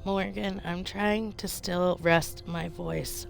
Morgan, I'm trying to still rest my voice.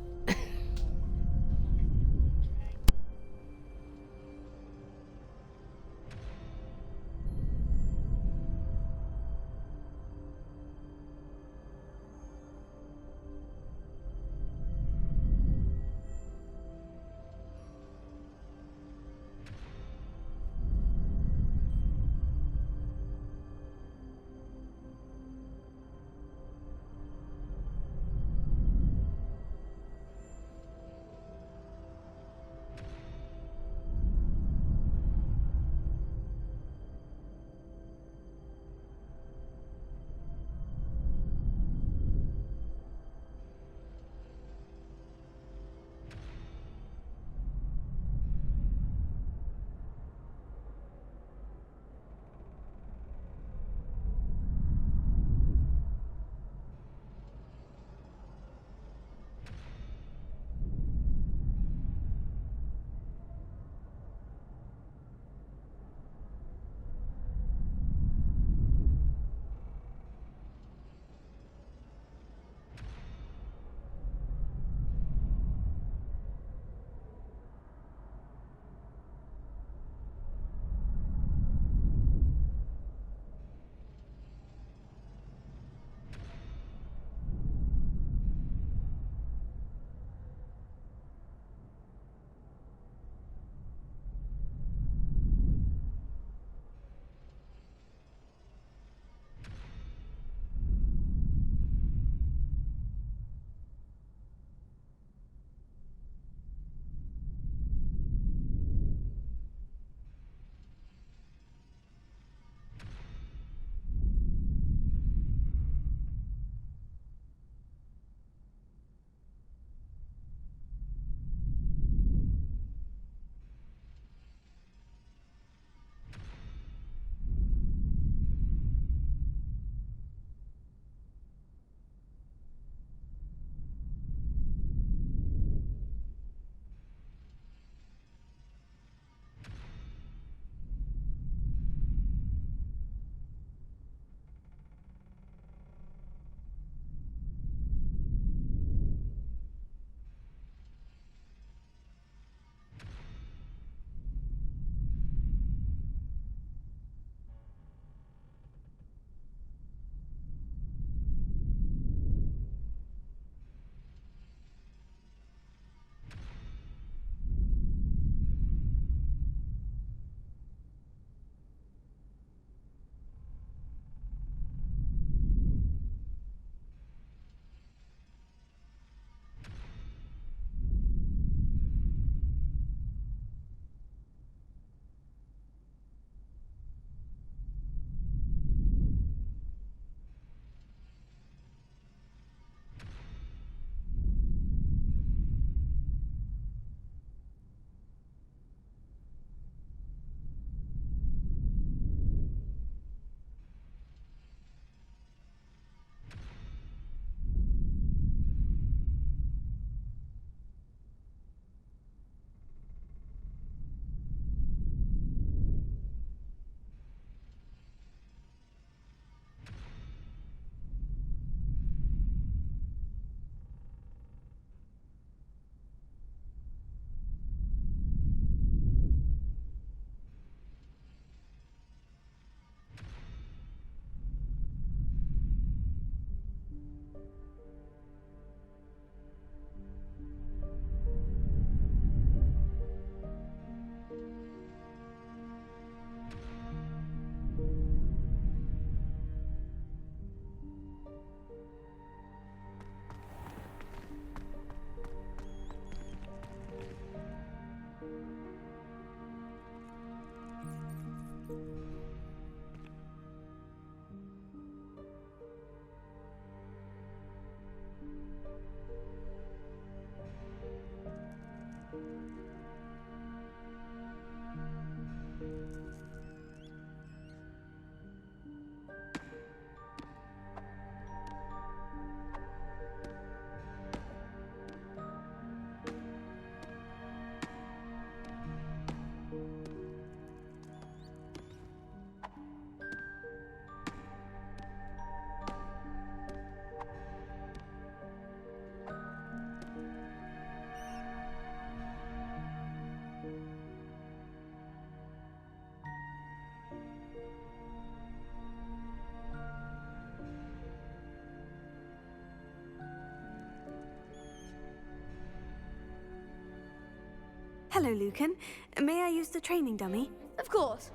Hello, Lucan. May I use the training dummy? Of course.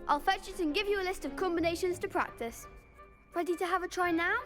I'll fetch it and give you a list of combinations to practice. Ready to have a try now?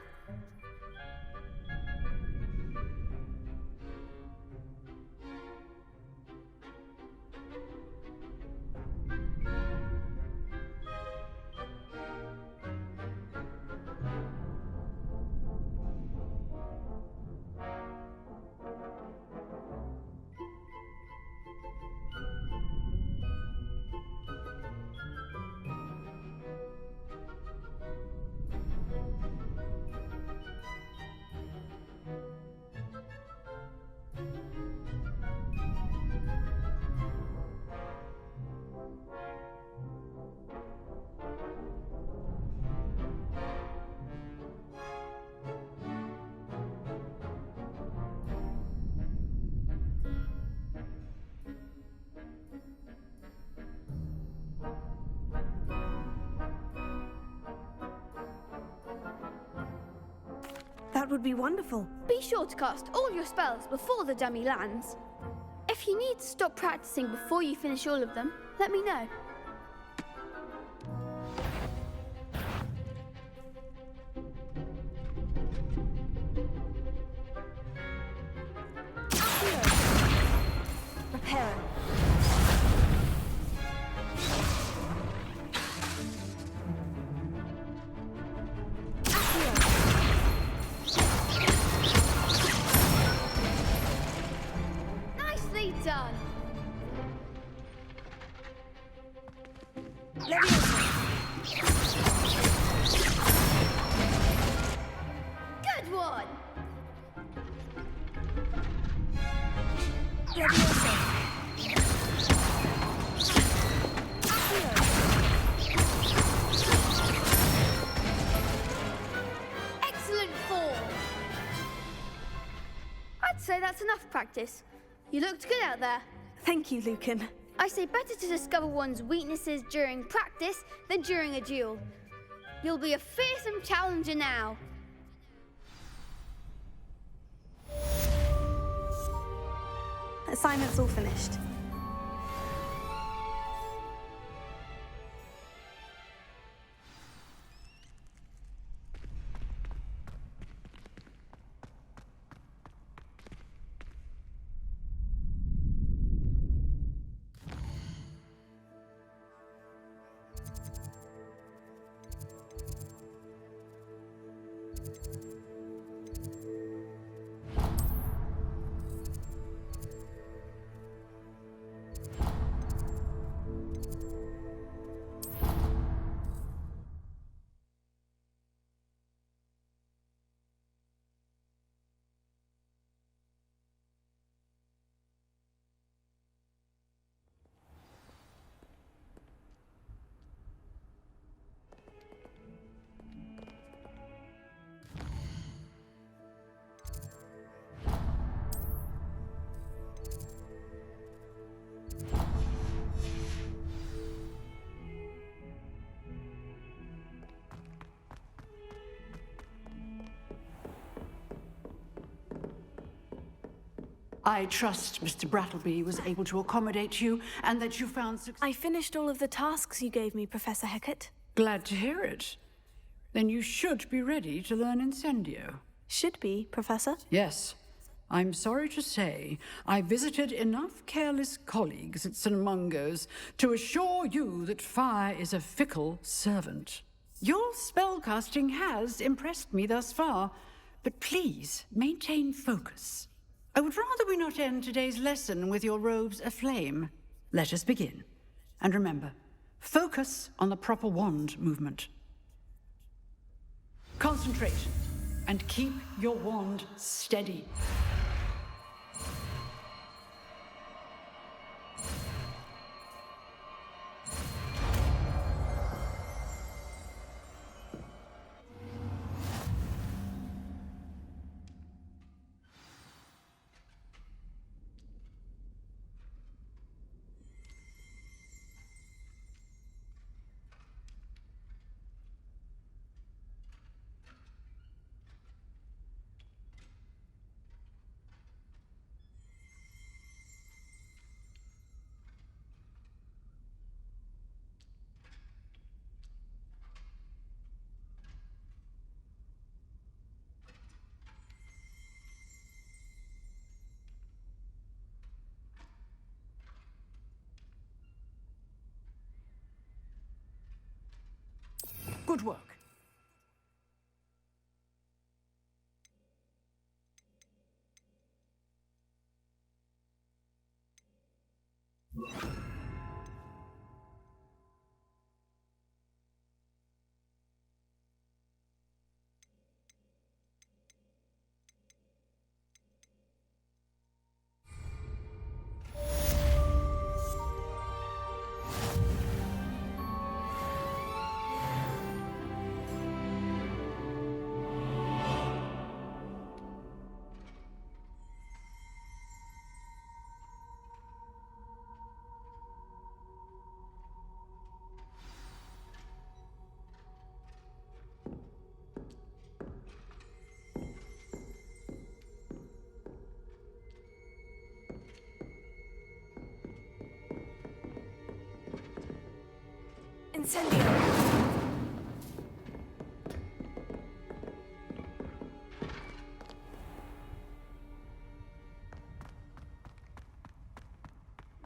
That would be wonderful. Be sure to cast all your spells before the dummy lands. If you need to stop practicing before you finish all of them, let me know. Reparo. Nicely done. Good one. Excellent form. I'd say that's enough practice. You looked good out there. Thank you, Lucan. I say better to discover one's weaknesses during practice than during a duel. You'll be a fearsome challenger now. Assignment's all finished. I trust Mr. Brattleby was able to accommodate you and that you found success. I finished all of the tasks you gave me, Professor Hecat. Glad to hear it. Then you should be ready to learn Incendio. Should be, Professor. Yes. I'm sorry to say, I visited enough careless colleagues at St. Mungo's to assure you that fire is a fickle servant. Your spellcasting has impressed me thus far, but please maintain focus. I would rather we not end today's lesson with your robes aflame. Let us begin. And remember, focus on the proper wand movement. Concentrate and keep your wand steady. Good work. Incendio!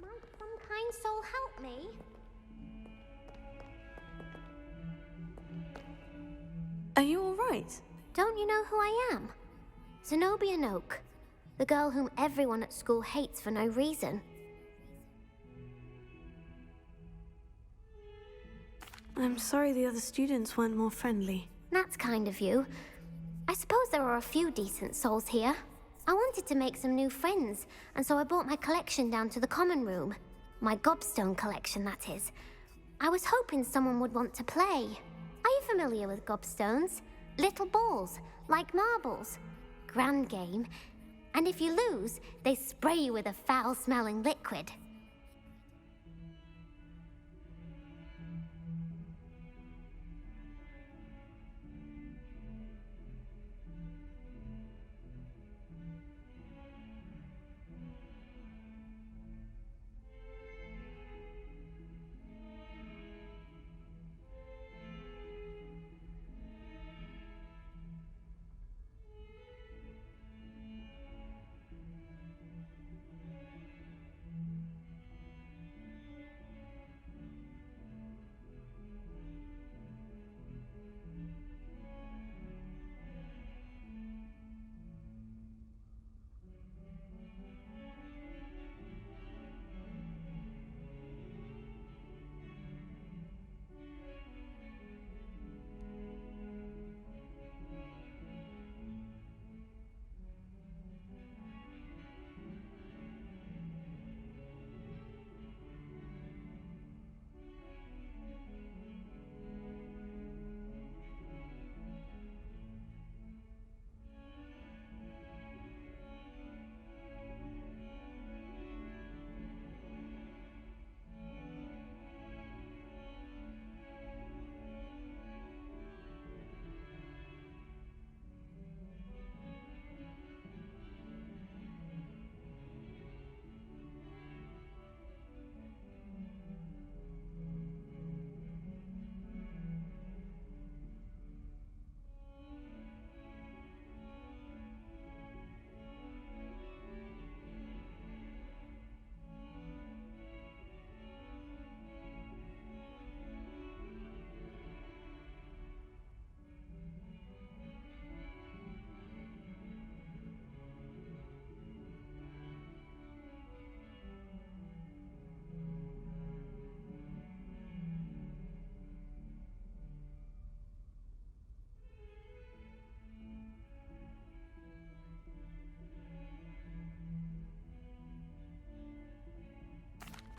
Might some kind soul help me? Are you all right? Don't you know who I am? Zenobia Noak, the girl whom everyone at school hates for no reason. I'm sorry the other students weren't more friendly. That's kind of you. I suppose there are a few decent souls here. I wanted to make some new friends, and so I brought my collection down to the common room. My gobstone collection, that is. I was hoping someone would want to play. Are you familiar with gobstones? Little balls, like marbles. Grand game. And if you lose, they spray you with a foul-smelling liquid.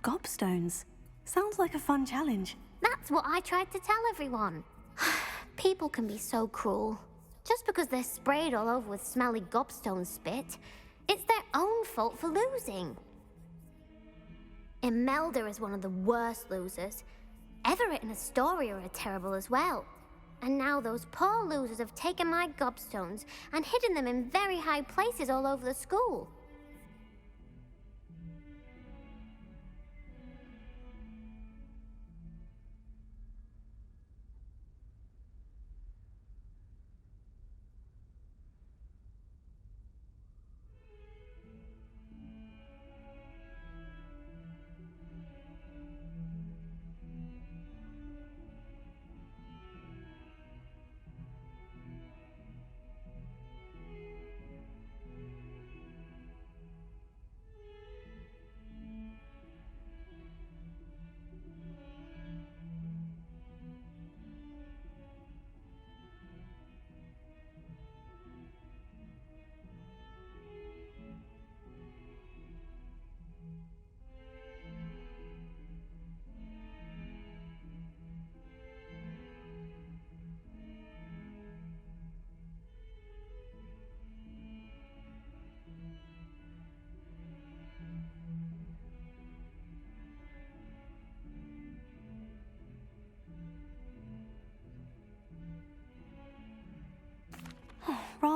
Gobstones. Sounds like a fun challenge. That's what I tried to tell everyone. People can be so cruel. Just because they're sprayed all over with smelly gobstone spit, it's their own fault for losing. Imelda is one of the worst losers. Everett and Astoria are terrible as well. And now those poor losers have taken my gobstones and hidden them in very high places all over the school.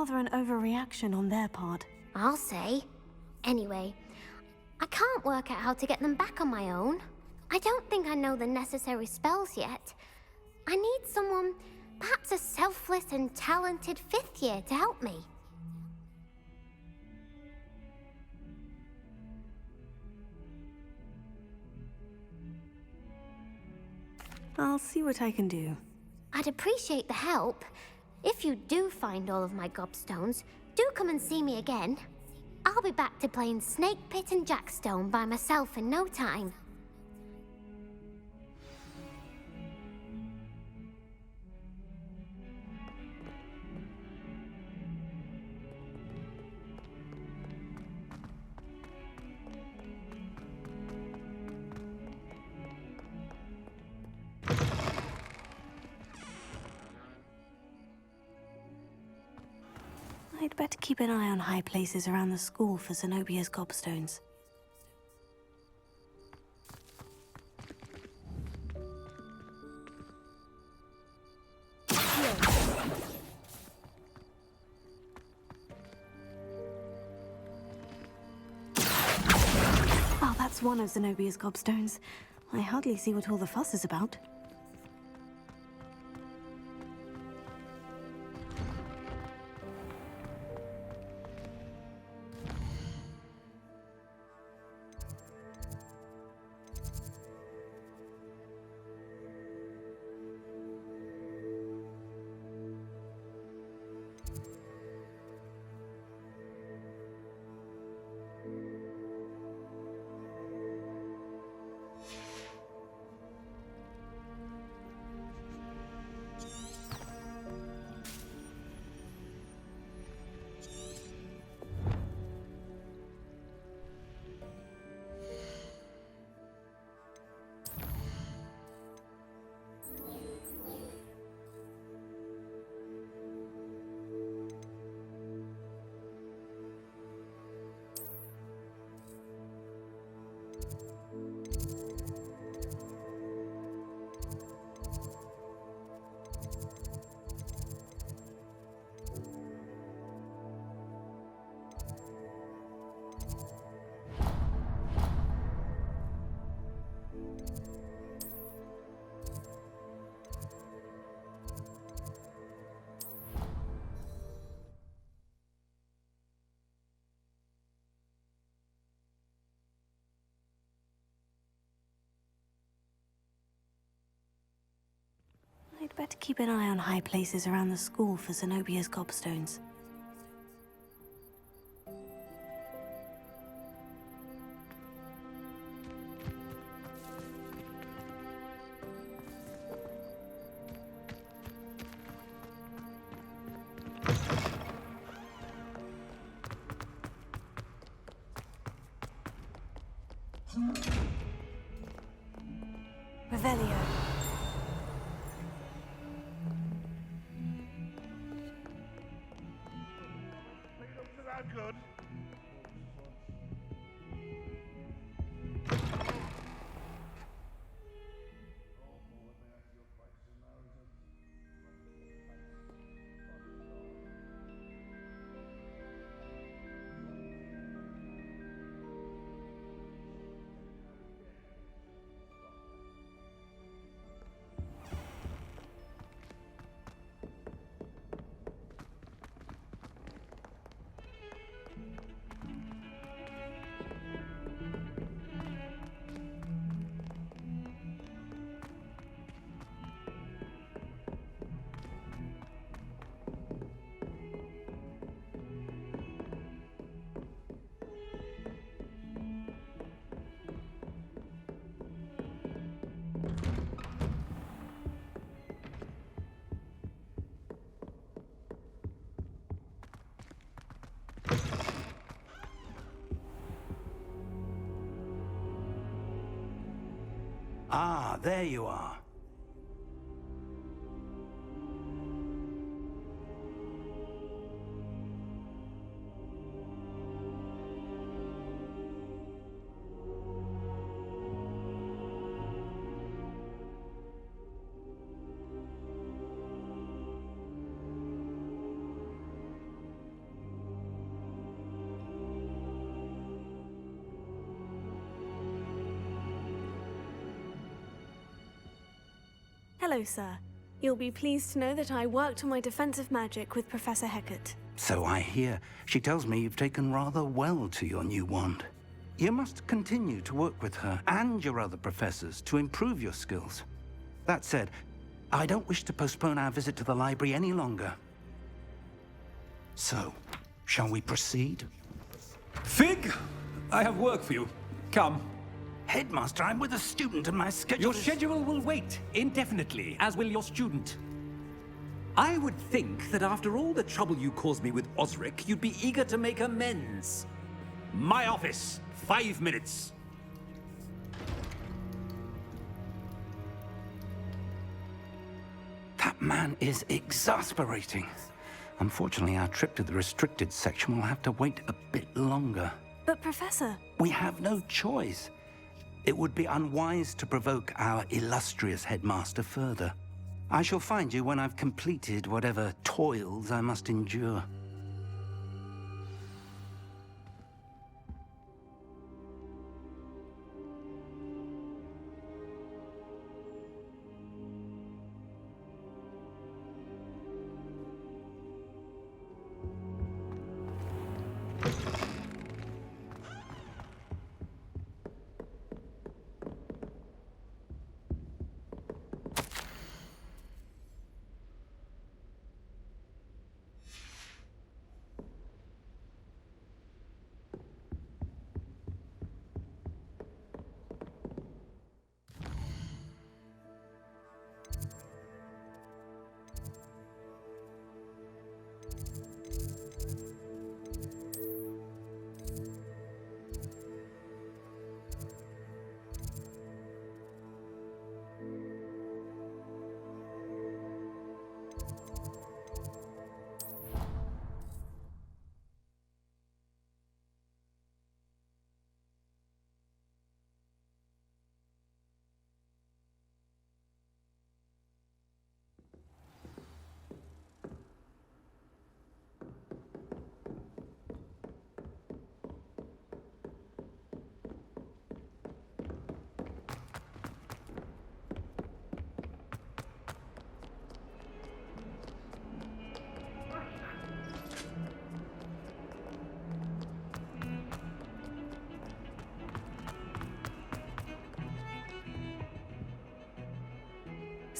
rather an overreaction on their part. I'll say. Anyway, I can't work out how to get them back on my own. I don't think I know the necessary spells yet. I need someone, perhaps a selfless and talented 5th year to help me. I'll see what I can do. I'd appreciate the help. If you do find all of my gobstones, do come and see me again. I'll be back to playing Snake Pit and Jackstone by myself in no time. I'd better keep an eye on high places around the school for Zenobia's gobstones. Oh, that's one of Zenobia's gobstones. I hardly see what all the fuss is about. I'd better keep an eye on high places around the school for Zenobia's gobstones. Revelio. Good. Ah, there you are. Hello, sir. You'll be pleased to know that I worked on my defensive magic with Professor Hecat. So I hear. She tells me you've taken rather well to your new wand. You must continue to work with her and your other professors to improve your skills. That said, I don't wish to postpone our visit to the library any longer. So, shall we proceed? Fig, I have work for you. Come. Headmaster, I'm with a student and my schedule Your schedule will wait indefinitely, as will your student. I would think that after all the trouble you caused me with Osric, you'd be eager to make amends. My office, 5 minutes. That man is exasperating. Unfortunately, our trip to the restricted section will have to wait a bit longer. But, Professor... We have no choice. It would be unwise to provoke our illustrious headmaster further. I shall find you when I've completed whatever toils I must endure.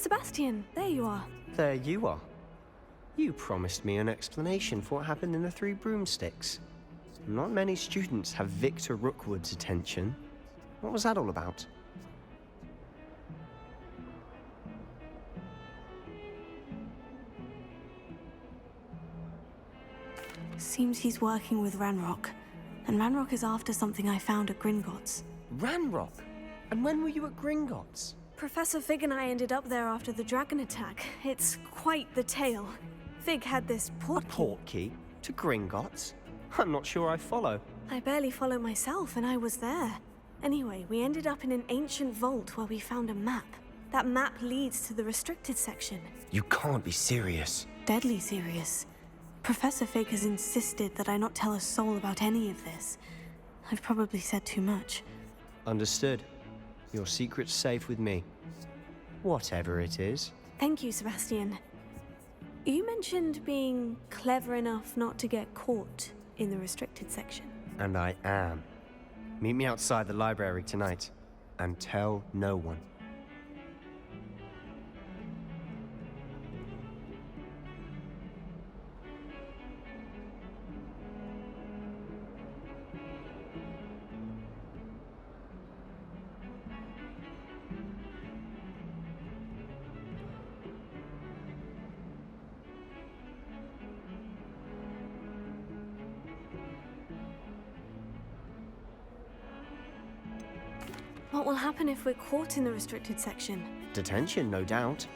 Sebastian, there you are. There you are. You promised me an explanation for what happened in the Three Broomsticks. Not many students have Victor Rookwood's attention. What was that all about? Seems he's working with Ranrock. And Ranrock is after something I found at Gringotts. Ranrock? And when were you at Gringotts? Professor Fig and I ended up there after the dragon attack. It's quite the tale. Fig had this port A portkey? To Gringotts? I'm not sure I follow. I barely follow myself, and I was there. Anyway, we ended up in an ancient vault where we found a map. That map leads to the restricted section. You can't be serious. Deadly serious. Professor Fig has insisted that I not tell a soul about any of this. I've probably said too much. Understood. Your secret's safe with me. Whatever it is. Thank you, Sebastian. You mentioned being clever enough not to get caught in the restricted section. And I am. Meet me outside the library tonight. And tell no one. What will happen if we're caught in the restricted section? Detention, no doubt.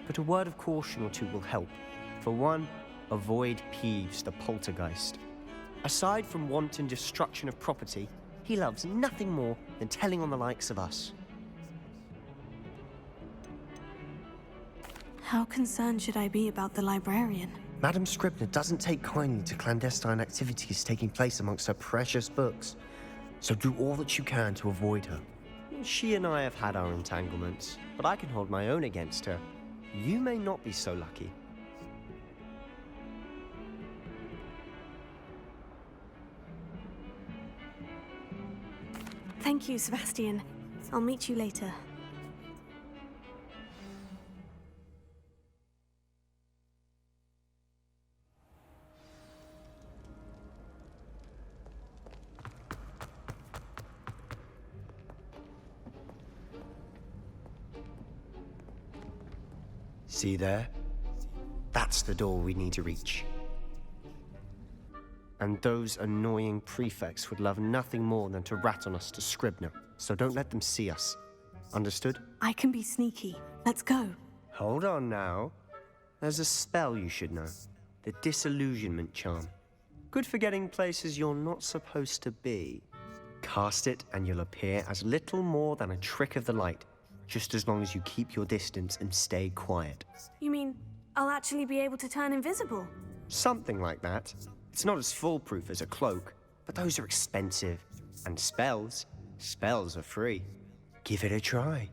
But a word of caution or two will help. For one, avoid Peeves, the poltergeist. Aside from wanton destruction of property, he loves nothing more than telling on the likes of us. How concerned should I be about the librarian? Madam Scribner doesn't take kindly to clandestine activities taking place amongst her precious books. So do all that you can to avoid her. She and I have had our entanglements, but I can hold my own against her. You may not be so lucky. Thank you, Sebastian. I'll meet you later. See there? That's the door we need to reach. And those annoying prefects would love nothing more than to rat on us to Scribner, so don't let them see us. Understood? I can be sneaky. Let's go. Hold on now. There's a spell you should know. The disillusionment charm. Good for getting places you're not supposed to be. Cast it and you'll appear as little more than a trick of the light, just as long as you keep your distance and stay quiet. You mean I'll actually be able to turn invisible? Something like that. It's not as foolproof as a cloak, but those are expensive. And spells are free. Give it a try.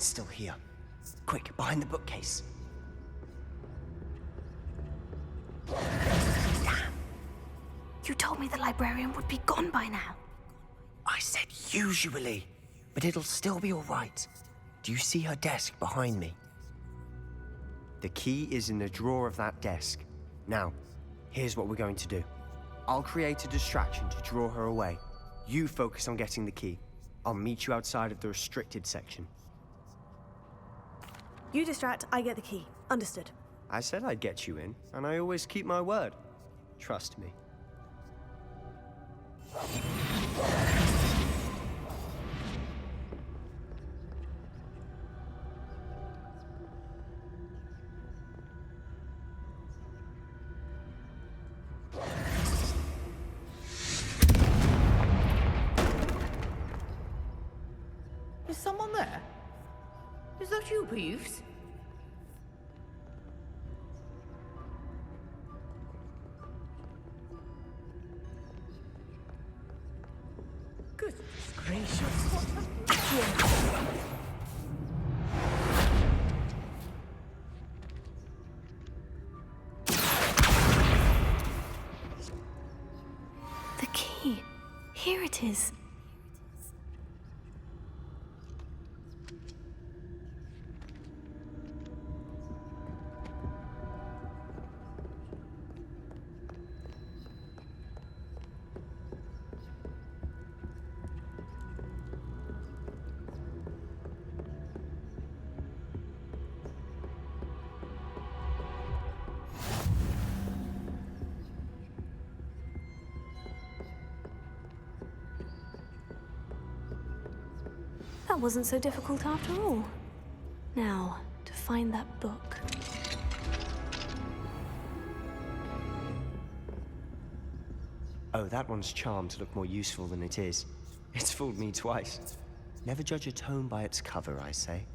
librarian's still here. Quick, behind the bookcase. Damn. You told me the librarian would be gone by now. I said usually, but it'll still be all right. Do you see her desk behind me? The key is in the drawer of that desk. Now, here's what we're going to do. I'll create a distraction to draw her away. You focus on getting the key. I'll meet you outside of the restricted section. You distract, I get the key. Understood. I said I'd get you in, and I always keep my word. Trust me. Is someone there? Is that you, Peeves? Goodness gracious, what a... The key. Here it is. That wasn't so difficult after all. Now, to find that book. Oh, that one's charmed to look more useful than it is. It's fooled me twice. Never judge a tome by its cover, I say.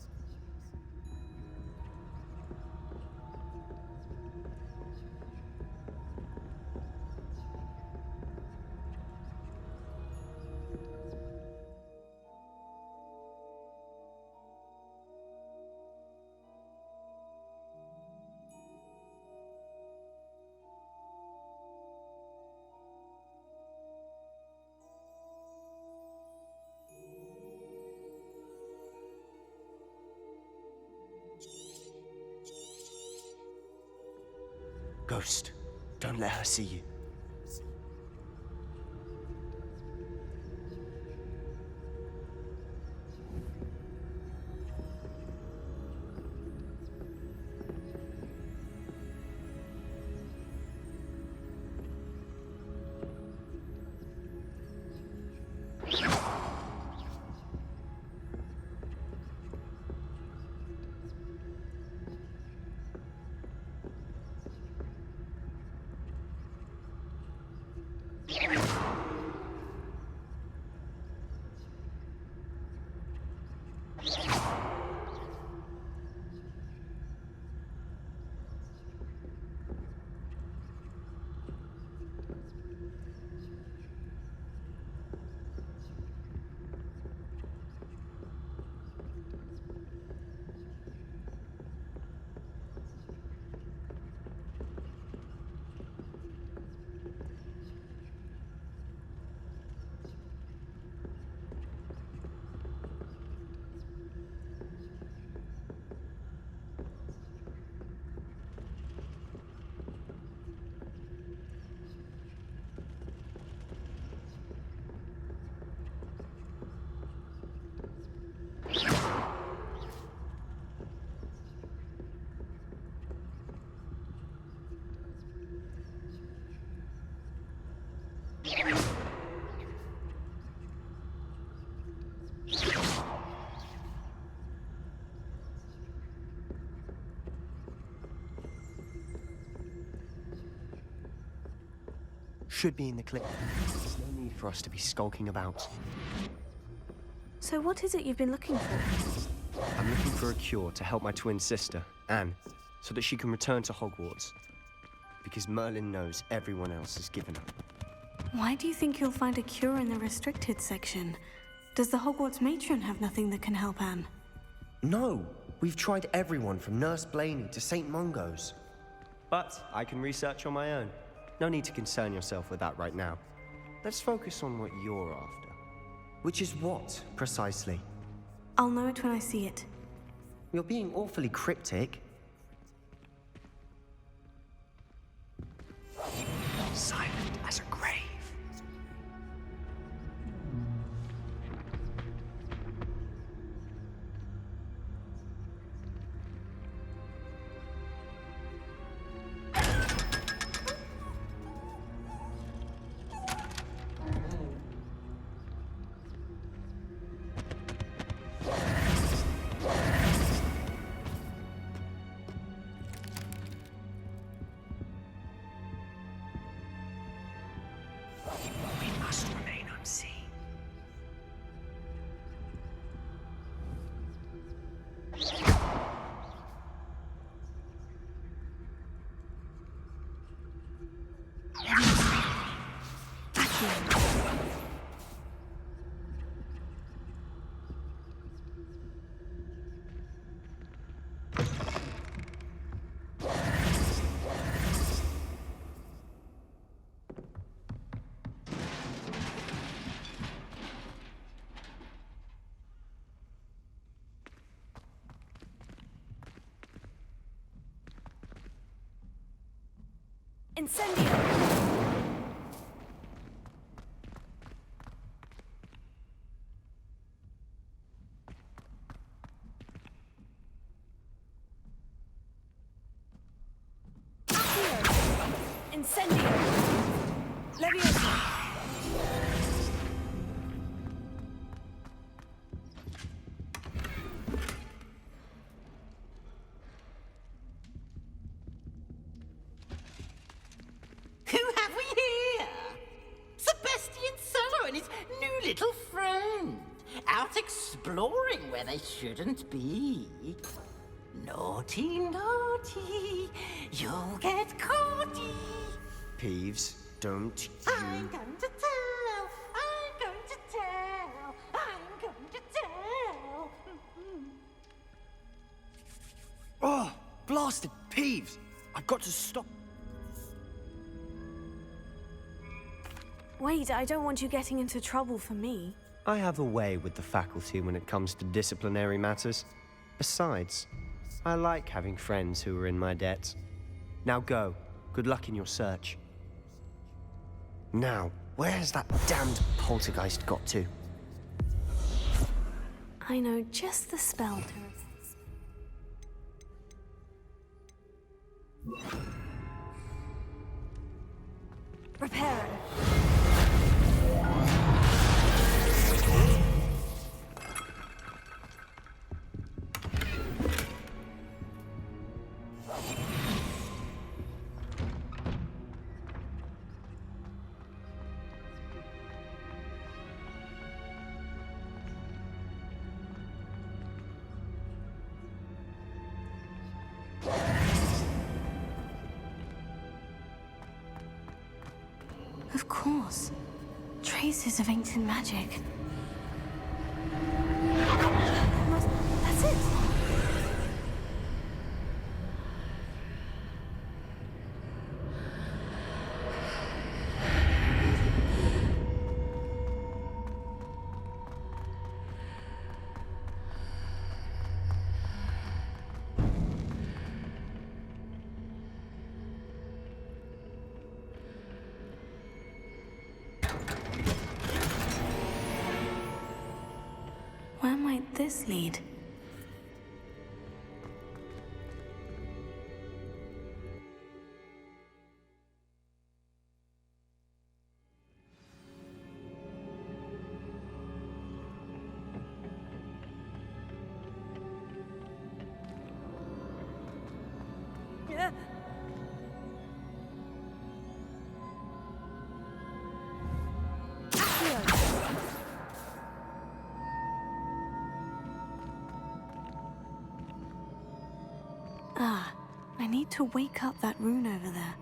Ghost, don't let her see you. Should be in the clip. There's no need for us to be skulking about. So what is it you've been looking for? I'm looking for a cure to help my twin sister, Anne, so that she can return to Hogwarts. Because Merlin knows everyone else has given up. Why do you think you'll find a cure in the restricted section? Does the Hogwarts matron have nothing that can help Anne? No, we've tried everyone from Nurse Blaney to St. Mungo's. But I can research on my own. No need to concern yourself with that right now. Let's focus on what you're after. Which is what, precisely? I'll know it when I see it. You're being awfully cryptic. Silent as a grave. We must remain unseen. Incendio! Incendio! Leviosa! Who have we here? Sebastian Solo and his new little friend. Out exploring where they shouldn't be. Naughty, naughty. You'll get caughty. Peeves, don't I'm going to tell. I'm going to tell. I'm going to tell. Oh, blasted Peeves! I've got to stop. Wait, I don't want you getting into trouble for me. I have a way with the faculty when it comes to disciplinary matters. Besides, I like having friends who are in my debt. Now go. Good luck in your search. Now, where's that damned poltergeist got to? I know just the spell to Reparo. Of course. Traces of ancient magic. That's it! Where might this lead? Yeah. Ah, I need to wake up that rune over there.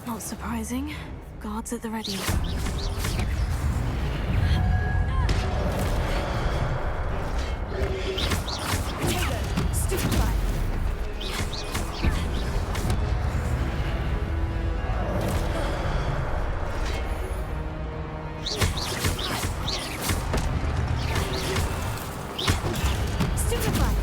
Not surprising. Guards at the ready. Stupefy. Stupefy.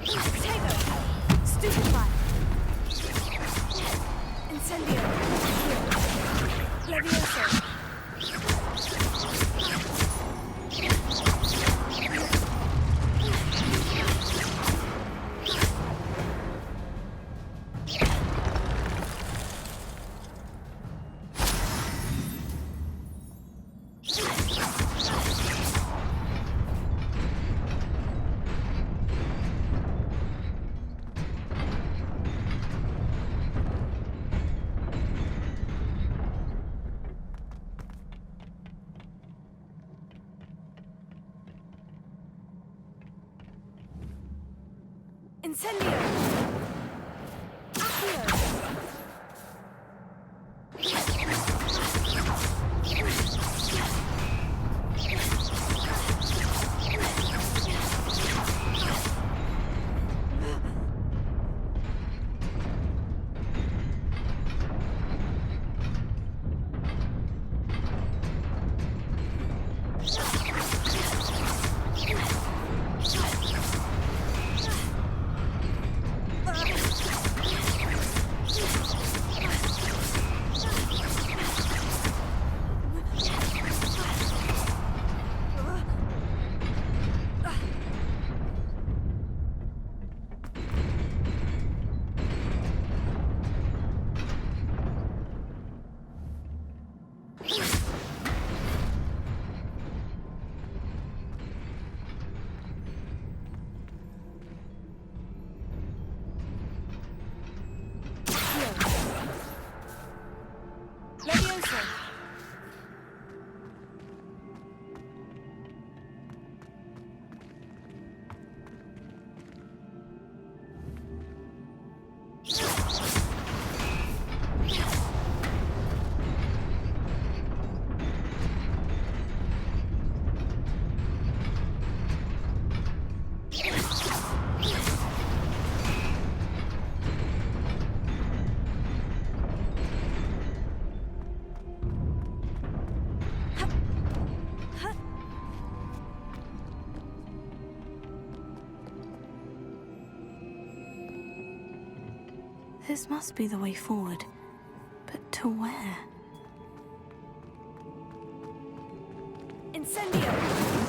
Potato. Stupefy. Incendio. Levioso. Incendio. Accio. Levioso. This must be the way forward. But to where? Incendio!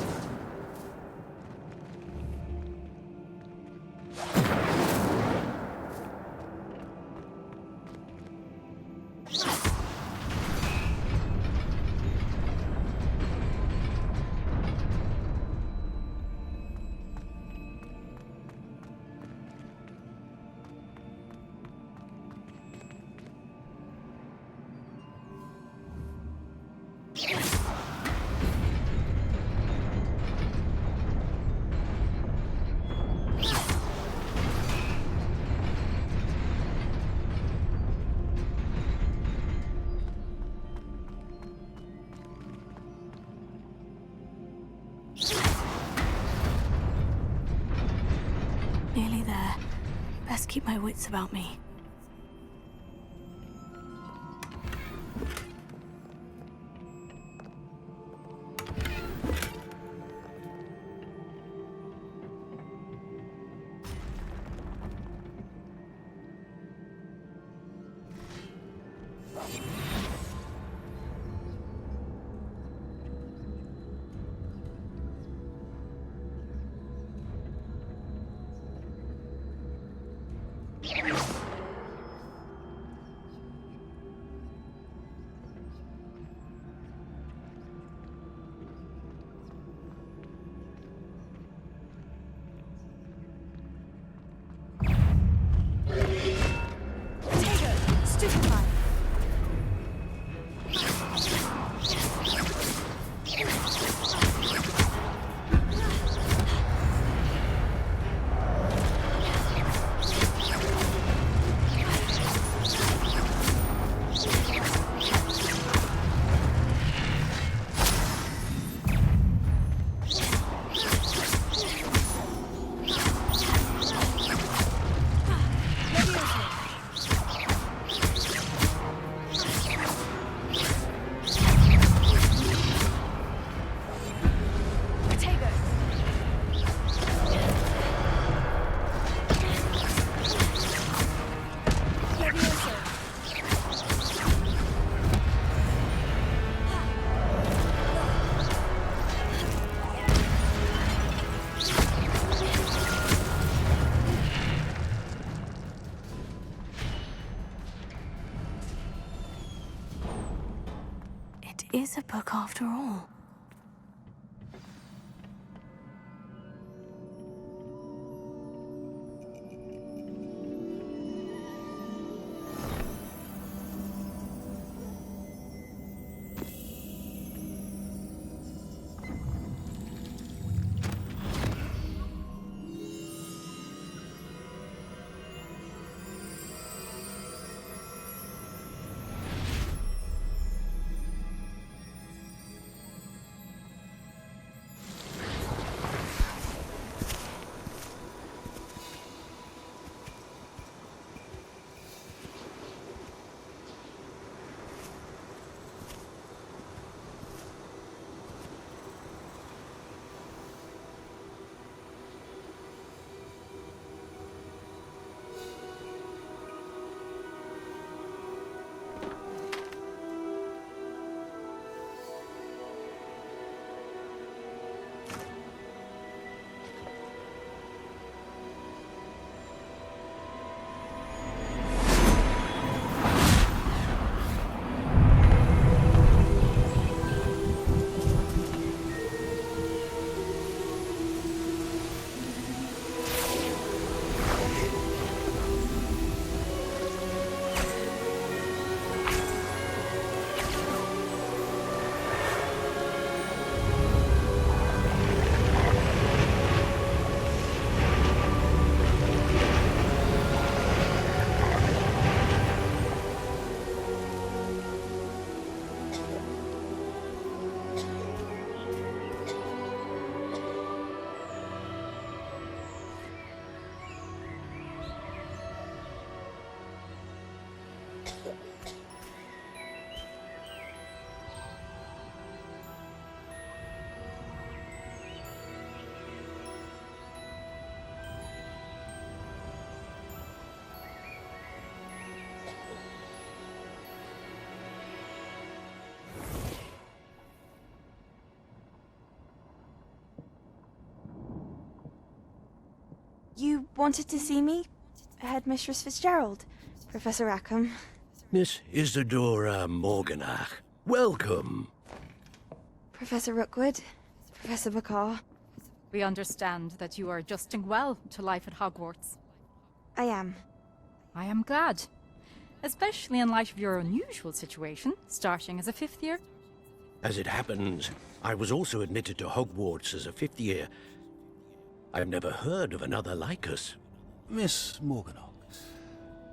Nearly there. Best keep my wits about me. It is a book after all. You wanted to see me? Headmistress Fitzgerald, Professor Rackham. Miss Isadora Morganach, welcome. Professor Rookwood, Professor McCaw. We understand that you are adjusting well to life at Hogwarts. I am. I am glad. Especially in light of your unusual situation, starting as a 5th year. As it happens, I was also admitted to Hogwarts as a 5th year. I've never heard of another like us. Miss Morganach,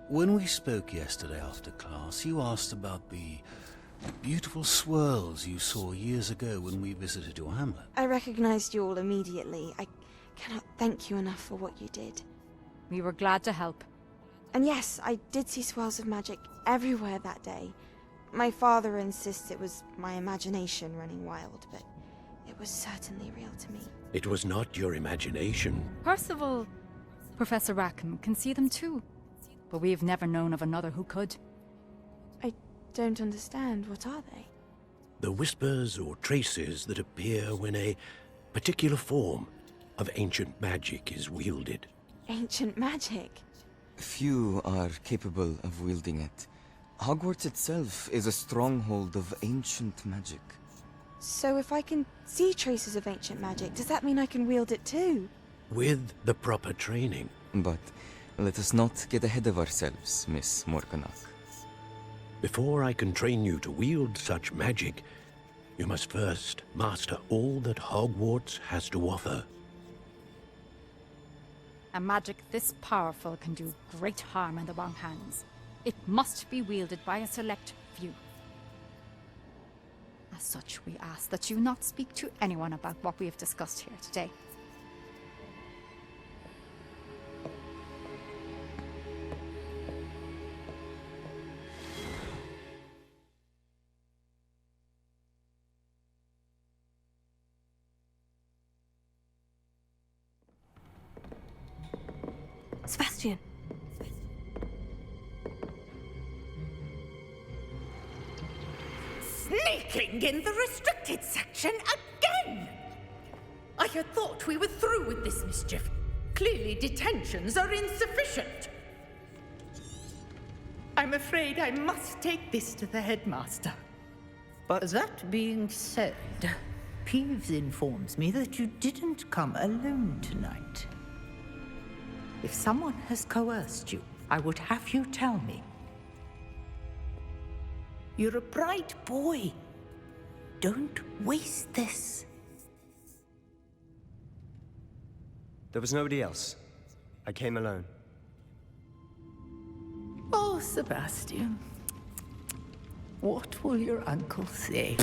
when we spoke yesterday after class, you asked about the beautiful swirls you saw years ago when we visited your hamlet. I recognized you all immediately. I cannot thank you enough for what you did. We were glad to help. And yes, I did see swirls of magic everywhere that day. My father insists it was my imagination running wild, but it was certainly real to me. It was not your imagination. Percival, Professor Rackham can see them too. But we've never known of another who could. I don't understand. What are they? The whispers or traces that appear when a particular form of ancient magic is wielded. Ancient magic? Few are capable of wielding it. Hogwarts itself is a stronghold of ancient magic. So if I can see traces of ancient magic, does that mean I can wield it too? With the proper training. But let us not get ahead of ourselves, Miss Morganach. Before I can train you to wield such magic, you must first master all that Hogwarts has to offer. A magic this powerful can do great harm in the wrong hands. It must be wielded by a select few. As such, we ask that you not speak to anyone about what we have discussed here today. Sebastian. Sneaking in the restricted section again! I had thought we were through with this mischief. Clearly detentions are insufficient. I'm afraid I must take this to the headmaster. But that being said, Peeves informs me that you didn't come alone tonight. If someone has coerced you, I would have you tell me. You're a bright boy. Don't waste this. there was nobody else. I came alone. Oh, Sebastian. What will your uncle say?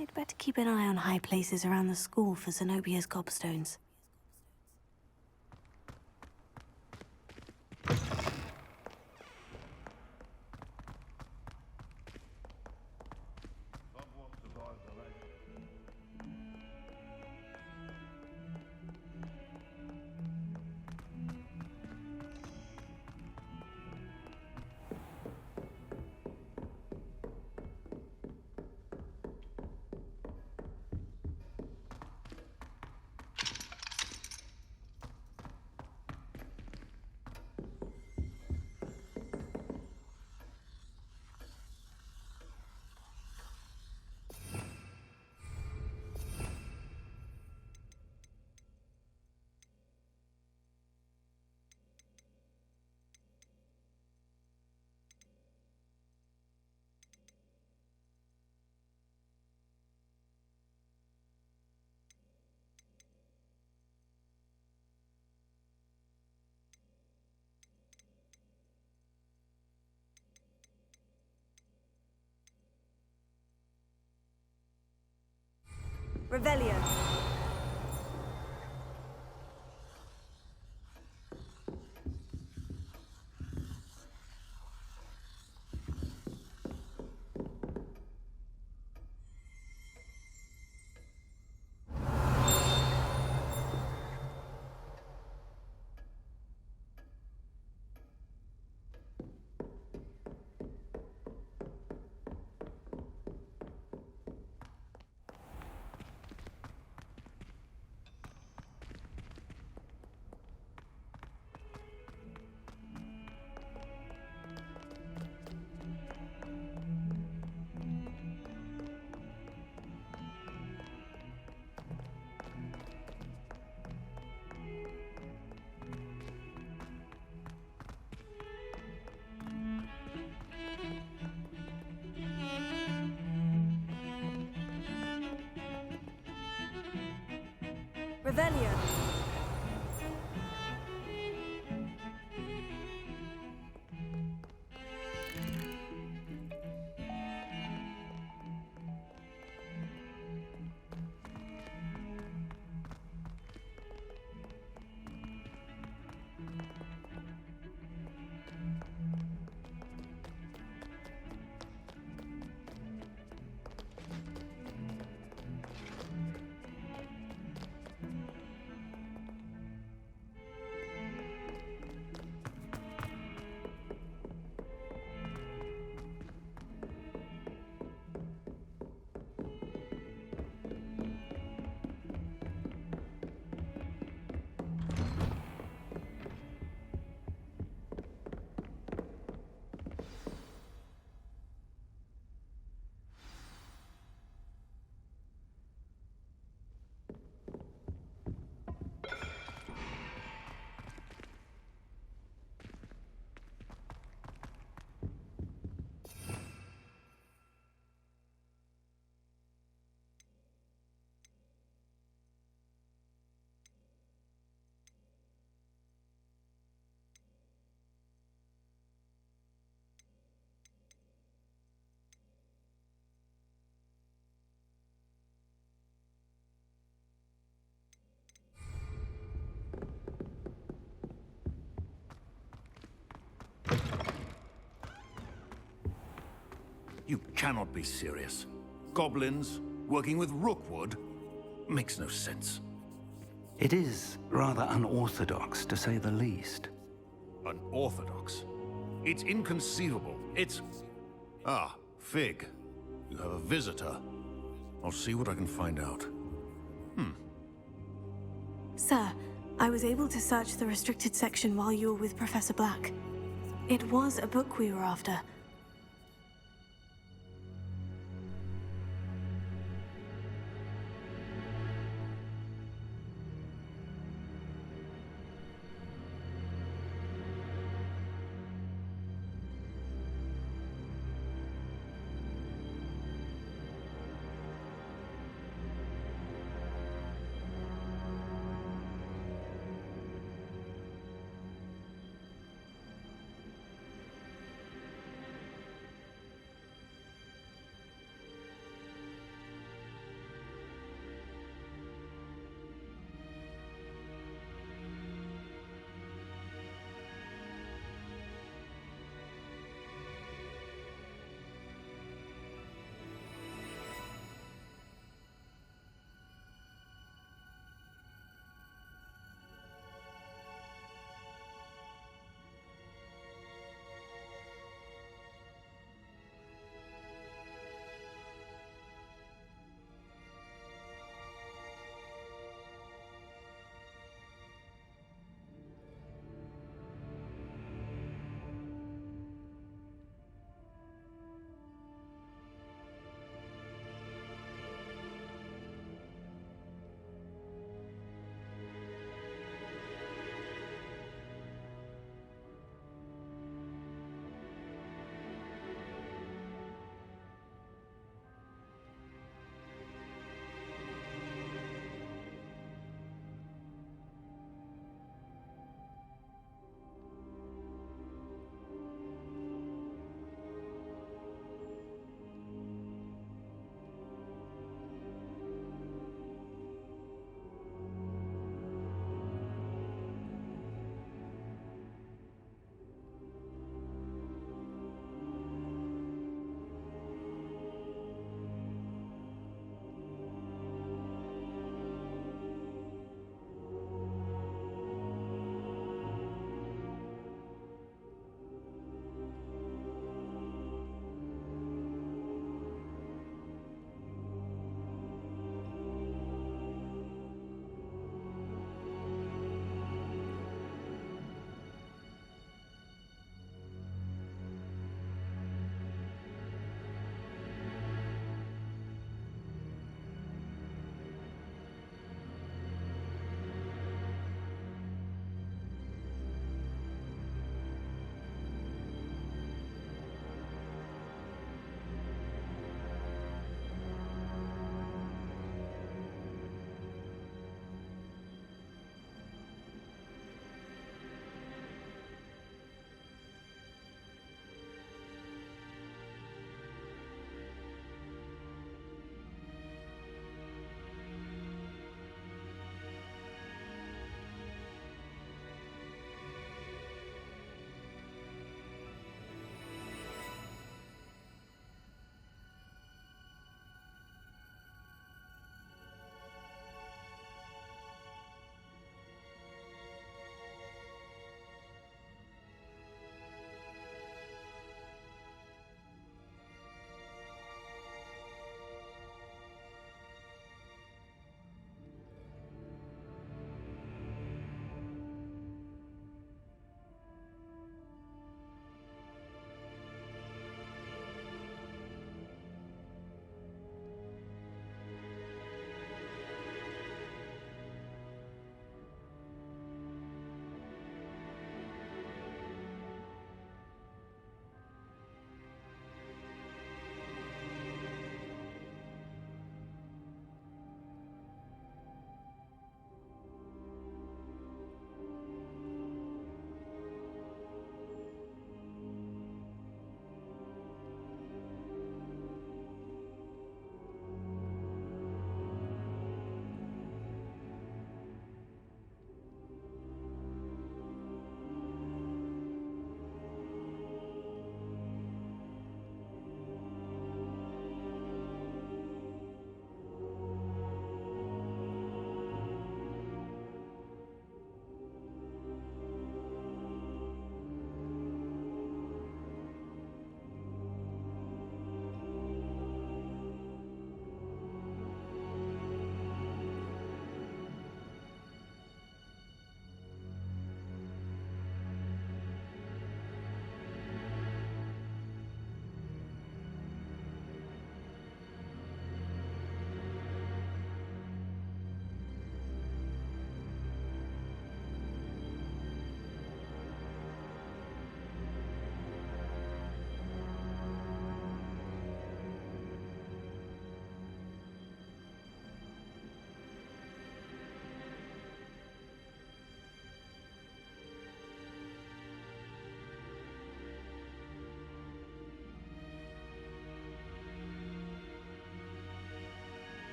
I'd better keep an eye on high places around the school for Zenobia's gobstones. Revelio. Revelio. You cannot be serious. Goblins working with Rookwood makes no sense. It is rather unorthodox, to say the least. Unorthodox? It's inconceivable. It's... Ah, Fig. You have a visitor. I'll see what I can find out. Sir, I was able to search the restricted section while you were with Professor Black. It was a book we were after.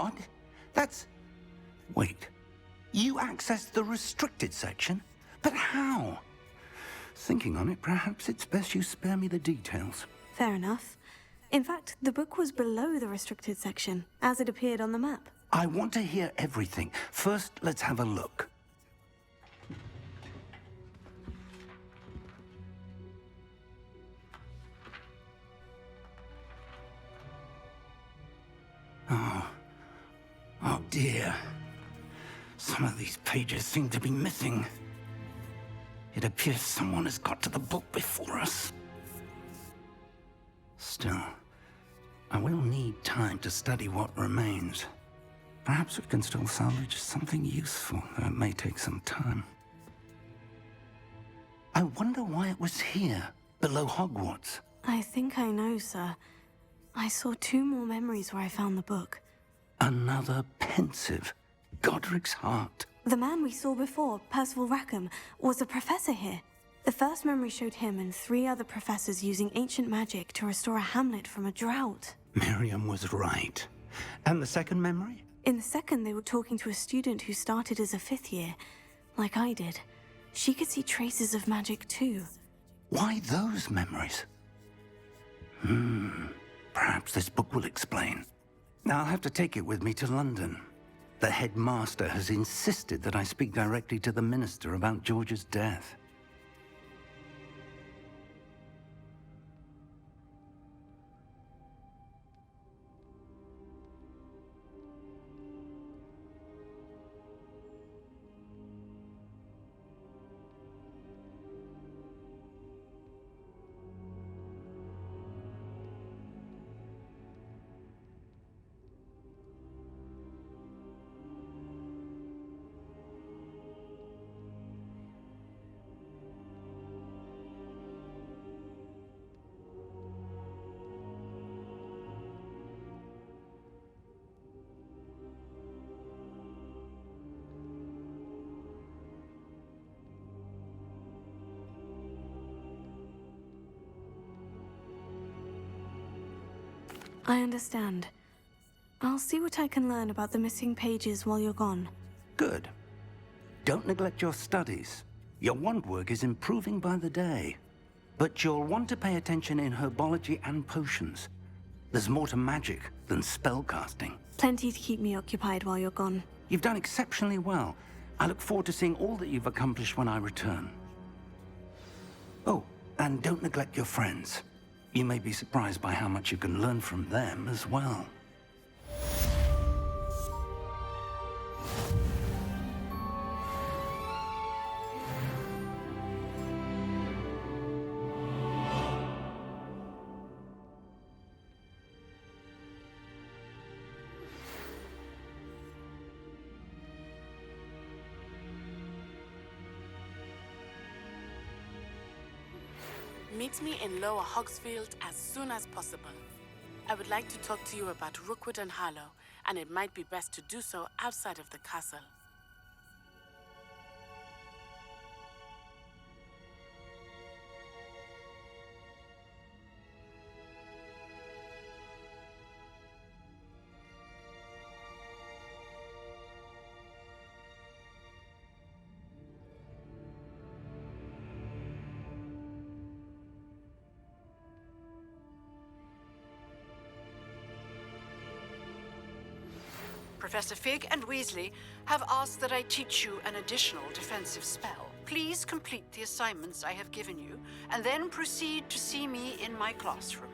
What? That's... Wait. You accessed the restricted section? But how? Thinking on it, perhaps it's best you spare me the details. Fair enough. In fact, the book was below the restricted section, as it appeared on the map. I want to hear everything. First, let's have a look. Oh dear. Some of these pages seem to be missing. It appears someone has got to the book before us. Still, I will need time to study what remains. Perhaps we can still salvage something useful, though it may take some time. I wonder why it was here, below Hogwarts. I think I know, sir. I saw 2 more memories where I found the book. Another pensive. Godric's heart. The man we saw before, Percival Rackham, was a professor here. The first memory showed him and 3 other professors using ancient magic to restore a hamlet from a drought. Miriam was right. And the second memory? In the second, they were talking to a student who started as a 5th year, like I did. She could see traces of magic too. Why those memories? Perhaps this book will explain. Now I'll have to take it with me to London. The headmaster has insisted that I speak directly to the minister about George's death. I understand. I'll see what I can learn about the missing pages while you're gone. Good. Don't neglect your studies. Your wand work is improving by the day. But you'll want to pay attention in herbology and potions. There's more to magic than spellcasting. Plenty to keep me occupied while you're gone. You've done exceptionally well. I look forward to seeing all that you've accomplished when I return. Oh, and don't neglect your friends. You may be surprised by how much you can learn from them as well. Meet me in Lower Hogsfield as soon as possible. I would like to talk to you about Rookwood and Harlow, and it might be best to do so outside of the castle. Professor Fig and Weasley have asked that I teach you an additional defensive spell. Please complete the assignments I have given you, and then proceed to see me in my classroom.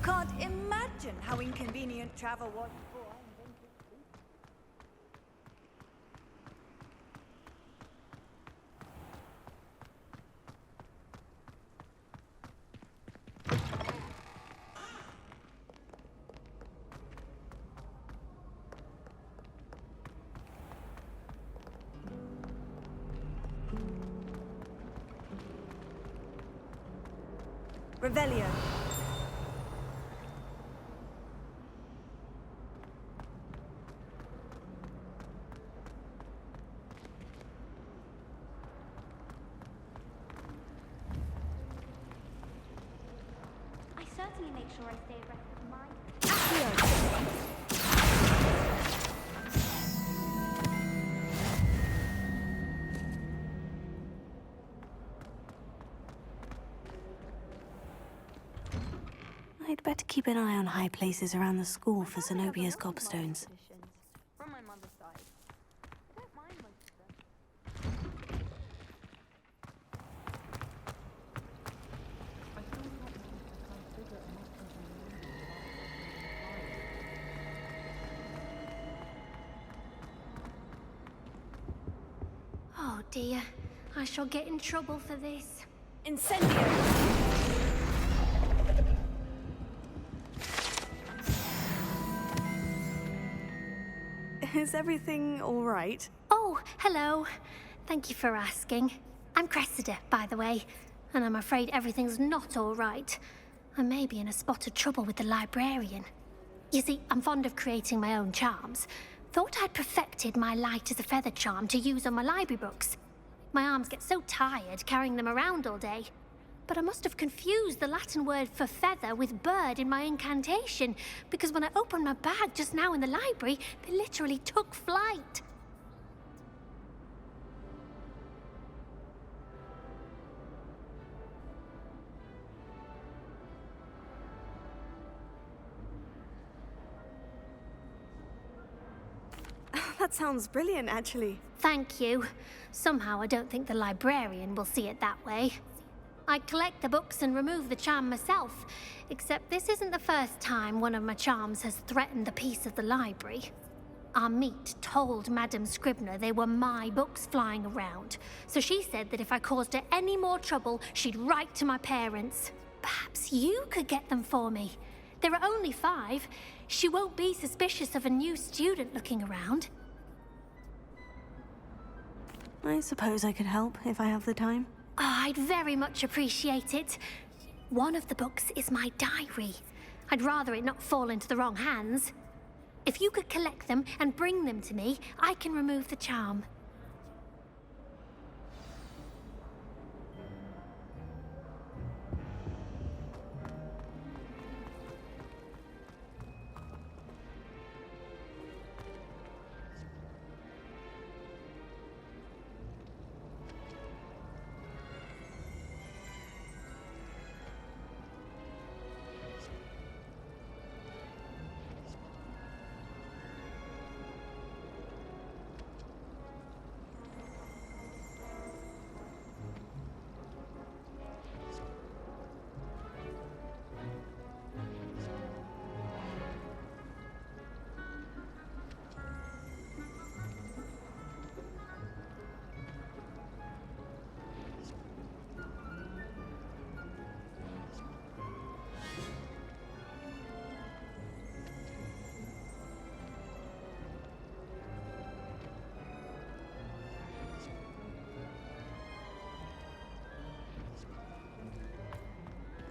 can't imagine how inconvenient travel was before I invented it. Revelio. I certainly make sure I stay abreast of my... I'd better keep an eye on high places around the school for Zenobia's gobstones. From my mother's side. I don't mind most of them. Oh dear, I shall get in trouble for this. Incendio! Is everything all right? Oh, hello. Thank you for asking. I'm Cressida, by the way, and I'm afraid everything's not all right. I may be in a spot of trouble with the librarian. You see, I'm fond of creating my own charms. Thought I'd perfected my light as a feather charm to use on my library books. My arms get so tired carrying them around all day. But I must have confused the Latin word for feather with bird in my incantation, because when I opened my bag just now in the library, they literally took flight. That sounds brilliant, actually. Thank you. Somehow I don't think the librarian will see it that way. I collect the books and remove the charm myself, except this isn't the first time one of my charms has threatened the peace of the library. Our meet told Madame Scribner they were my books flying around, so she said that if I caused her any more trouble, she'd write to my parents. Perhaps you could get them for me. There are only 5. She won't be suspicious of a new student looking around. I suppose I could help if I have the time. Oh, I'd very much appreciate it. One of the books is my diary. I'd rather it not fall into the wrong hands. If you could collect them and bring them to me, I can remove the charm.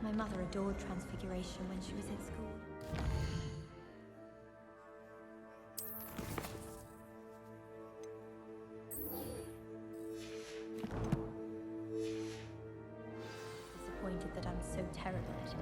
My mother adored Transfiguration when she was in school. Disappointed that I'm so terrible at it.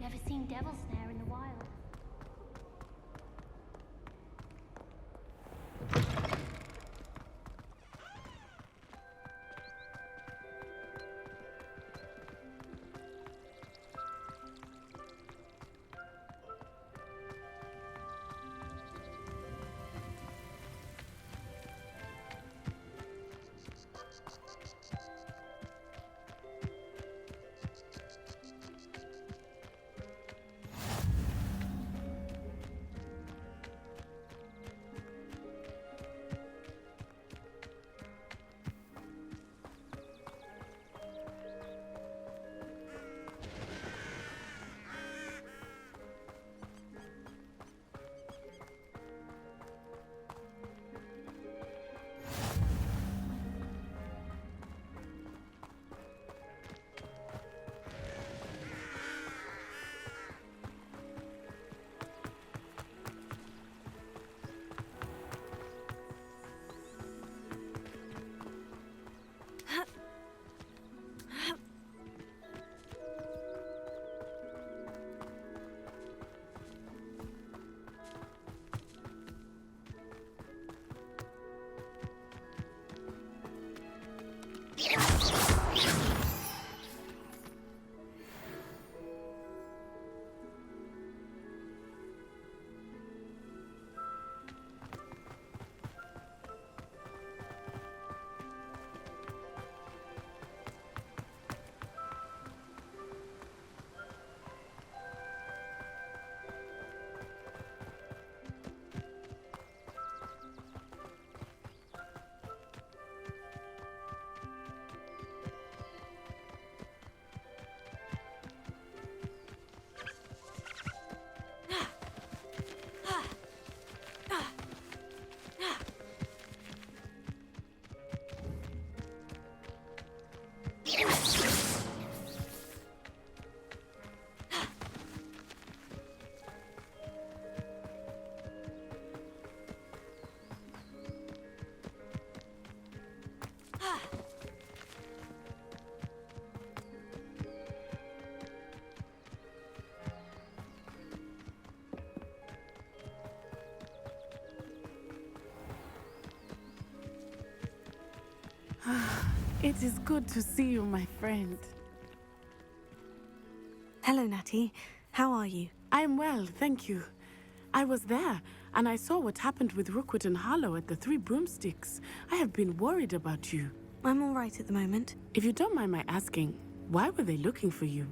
Never seen devil snare in the wild. It is good to see you, my friend. Hello, Natty. How are you? I am well, thank you. I was there, and I saw what happened with Rookwood and Harlow at the Three Broomsticks. I have been worried about you. I'm all right at the moment. If you don't mind my asking, why were they looking for you?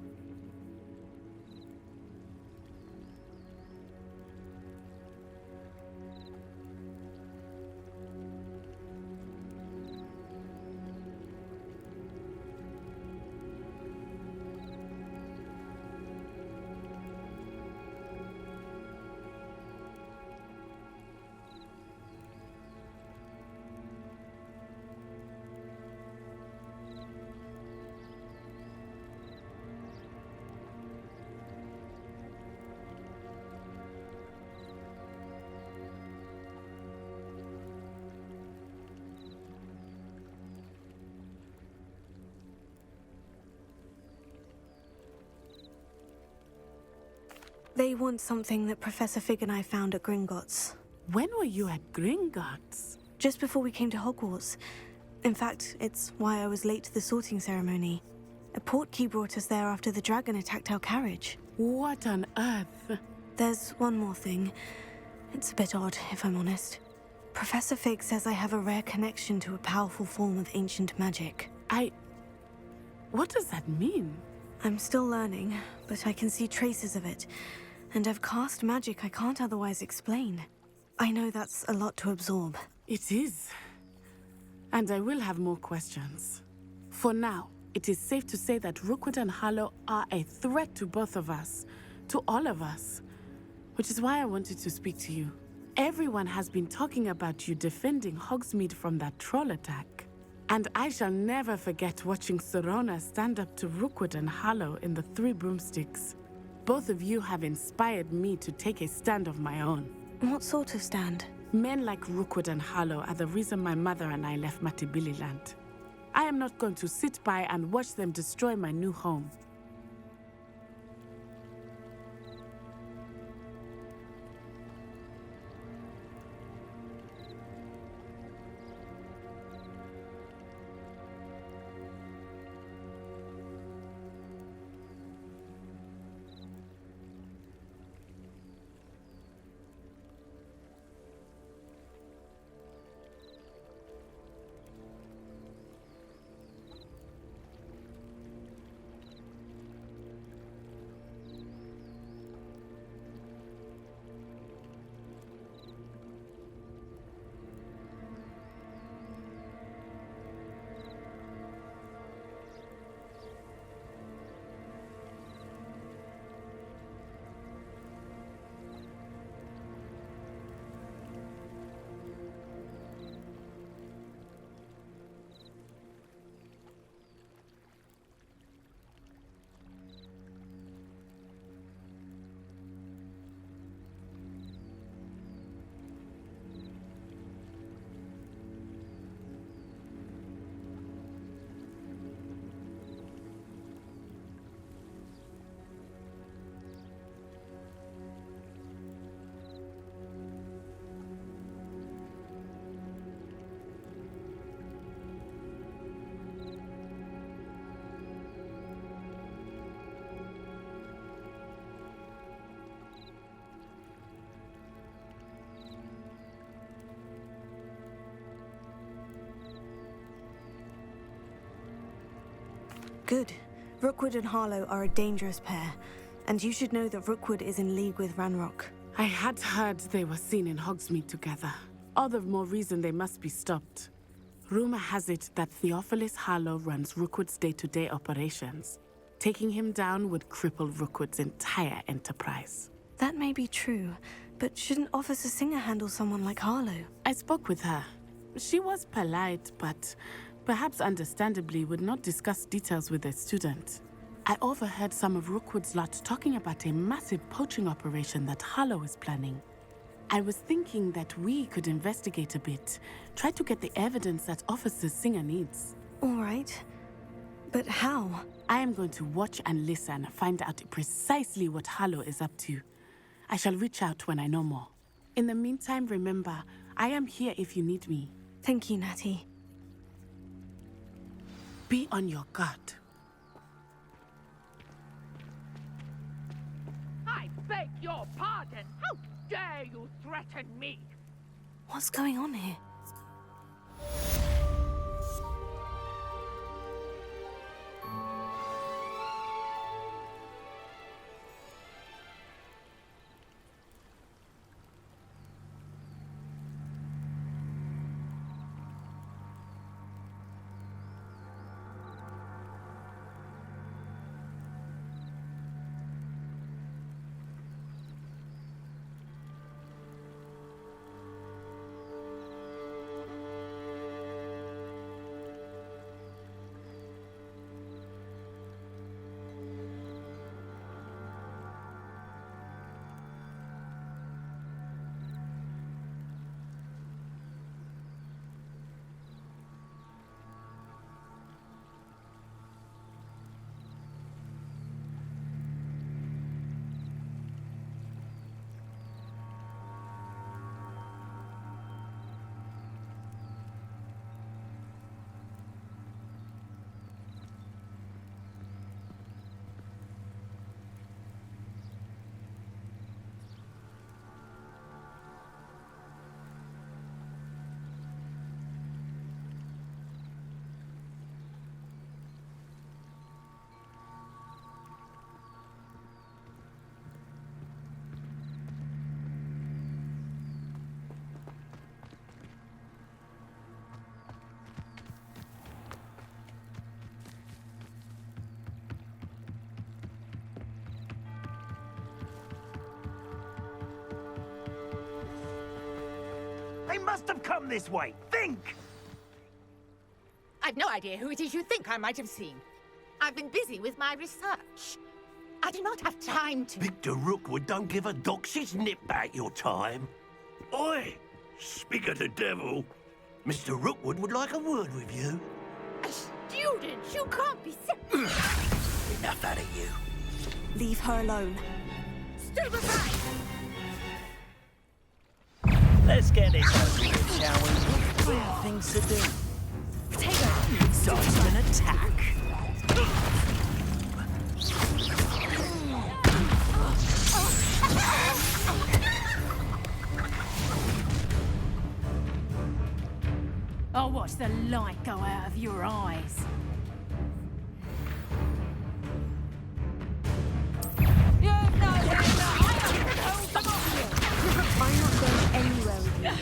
They want something that Professor Fig and I found at Gringotts. When were you at Gringotts? Just before we came to Hogwarts. In fact, it's why I was late to the sorting ceremony. A portkey brought us there after the dragon attacked our carriage. What on earth? There's one more thing. It's a bit odd, if I'm honest. Professor Fig says I have a rare connection to a powerful form of ancient magic. What does that mean? I'm still learning, but I can see traces of it. And I've cast magic I can't otherwise explain. I know that's a lot to absorb. It is. And I will have more questions. For now, it is safe to say that Rookwood and Harlow are a threat to both of us. To all of us. Which is why I wanted to speak to you. Everyone has been talking about you defending Hogsmeade from that troll attack. And I shall never forget watching Sorona stand up to Rookwood and Harlow in the Three Broomsticks. Both of you have inspired me to take a stand of my own. What sort of stand? Men like Rookwood and Harlow are the reason my mother and I left Matabeleland. I am not going to sit by and watch them destroy my new home. Good. Rookwood and Harlow are a dangerous pair, and you should know that Rookwood is in league with Ranrock. I had heard they were seen in Hogsmeade together. All the more reason they must be stopped. Rumor has it that Theophilus Harlow runs Rookwood's day-to-day operations. Taking him down would cripple Rookwood's entire enterprise. That may be true, but shouldn't Officer Singer handle someone like Harlow? I spoke with her. She was polite, but perhaps understandably would not discuss details with a student. I overheard some of Rookwood's lot talking about a massive poaching operation that Harlow is planning. I was thinking that we could investigate a bit, try to get the evidence that Officer Singer needs. All right. But how? I am going to watch and listen, find out precisely what Harlow is up to. I shall reach out when I know more. In the meantime, remember, I am here if you need me. Thank you, Natty. Be on your guard. I beg your pardon. How dare you threaten me? What's going on here? They must have come this way. Think! I've no idea who it is you think I might have seen. I've been busy with my research. I do not have time to... Victor Rookwood don't give a doxy's nip back your time. Oi! Speak of the devil. Mr. Rookwood would like a word with you. A student? You can't be so... Enough out of you. Leave her alone. Stupefy! Let's get this over with, shall we? We have things to do. Potato! Dodge an attack. I'll watch the light go out of your eyes. You've no idea I am the I'm not going anywhere with you.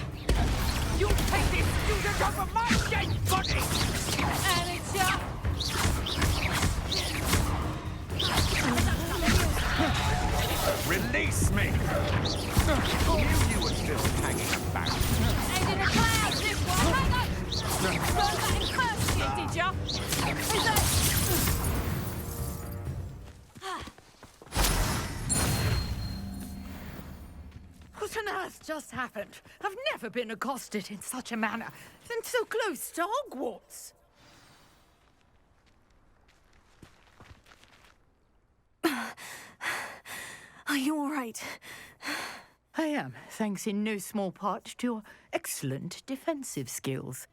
You take this student off of my dead body! Amateur! Release me! Knew you were still hanging about. Ain't in a cloud, this one! Hang on! Run that in first year, did ya? Is that... What on earth just happened? I've never been accosted in such a manner, and so close to Hogwarts. Are you all right? I am, thanks in no small part to your excellent defensive skills.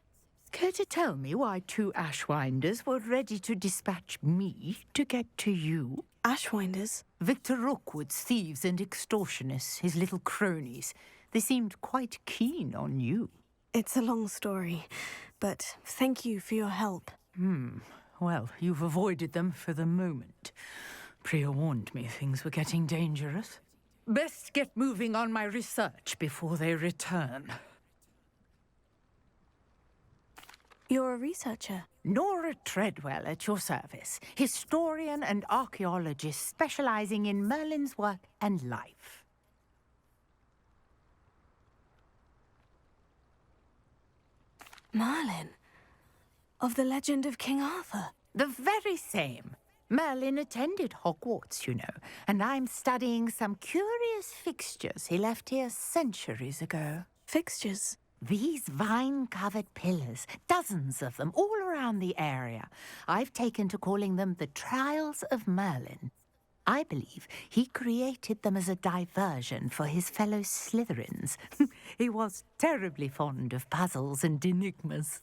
Care to tell me why two Ashwinders were ready to dispatch me to get to you? Ashwinders? Victor Rookwood's thieves and extortionists, his little cronies. They seemed quite keen on you. It's a long story, but thank you for your help. Well, you've avoided them for the moment. Priya warned me things were getting dangerous. Best get moving on my research before they return. You're a researcher? Nora Treadwell at your service. Historian and archaeologist specializing in Merlin's work and life. Merlin? Of the legend of King Arthur? The very same. Merlin attended Hogwarts, you know, and I'm studying some curious fixtures he left here centuries ago. Fixtures? These vine-covered pillars, dozens of them, all around the area. I've taken to calling them the Trials of Merlin. I believe he created them as a diversion for his fellow Slytherins. He was terribly fond of puzzles and enigmas.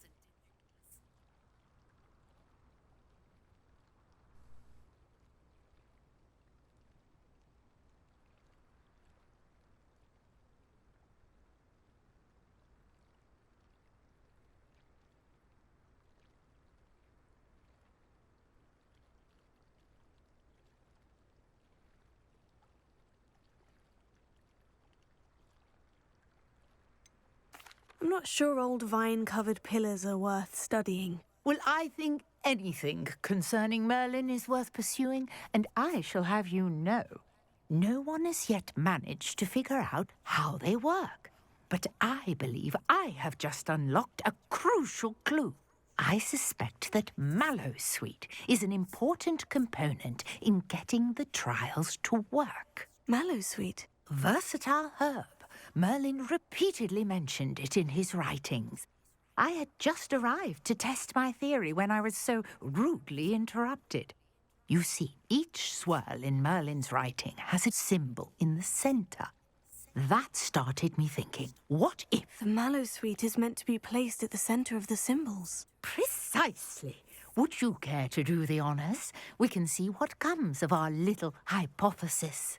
I'm not sure old vine-covered pillars are worth studying. Well, I think anything concerning Merlin is worth pursuing, and I shall have you know, no one has yet managed to figure out how they work. But I believe I have just unlocked a crucial clue. I suspect that Mallowsweet is an important component in getting the trials to work. Mallowsweet? Versatile herb. Merlin repeatedly mentioned it in his writings. I had just arrived to test my theory when I was so rudely interrupted. You see, each swirl in Merlin's writing has a symbol in the center. That started me thinking, what if... The Mallowsweet is meant to be placed at the center of the symbols. Precisely. Would you care to do the honors? We can see what comes of our little hypothesis.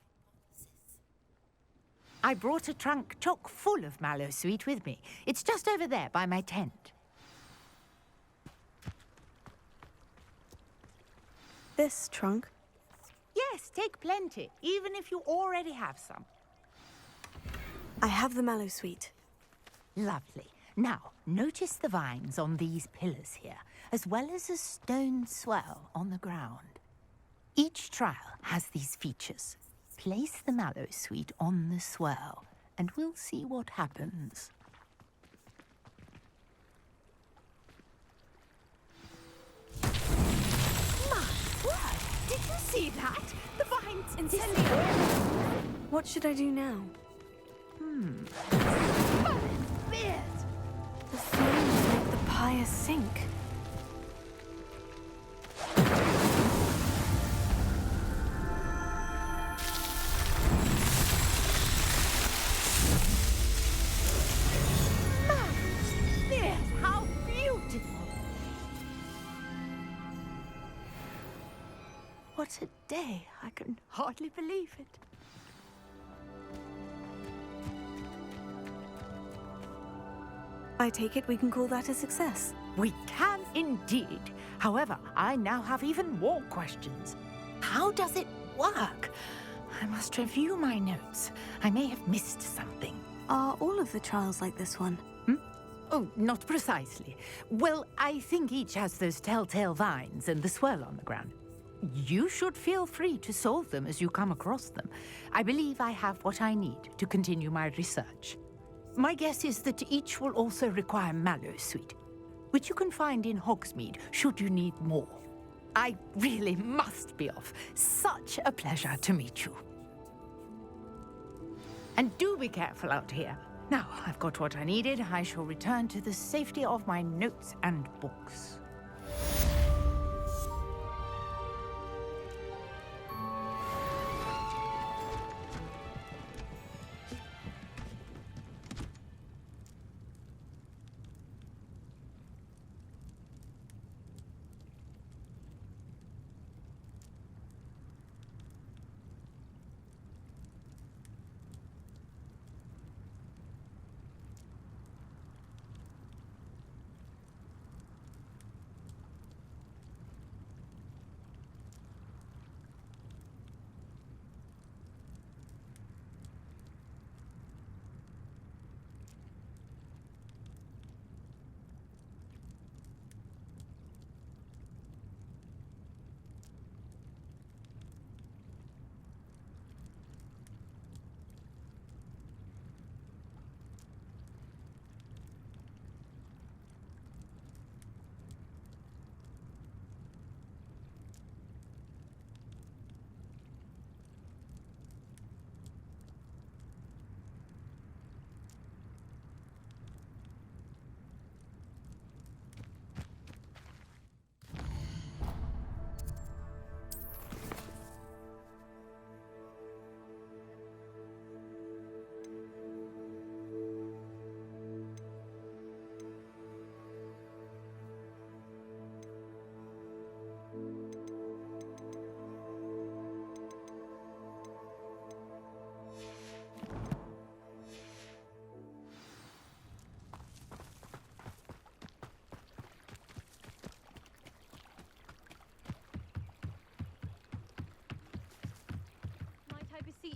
I brought a trunk chock full of Mallowsweet with me. It's just over there by my tent. This trunk? Yes, take plenty, even if you already have some. I have the Mallowsweet. Lovely. Now, notice the vines on these pillars here, as well as a stone swell on the ground. Each trial has these features. Place the Mallowsweet on the swirl, and we'll see what happens. My word! Did you see that? The vines incendiary. What should I do now? The flames make the pyre sink. How beautiful! What a day! I can hardly believe it. I take it we can call that a success. We can indeed. However, I now have even more questions. How does it work? I must review my notes. I may have missed something. Are all of the trials like this one? Oh, not precisely. Well, I think each has those telltale vines and the swirl on the ground. You should feel free to solve them as you come across them. I believe I have what I need to continue my research. My guess is that each will also require Mallowsweet, which you can find in Hogsmeade should you need more. I really must be off. Such a pleasure to meet you. And do be careful out here. Now, I've got what I needed. I shall return to the safety of my notes and books.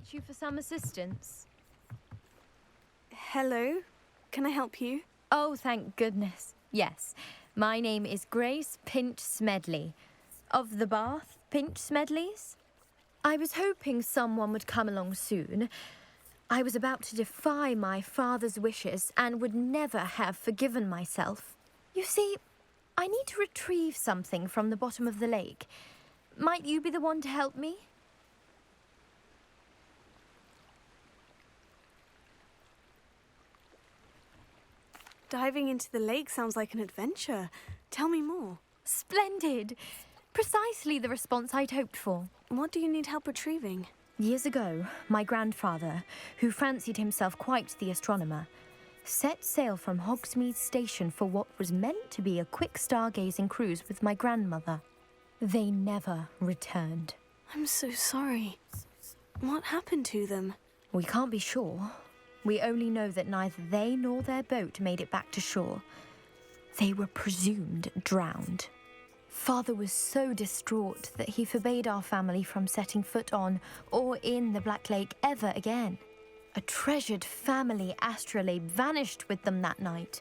reach you for some assistance? Hello? Can I help you? Oh, thank goodness. Yes. My name is Grace Pinch Smedley. Of the Bath Pinch Smedleys? I was hoping someone would come along soon. I was about to defy my father's wishes and would never have forgiven myself. You see, I need to retrieve something from the bottom of the lake. Might you be the one to help me? Diving into the lake sounds like an adventure. Tell me more. Splendid! Precisely the response I'd hoped for. What do you need help retrieving? Years ago, my grandfather, who fancied himself quite the astronomer, set sail from Hogsmeade Station for what was meant to be a quick stargazing cruise with my grandmother. They never returned. I'm so sorry. What happened to them? We can't be sure. We only know that neither they nor their boat made it back to shore. They were presumed drowned. Father was so distraught that he forbade our family from setting foot on or in the Black Lake ever again. A treasured family astrolabe vanished with them that night.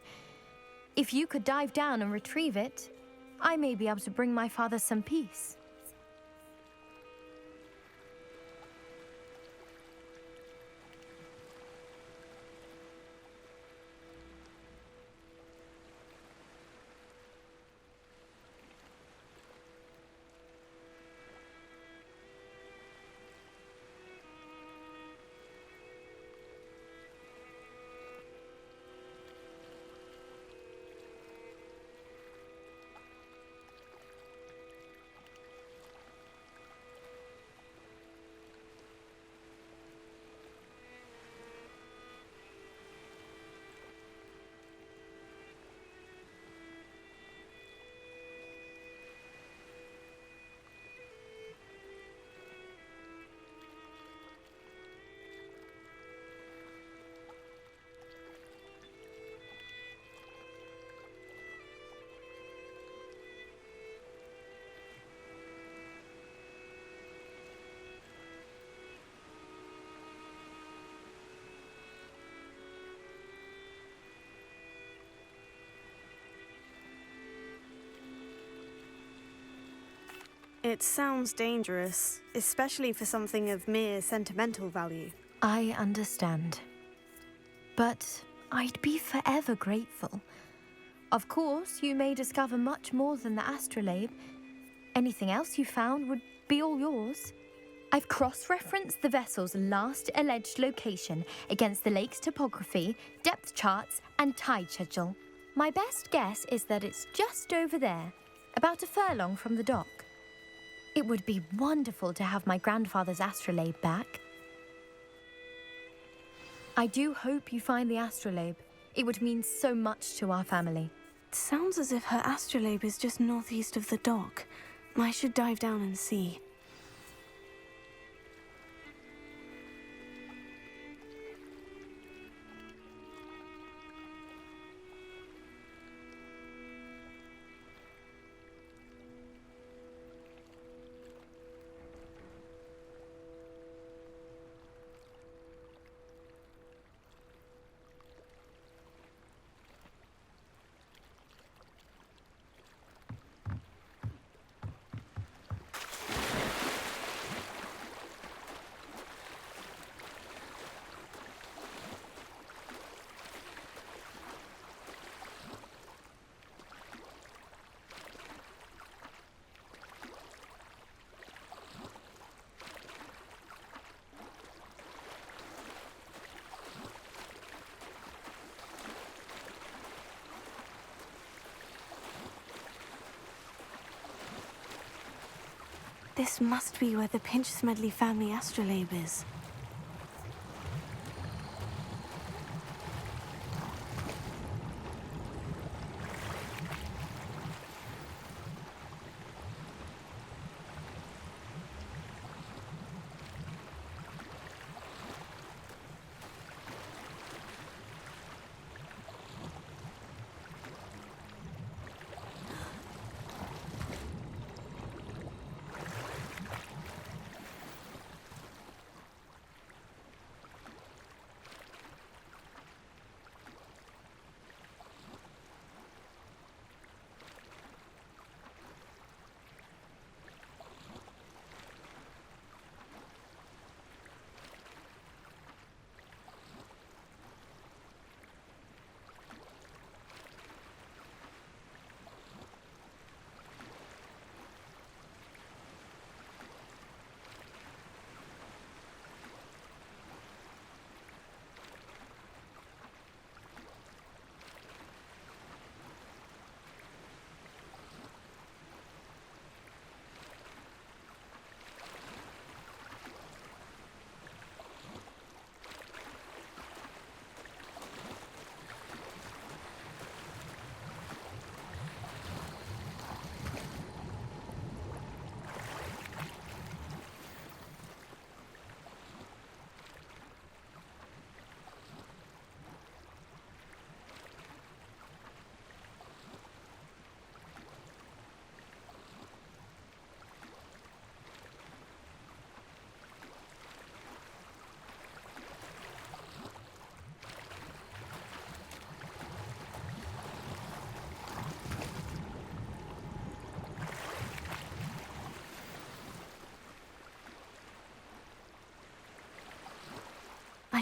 If you could dive down and retrieve it, I may be able to bring my father some peace. It sounds dangerous, especially for something of mere sentimental value. I understand. But I'd be forever grateful. Of course, you may discover much more than the astrolabe. Anything else you found would be all yours. I've cross-referenced the vessel's last alleged location against the lake's topography, depth charts, and tide schedule. My best guess is that it's just over there, about a furlong from the dock. It would be wonderful to have my grandfather's astrolabe back. I do hope you find the astrolabe. It would mean so much to our family. It sounds as if her astrolabe is just northeast of the dock. I should dive down and see. This must be where the Pinch Smedley family astrolabe is.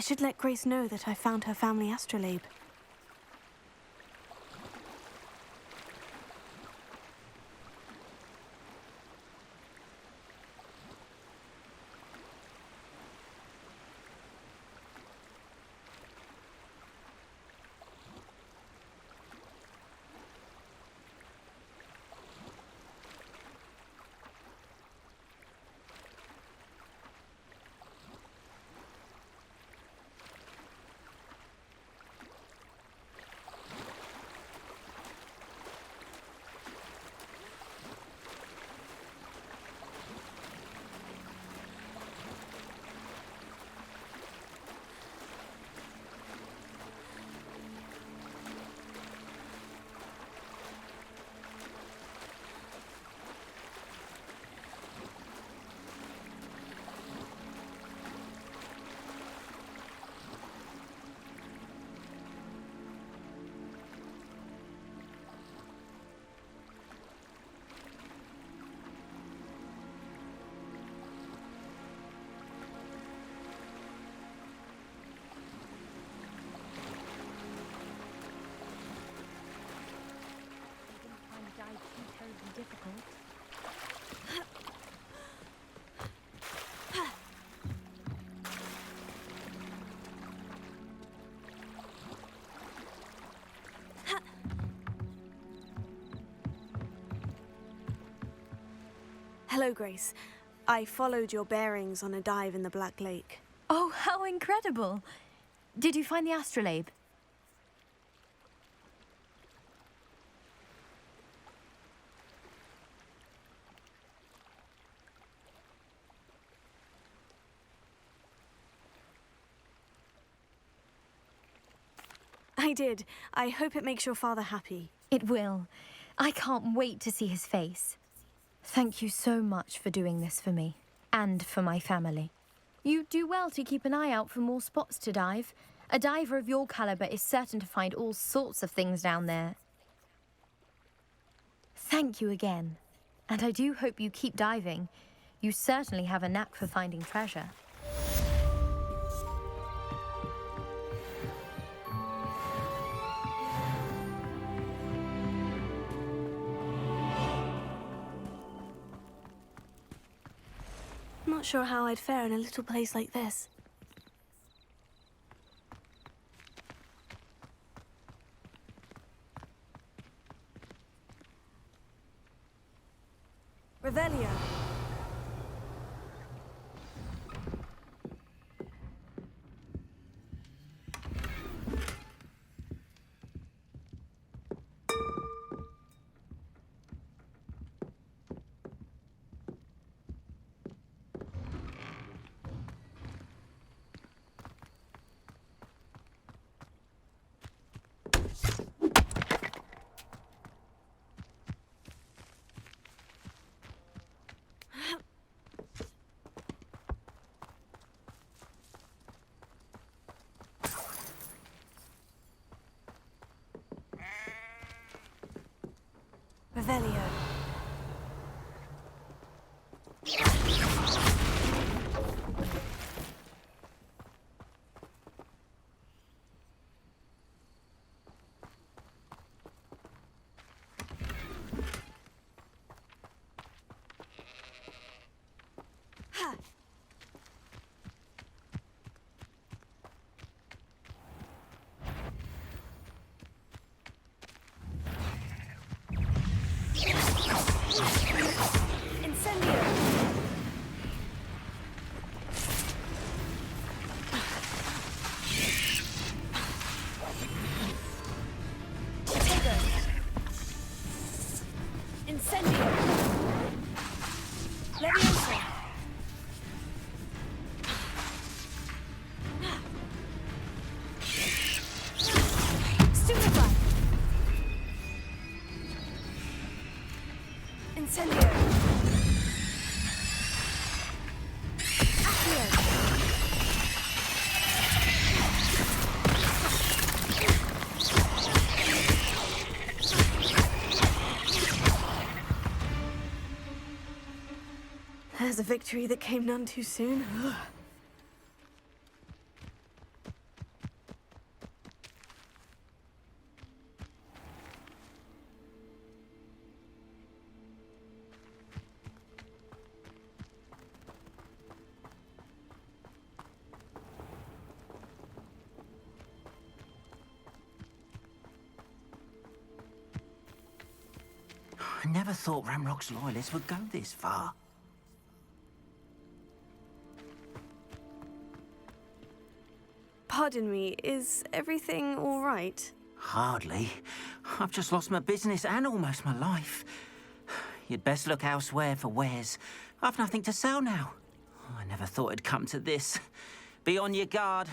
I should let Grace know that I found her family astrolabe. Difficult. Hello, Grace. I followed your bearings on a dive in the Black Lake. Oh, how incredible! Did you find the astrolabe? I did. I hope it makes your father happy. It will. I can't wait to see his face. Thank you so much for doing this for me, and for my family. You do well to keep an eye out for more spots to dive. A diver of your caliber is certain to find all sorts of things down there. Thank you again, and I do hope you keep diving. You certainly have a knack for finding treasure. Not sure how I'd fare in a little place like this. Revelio. Revelio. Ha! There's a victory that came none too soon. never thought Ramrock's loyalists would go this far. Pardon me, is everything all right? Hardly. I've just lost my business and almost my life. You'd best look elsewhere for wares. I've nothing to sell now. I never thought it'd come to this. Be on your guard.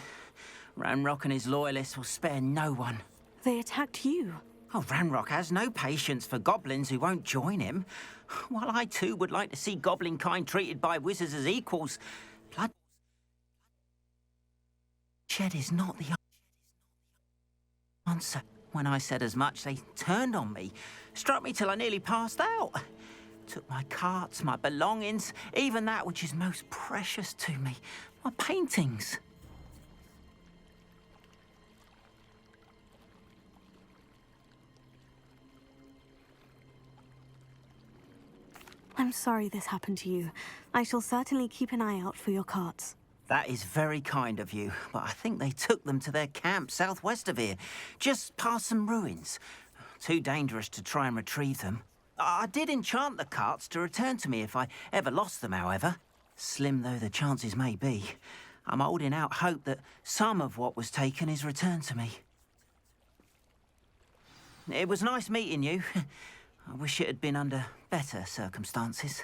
Ranrock and his loyalists will spare no one. They attacked you. Oh, Ranrock has no patience for goblins who won't join him. While I too would like to see goblin kind treated by wizards as equals, bloodshed is not the answer. When I said as much, they turned on me, struck me till I nearly passed out. Took my carts, my belongings, even that which is most precious to me, my paintings. I'm sorry this happened to you. I shall certainly keep an eye out for your carts. That is very kind of you, but I think they took them to their camp southwest of here, just past some ruins. Too dangerous to try and retrieve them. I did enchant the carts to return to me if I ever lost them, however. Slim though the chances may be, I'm holding out hope that some of what was taken is returned to me. It was nice meeting you. I wish it had been under better circumstances.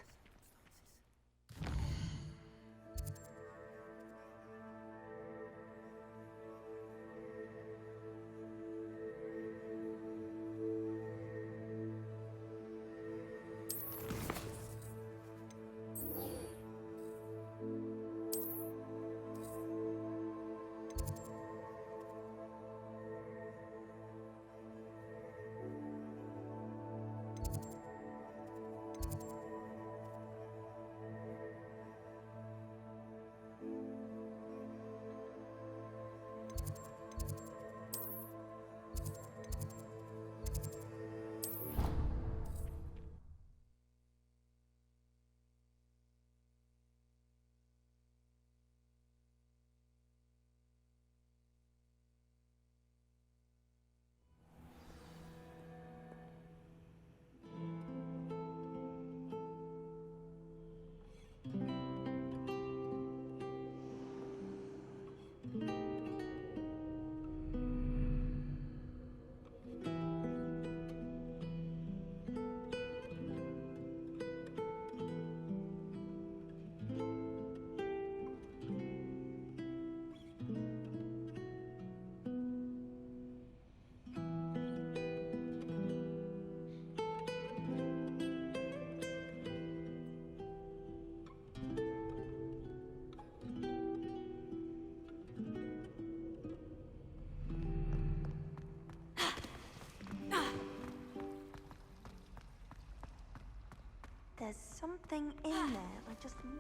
There's something in there. I just know.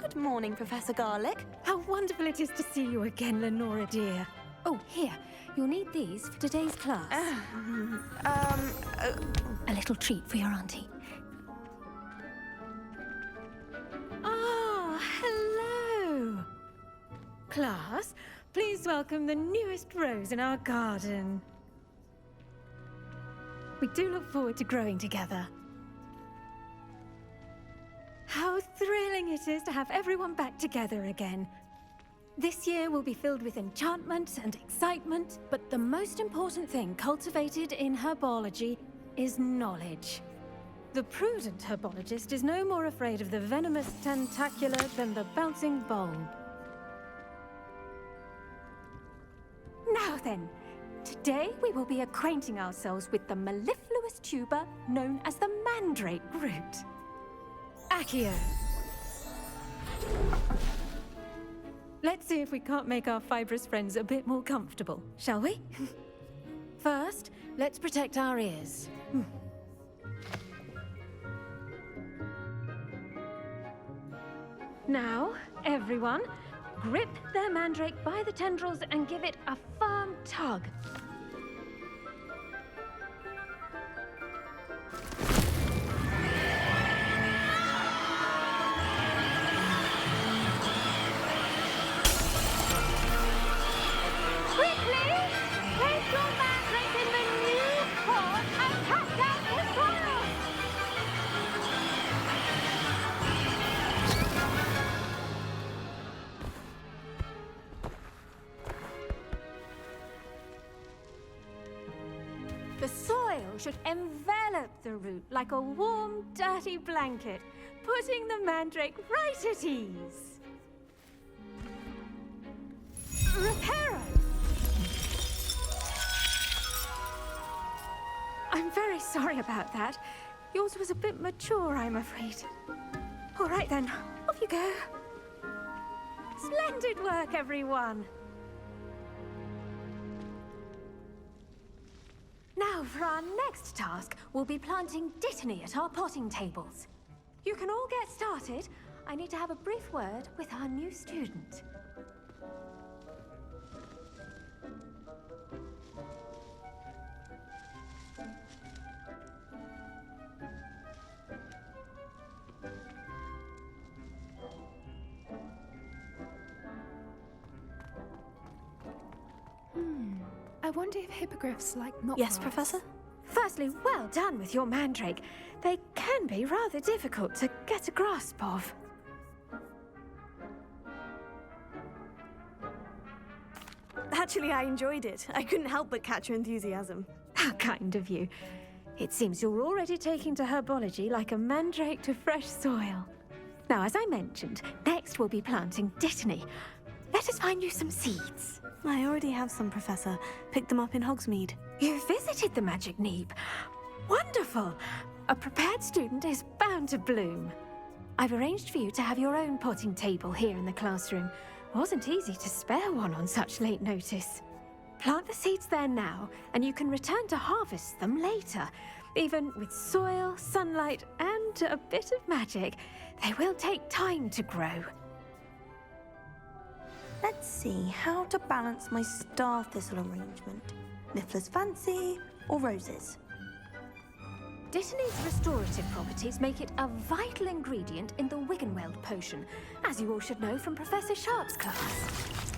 Good morning, Professor Garlick. How wonderful it is to see you again, Lenora dear. Oh, here. You'll need these for today's class. A little treat for your auntie. Ah, hello. Class, please welcome the newest rose in our garden. We do look forward to growing together. How thrilling it is to have everyone back together again. This year will be filled with enchantment and excitement, but the most important thing cultivated in herbology is knowledge. The prudent herbologist is no more afraid of the venomous tentacular than the bouncing bulb. Now then, today we will be acquainting ourselves with the mellifluous tuber known as the mandrake root. Accio. Let's see if we can't make our fibrous friends a bit more comfortable, shall we? First, let's protect our ears. Now, everyone, grip their mandrake by the tendrils and give it a firm tug. Quickly! Place your mandrake in the new pot and cast out the soil! The soil should envelop the root like a warm, dirty blanket, putting the mandrake right at ease. Reparo! I'm very sorry about that. Yours was a bit mature, I'm afraid. All right then, off you go. Splendid work, everyone. Now, for our next task, we'll be planting dittany at our potting tables. You can all get started. I need to have a brief word with our new student. I wonder if hippogriffs like not. Yes, Professor? Firstly, well done with your mandrake. They can be rather difficult to get a grasp of. Actually, I enjoyed it. I couldn't help but catch your enthusiasm. How kind of you. It seems you're already taking to herbology like a mandrake to fresh soil. Now, as I mentioned, next we'll be planting dittany. Let us find you some seeds. I already have some, Professor. Picked them up in Hogsmeade. You visited the Magic Neep. Wonderful! A prepared student is bound to bloom. I've arranged for you to have your own potting table here in the classroom. Wasn't easy to spare one on such late notice. Plant the seeds there now, and you can return to harvest them later. Even with soil, sunlight, and a bit of magic, they will take time to grow. Let's see how to balance my star thistle arrangement. Niffler's fancy or roses? Dittany's restorative properties make it a vital ingredient in the Wiggenweld potion, as you all should know from Professor Sharp's class.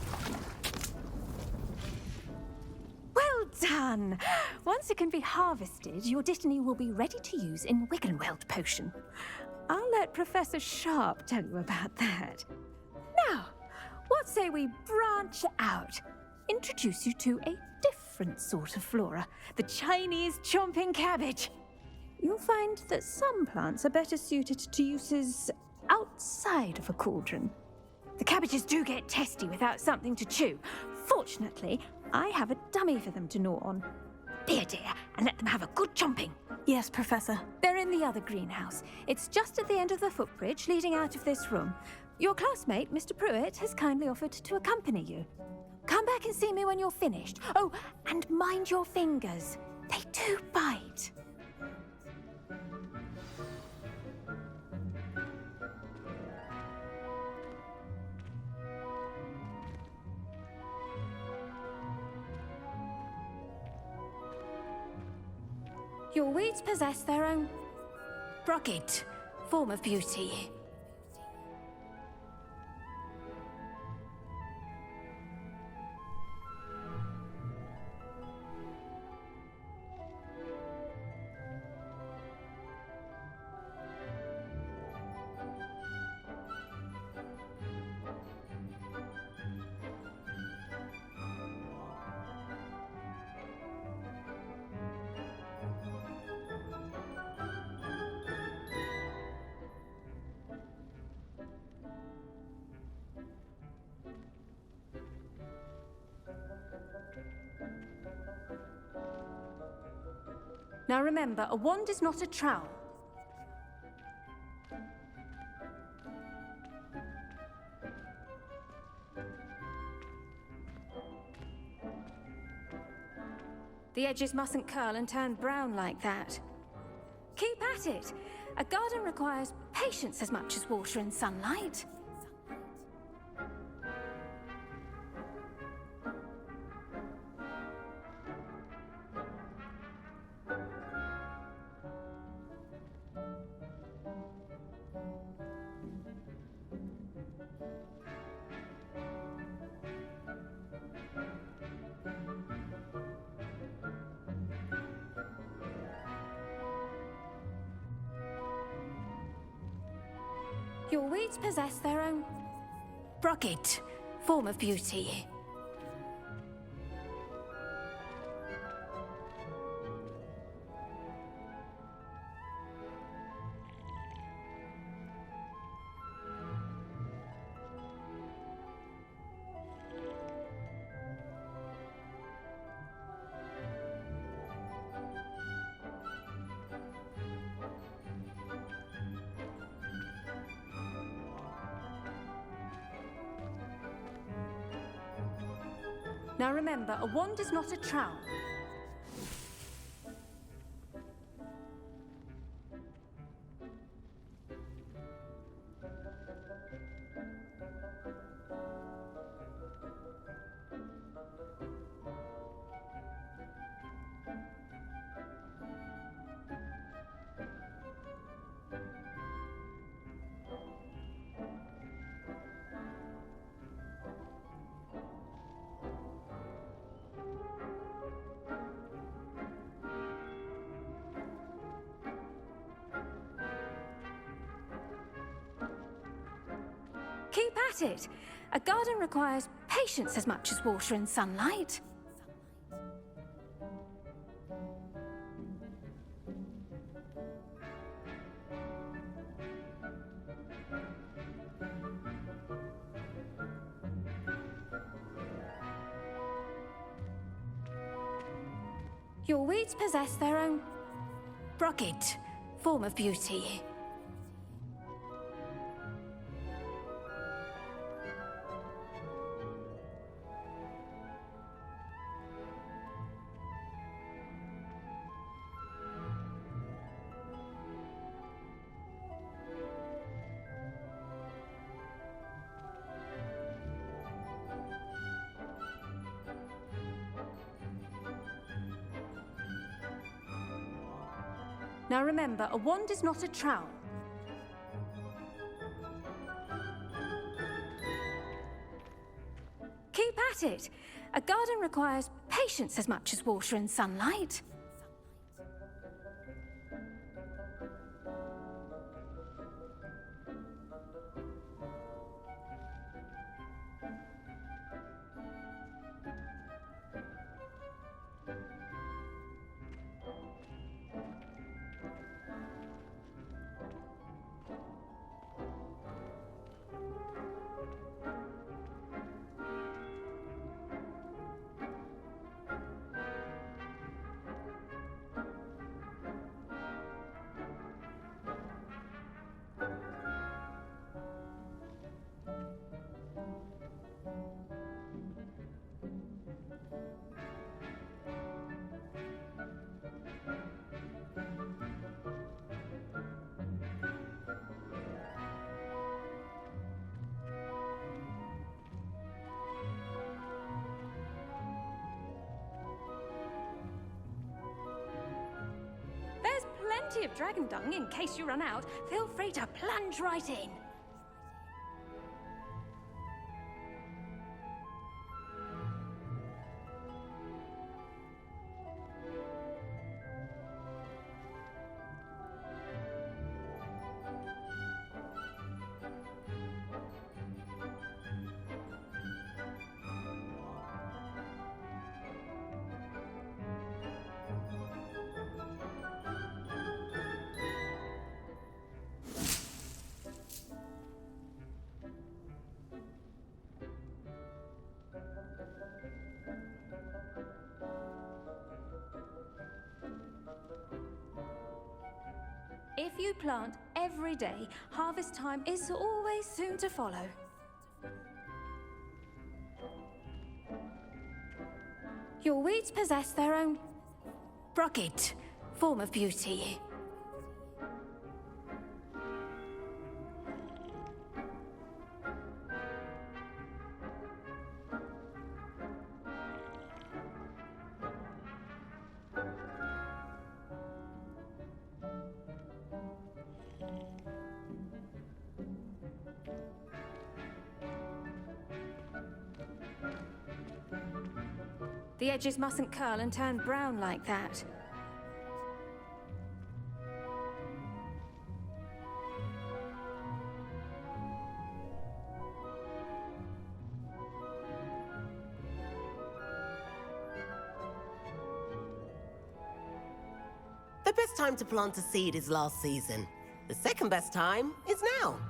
Well done! Once it can be harvested, your dittany will be ready to use in Wiggenweld potion. I'll let Professor Sharp tell you about that. Now, what say we branch out? Introduce you to a different sort of flora, the Chinese chomping cabbage. You'll find that some plants are better suited to uses outside of a cauldron. The cabbages do get testy without something to chew. Fortunately, I have a dummy for them to gnaw on. Be a dear and let them have a good chomping. Yes, Professor. They're in the other greenhouse. It's just at the end of the footbridge leading out of this room. Your classmate, Mr. Pruitt, has kindly offered to accompany you. Come back and see me when you're finished. Oh, and mind your fingers. They do bite. Your weeds possess their own rugged form of beauty. Now remember, a wand is not a trowel. The edges mustn't curl and turn brown like that. Keep at it. A garden requires patience as much as water and sunlight. Your weeds possess their own rugged form of beauty. Now remember, a wand is not a trowel. Keep at it. A garden requires patience as much as water and sunlight. Your weeds possess their own rugged form of beauty. Now remember, a wand is not a trowel. Keep at it. A garden requires patience as much as water and sunlight. There's plenty of dragon dung in case you run out. Feel free to plunge right in. If you plant every day, harvest time is always soon to follow. Your weeds possess their own rugged form of beauty. The edges mustn't curl and turn brown like that. The best time to plant a seed is last season. The second best time is now.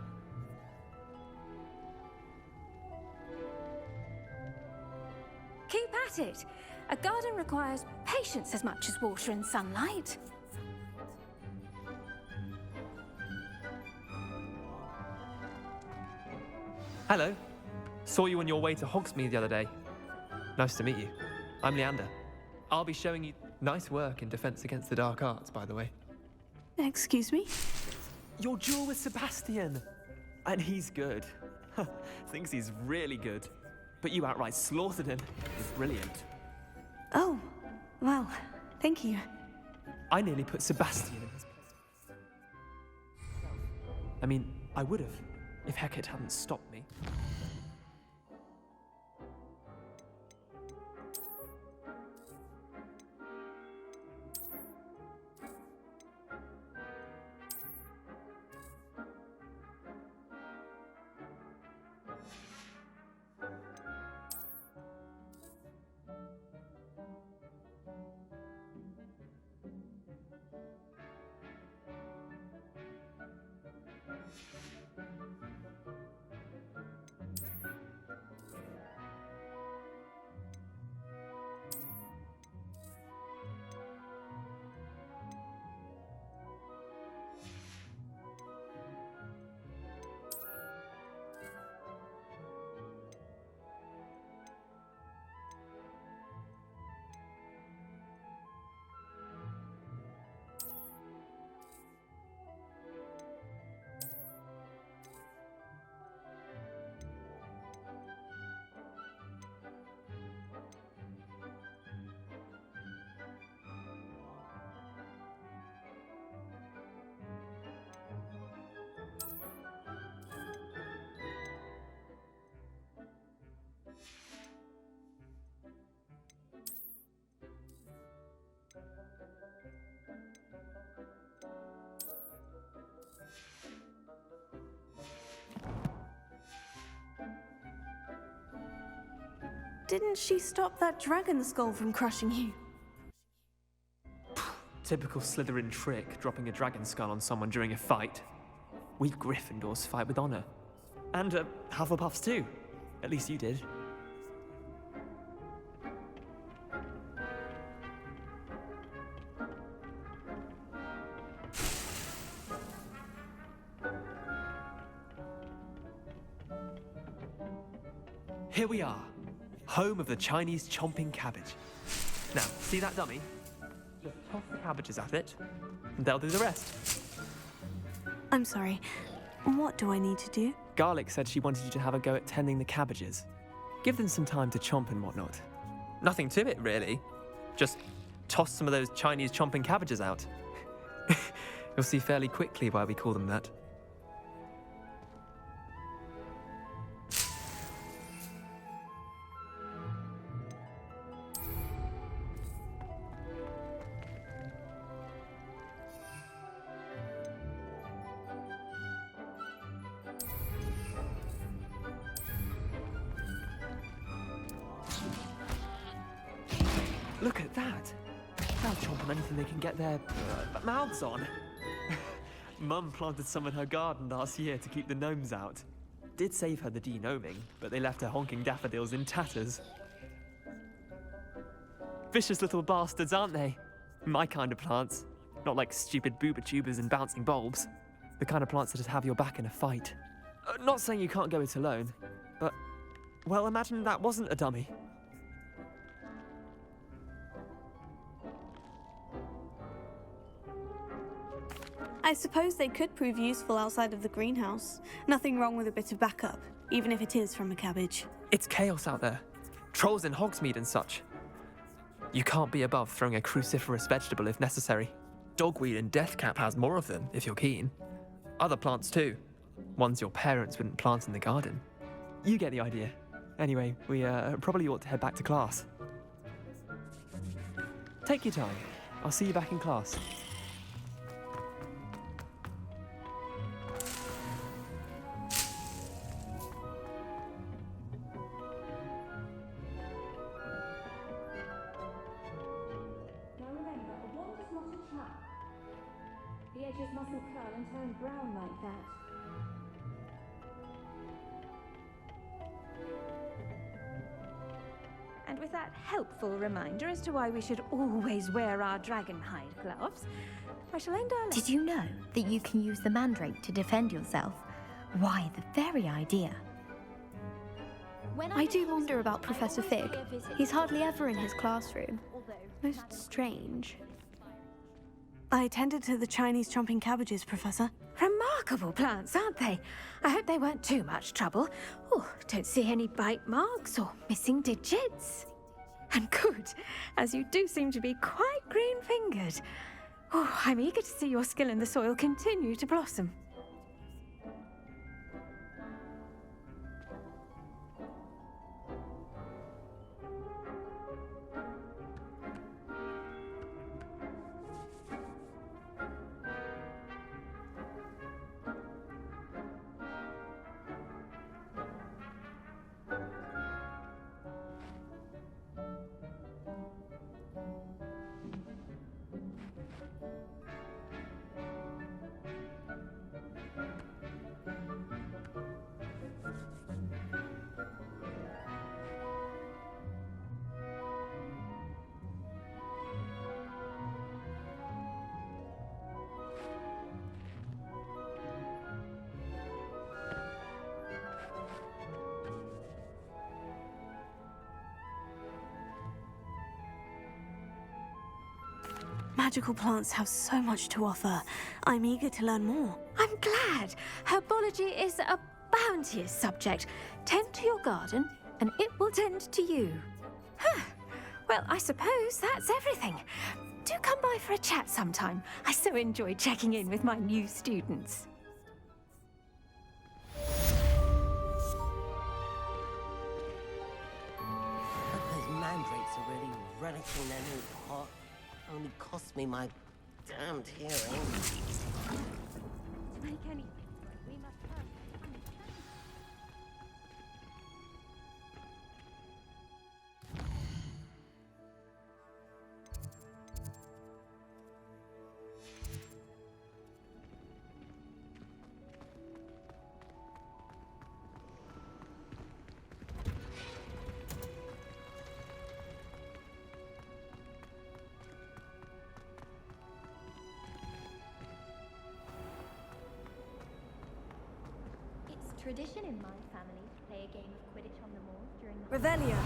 Keep at it. A garden requires patience as much as water and sunlight. Hello. Saw you on your way to Hogsmeade the other day. Nice to meet you. I'm Leander. I'll be showing you nice work in Defense Against the Dark Arts, by the way. Excuse me? Your duel with Sebastian! And he's good. Thinks he's really good. But you outright slaughtered him. He's brilliant. Oh, well, thank you. I nearly put Sebastian in his place. I mean, I would have, if Hecate hadn't stopped me. Didn't she stop that dragon skull from crushing you? Typical Slytherin trick, dropping a dragon skull on someone during a fight. We Gryffindors fight with honor. And Hufflepuffs too. At least you did. Here we are, home of the Chinese chomping cabbage. Now, see that dummy? Just toss the cabbages at it, and they'll do the rest. I'm sorry. What do I need to do? Garlic said she wanted you to have a go at tending the cabbages. Give them some time to chomp and whatnot. Nothing to it, really. Just toss some of those Chinese chomping cabbages out. You'll see fairly quickly why we call them that. Look at that! They'll chomp on anything they can get their mouths on. Mum planted some in her garden last year to keep the gnomes out. Did save her the de-gnoming, but they left her honking daffodils in tatters. Vicious little bastards, aren't they? My kind of plants. Not like stupid booba tubers and bouncing bulbs. The kind of plants that just have your back in a fight. Not saying you can't go it alone, but, well, imagine that wasn't a dummy. I suppose they could prove useful outside of the greenhouse. Nothing wrong with a bit of backup, even if it is from a cabbage. It's chaos out there. Trolls in Hogsmeade and such. You can't be above throwing a cruciferous vegetable if necessary. Dogweed and deathcap has more of them, if you're keen. Other plants too. Ones your parents wouldn't plant in the garden. You get the idea. Anyway, we probably ought to head back to class. Take your time. I'll see you back in class. The edges mustn't curl and turn brown like that. And with that helpful reminder as to why we should always wear our dragonhide gloves, I shall end our lesson. Did you know that you can use the mandrake to defend yourself? Why, the very idea. I do wonder about Professor Fig. He's hardly ever in his classroom. Most strange. I attended to the Chinese chomping cabbages, Professor. Remarkable plants, aren't they? I hope they weren't too much trouble. Oh, don't see any bite marks or missing digits. And good, as you do seem to be quite green-fingered. Oh, I'm eager to see your skill in the soil continue to blossom. Magical plants have so much to offer. I'm eager to learn more. I'm glad. Herbology is a bounteous subject. Tend to your garden, and it will tend to you. Huh. Well, I suppose that's everything. Do come by for a chat sometime. I so enjoy checking in with my new students. Those mandrakes are really relishing their new pot. Only cost me my damned hearing. To make anything, we must first Tradition in my family to play a game of Quidditch on the moors during the... Revelio.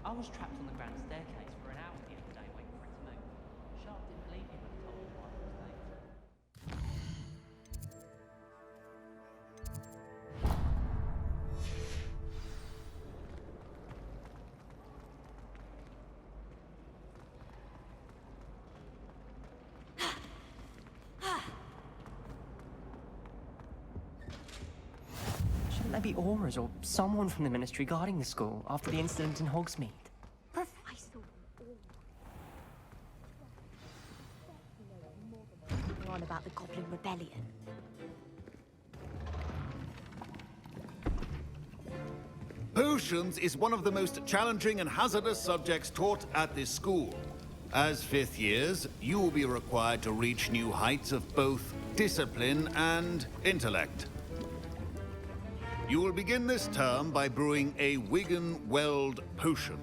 I was trapped on the grand staircase for an hour the other day waiting for it to move. Sharp didn't believe me when he told me why it was late. Shouldn't there be auras or someone from the ministry guarding the school after the incident in Hogsmeade? On about the Goblin Rebellion. Potions is one of the most challenging and hazardous subjects taught at this school. As fifth years, you will be required to reach new heights of both discipline and intellect. You will begin this term by brewing a Wiggenweld potion.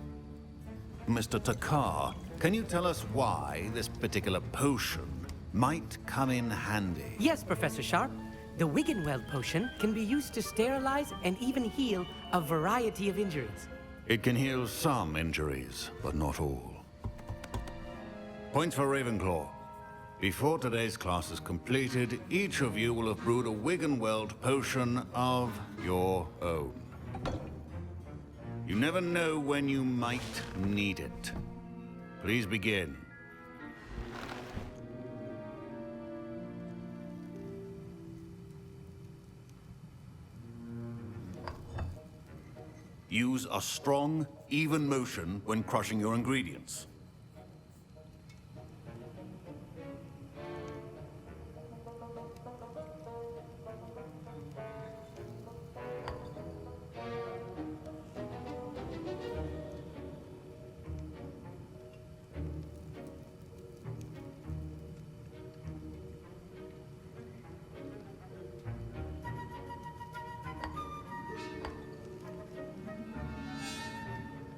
Mr. Takar, can you tell us why this particular potion might come in handy? Yes, Professor Sharp. The Wiggenweld potion can be used to sterilize and even heal a variety of injuries. It can heal some injuries, but not all. Points for Ravenclaw. Before today's class is completed, each of you will have brewed a Wiggenweld potion of your own. You never know when you might need it. Please begin. Use a strong, even motion when crushing your ingredients.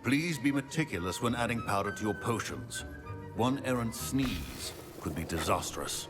Please be meticulous when adding powder to your potions. One errant sneeze could be disastrous.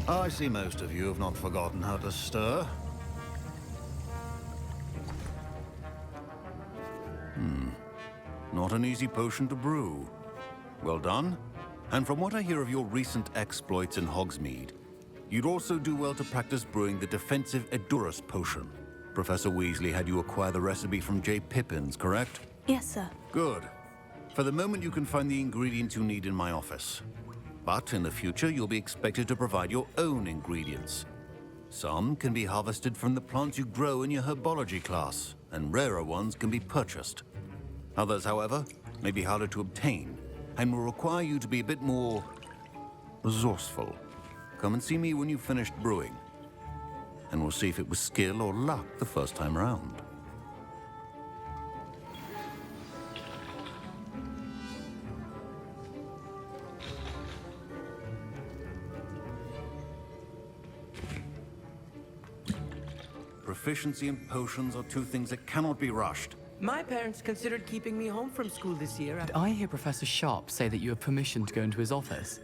I see most of you have not forgotten how to stir. Not an easy potion to brew. Well done. And from what I hear of your recent exploits in Hogsmeade, you'd also do well to practice brewing the defensive Edurus potion. Professor Weasley had you acquire the recipe from J. Pippins, correct? Yes, sir. Good. For the moment, you can find the ingredients you need in my office. But in the future, you'll be expected to provide your own ingredients. Some can be harvested from the plants you grow in your herbology class, and rarer ones can be purchased. Others, however, may be harder to obtain, and will require you to be a bit more resourceful. Come and see me when you've finished brewing, and we'll see if it was skill or luck the first time around. Proficiency and potions are two things that cannot be rushed. My parents considered keeping me home from school this year. Did I hear Professor Sharp say that you have permission to go into his office?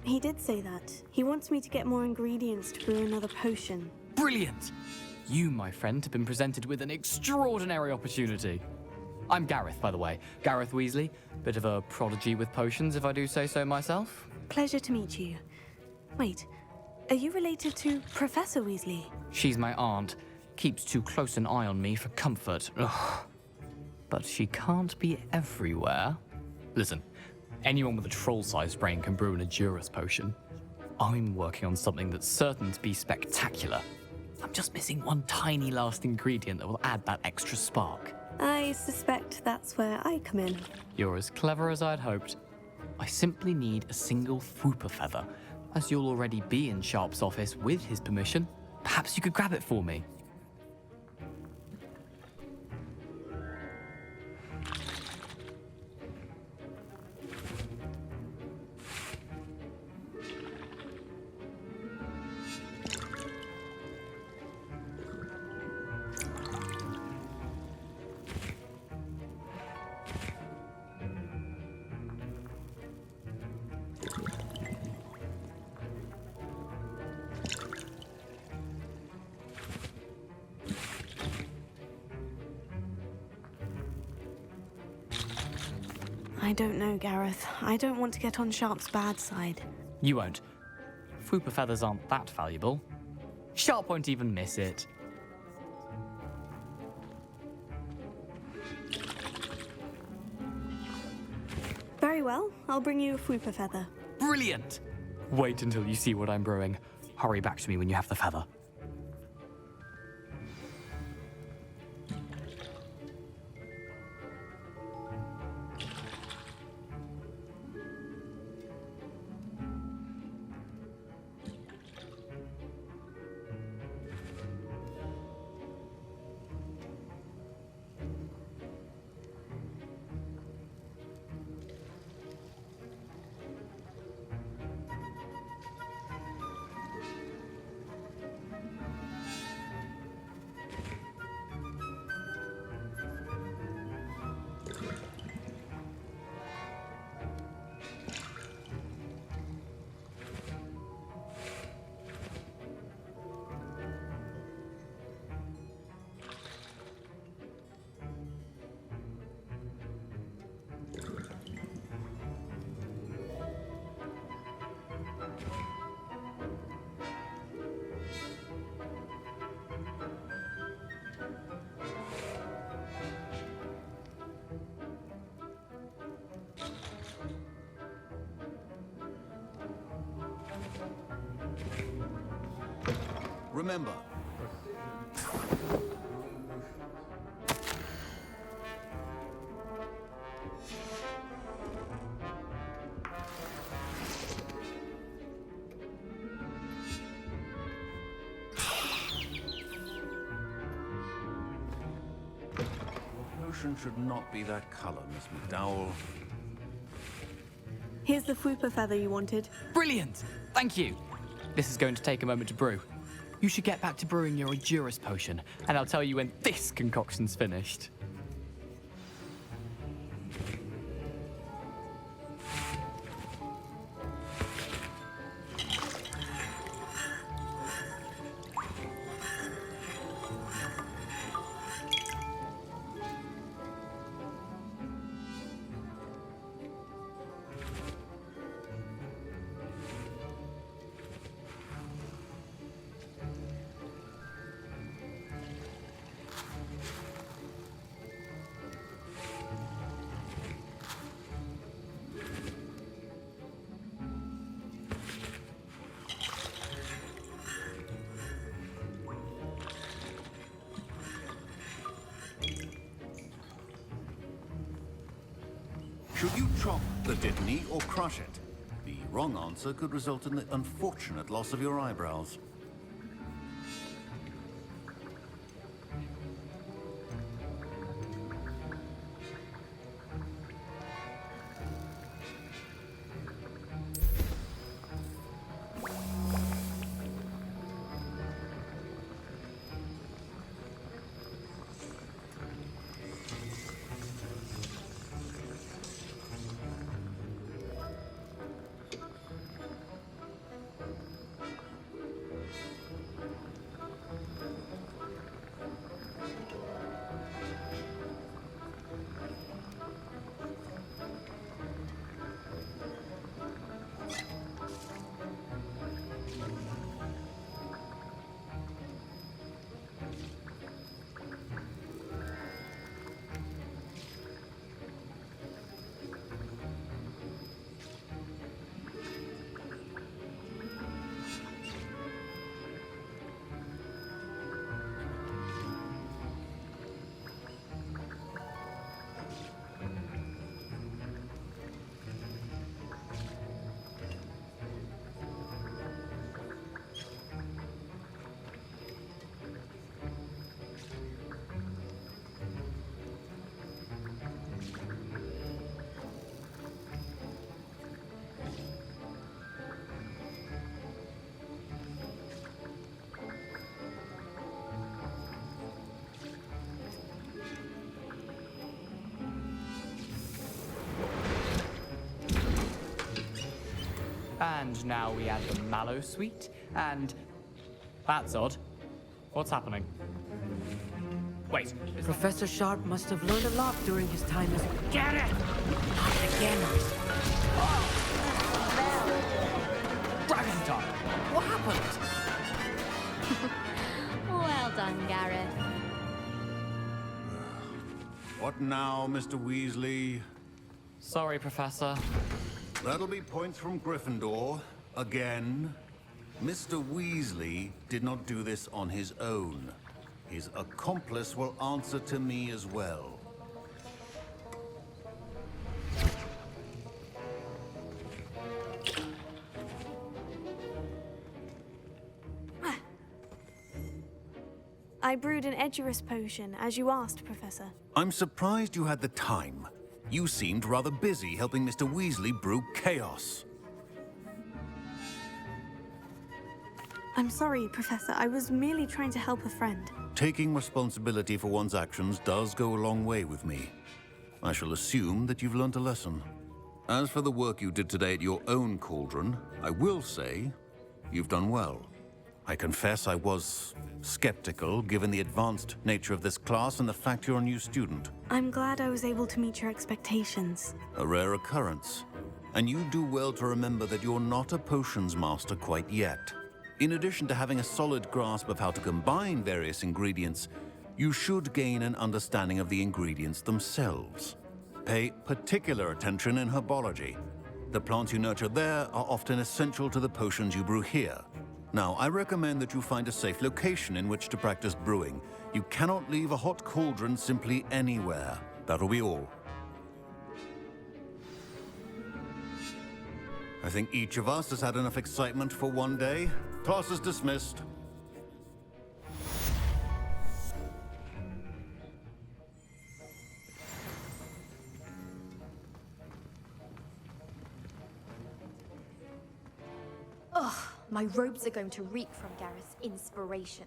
He did say that. He wants me to get more ingredients to brew another potion. Brilliant! You, my friend, have been presented with an extraordinary opportunity. I'm Gareth, by the way. Gareth Weasley. Bit of a prodigy with potions, if I do say so myself. Pleasure to meet you. Wait, are you related to Professor Weasley? She's my aunt. Keeps too close an eye on me for comfort. Ugh. But she can't be everywhere. Listen, anyone with a troll-sized brain can brew an Edurus potion. I'm working on something that's certain to be spectacular. I'm just missing one tiny last ingredient that will add that extra spark. I suspect that's where I come in. You're as clever as I'd hoped. I simply need a single Fwooper feather. As you'll already be in Sharp's office with his permission, perhaps you could grab it for me. I don't know, Gareth. I don't want to get on Sharp's bad side. You won't. Fwooper feathers aren't that valuable. Sharp won't even miss it. Very well. I'll bring you a Fwooper feather. Brilliant! Wait until you see what I'm brewing. Hurry back to me when you have the feather. Remember, potion should not be that color, Miss McDowell. Here's the Fwooper feather you wanted. Brilliant! Thank you. This is going to take a moment to brew. You should get back to brewing your Edurus potion, and I'll tell you when this concoction's finished. Should you chop the dittany or crush it? The wrong answer could result in the unfortunate loss of your eyebrows. And now we add the mallow sweet, and... That's odd. What's happening? Wait. Professor Sharp must have learned a lot during his time as... Get it! Not again! Dragon time! What happened? Well done, Gareth. What now, Mr. Weasley? Sorry, Professor. That'll be points from Gryffindor. Again. Mr. Weasley did not do this on his own. His accomplice will answer to me as well. I brewed an Edurus potion, as you asked, Professor. I'm surprised you had the time. You seemed rather busy helping Mr. Weasley brew chaos. I'm sorry, Professor. I was merely trying to help a friend. Taking responsibility for one's actions does go a long way with me. I shall assume that you've learnt a lesson. As for the work you did today at your own cauldron, I will say you've done well. I confess I was skeptical, given the advanced nature of this class and the fact you're a new student. I'm glad I was able to meet your expectations. A rare occurrence. And you do well to remember that you're not a potions master quite yet. In addition to having a solid grasp of how to combine various ingredients, you should gain an understanding of the ingredients themselves. Pay particular attention in herbology. The plants you nurture there are often essential to the potions you brew here. Now, I recommend that you find a safe location in which to practice brewing. You cannot leave a hot cauldron simply anywhere. That'll be all. I think each of us has had enough excitement for one day. Class is dismissed. Ugh, my robes are going to reek from Gareth's inspiration.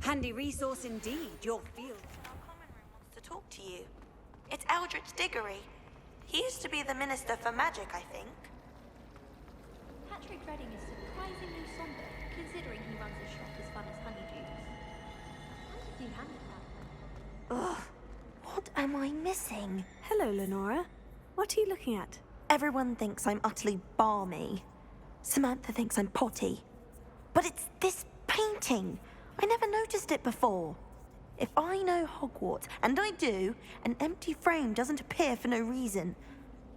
Handy resource indeed, your field. Our common room wants to talk to you. It's Eldritch Diggory. He used to be the Minister for Magic, I think. Patrick Redding is surprisingly somber, considering he runs a shop as fun as Honeydews. How did you handle that? Ugh, what am I missing? Hello, Lenora. What are you looking at? Everyone thinks I'm utterly balmy. Samantha thinks I'm potty. But it's this painting. I never noticed it before. If I know Hogwarts, and I do, an empty frame doesn't appear for no reason.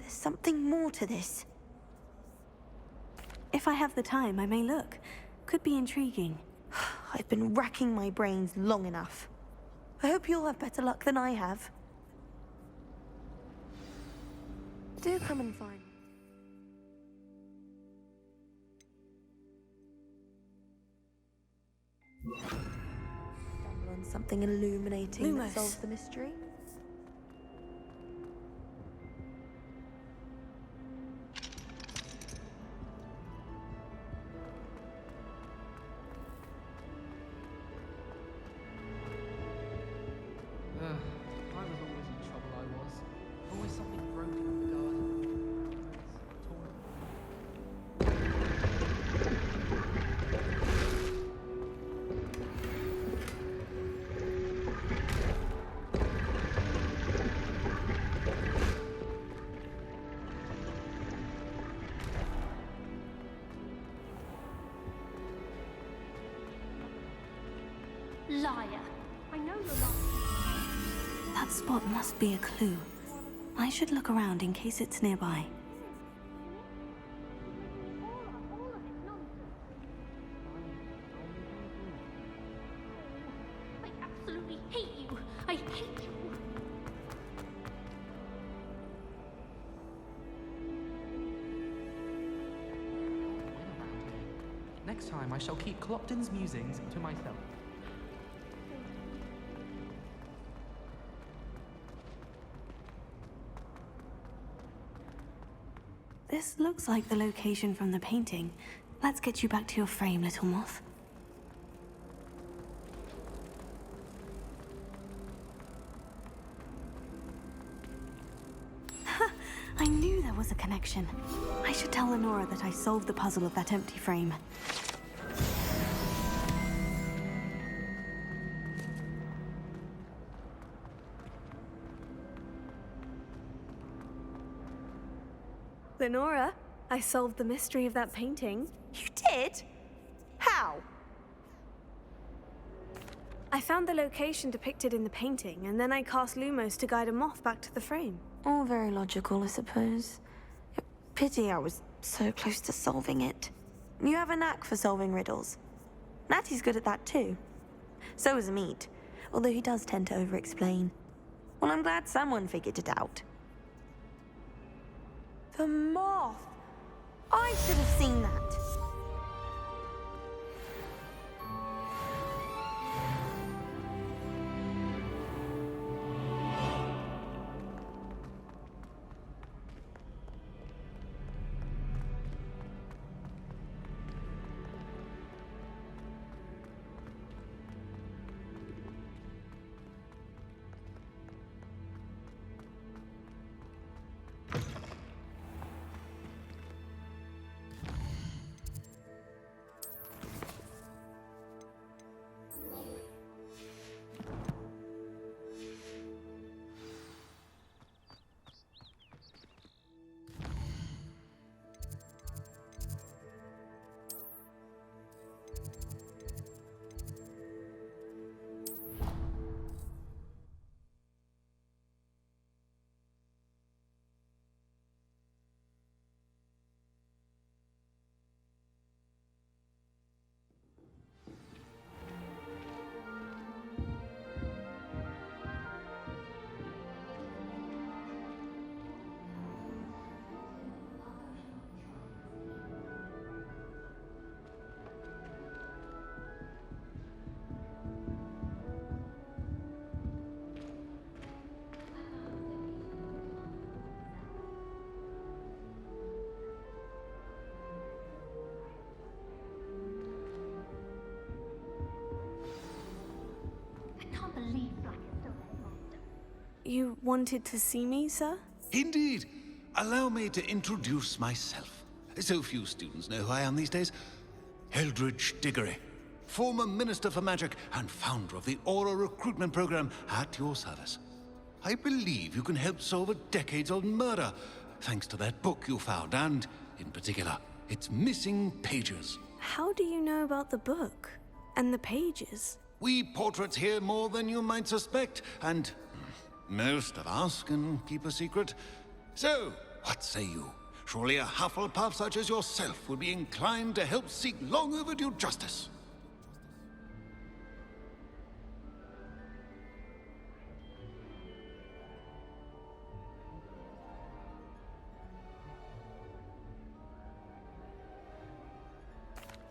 There's something more to this. If I have the time, I may look. Could be intriguing. I've been racking my brains long enough. I hope you'll have better luck than I have. Do come and find me. Stumble on something illuminating that Lumos. solves the mystery. I was always in trouble, I was. Always something broken in the garden. Liar. I know you're lying. That spot must be a clue. I should look around in case it's nearby. I absolutely hate you. I hate you. Next time, I shall keep Clopton's musings to myself. This looks like the location from the painting. Let's get you back to your frame, little moth. I knew there was a connection. I should tell Lenora that I solved the puzzle of that empty frame. Lenora. I solved the mystery of that painting. You did? How? I found the location depicted in the painting, and then I cast Lumos to guide a moth back to the frame. All very logical, I suppose. Pity I was so close to solving it. You have a knack for solving riddles. Natty's good at that too. So is Meat, although he does tend to over-explain. Well, I'm glad someone figured it out. The moth! I should have seen that. You wanted to see me, sir? Indeed. Allow me to introduce myself. So few students know who I am these days. Eldridge Diggory, former Minister for Magic and founder of the Aura recruitment program at your service. I believe you can help solve a decades-old murder, thanks to that book you found, and, in particular, its missing pages. How do you know about the book? And the pages? We portraits hear more than you might suspect, and most of us can keep a secret. So, what say you? Surely a Hufflepuff such as yourself would be inclined to help seek long overdue justice.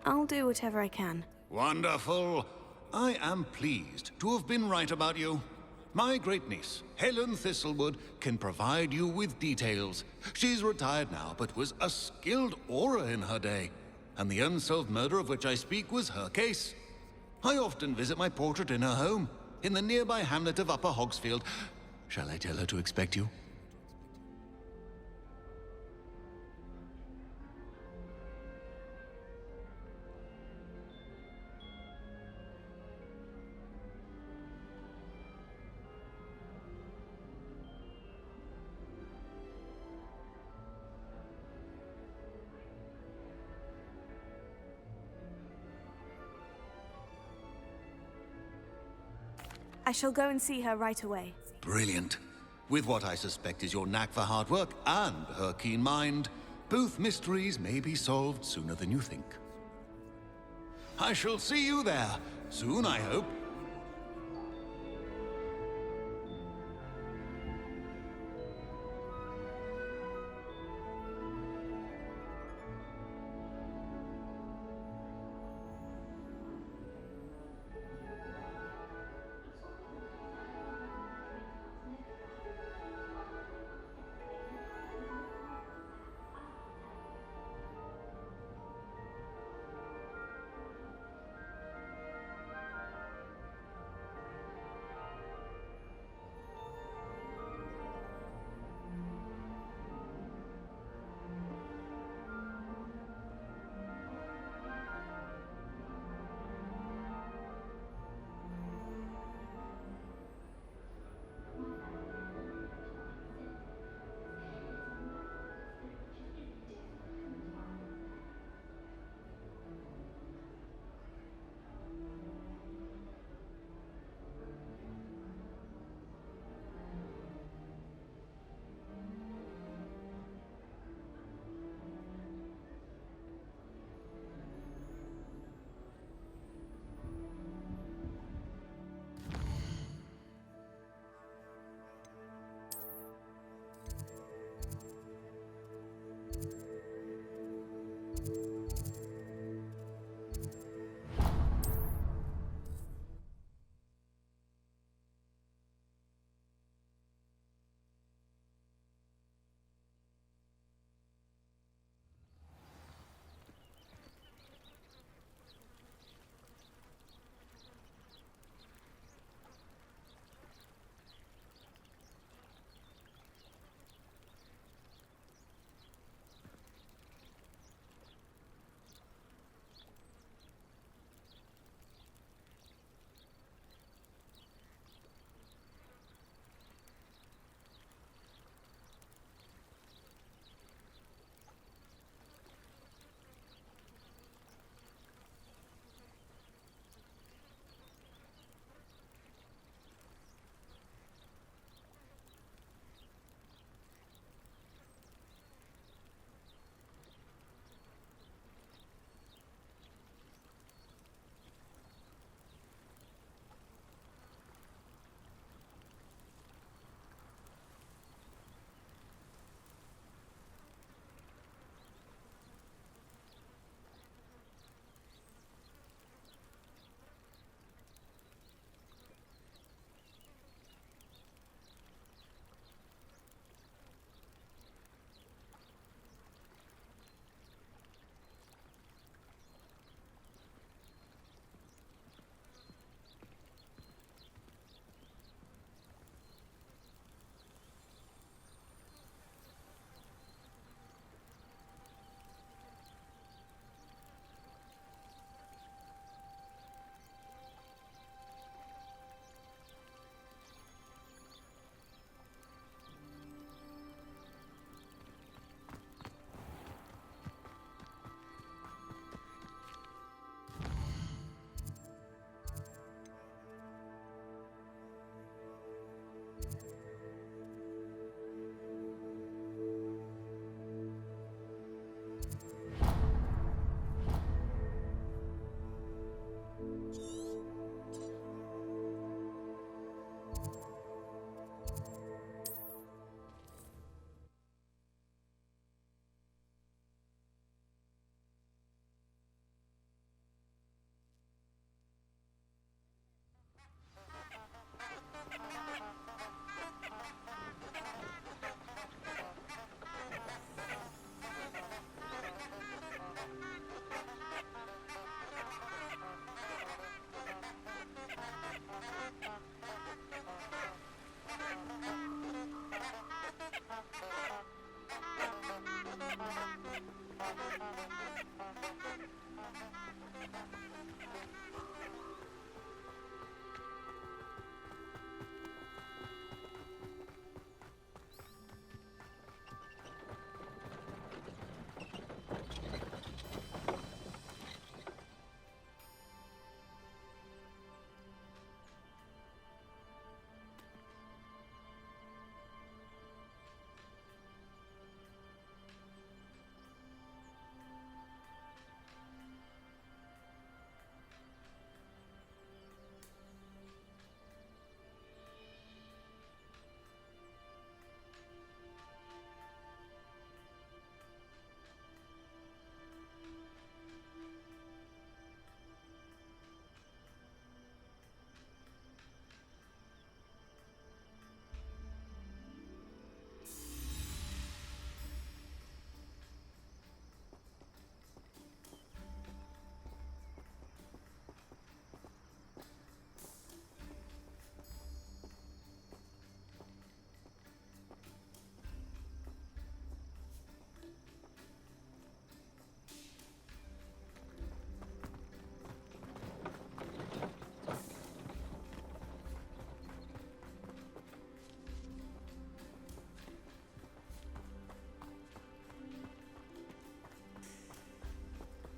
I'll do whatever I can. Wonderful. I am pleased to have been right about you. My great-niece, Helen Thistlewood, can provide you with details. She's retired now, but was a skilled aura in her day. And the unsolved murder of which I speak was her case. I often visit my portrait in her home, in the nearby hamlet of Upper Hogsfield. Shall I tell her to expect you? I shall go and see her right away. Brilliant. With what I suspect is your knack for hard work and her keen mind, both mysteries may be solved sooner than you think. I shall see you there, soon I hope.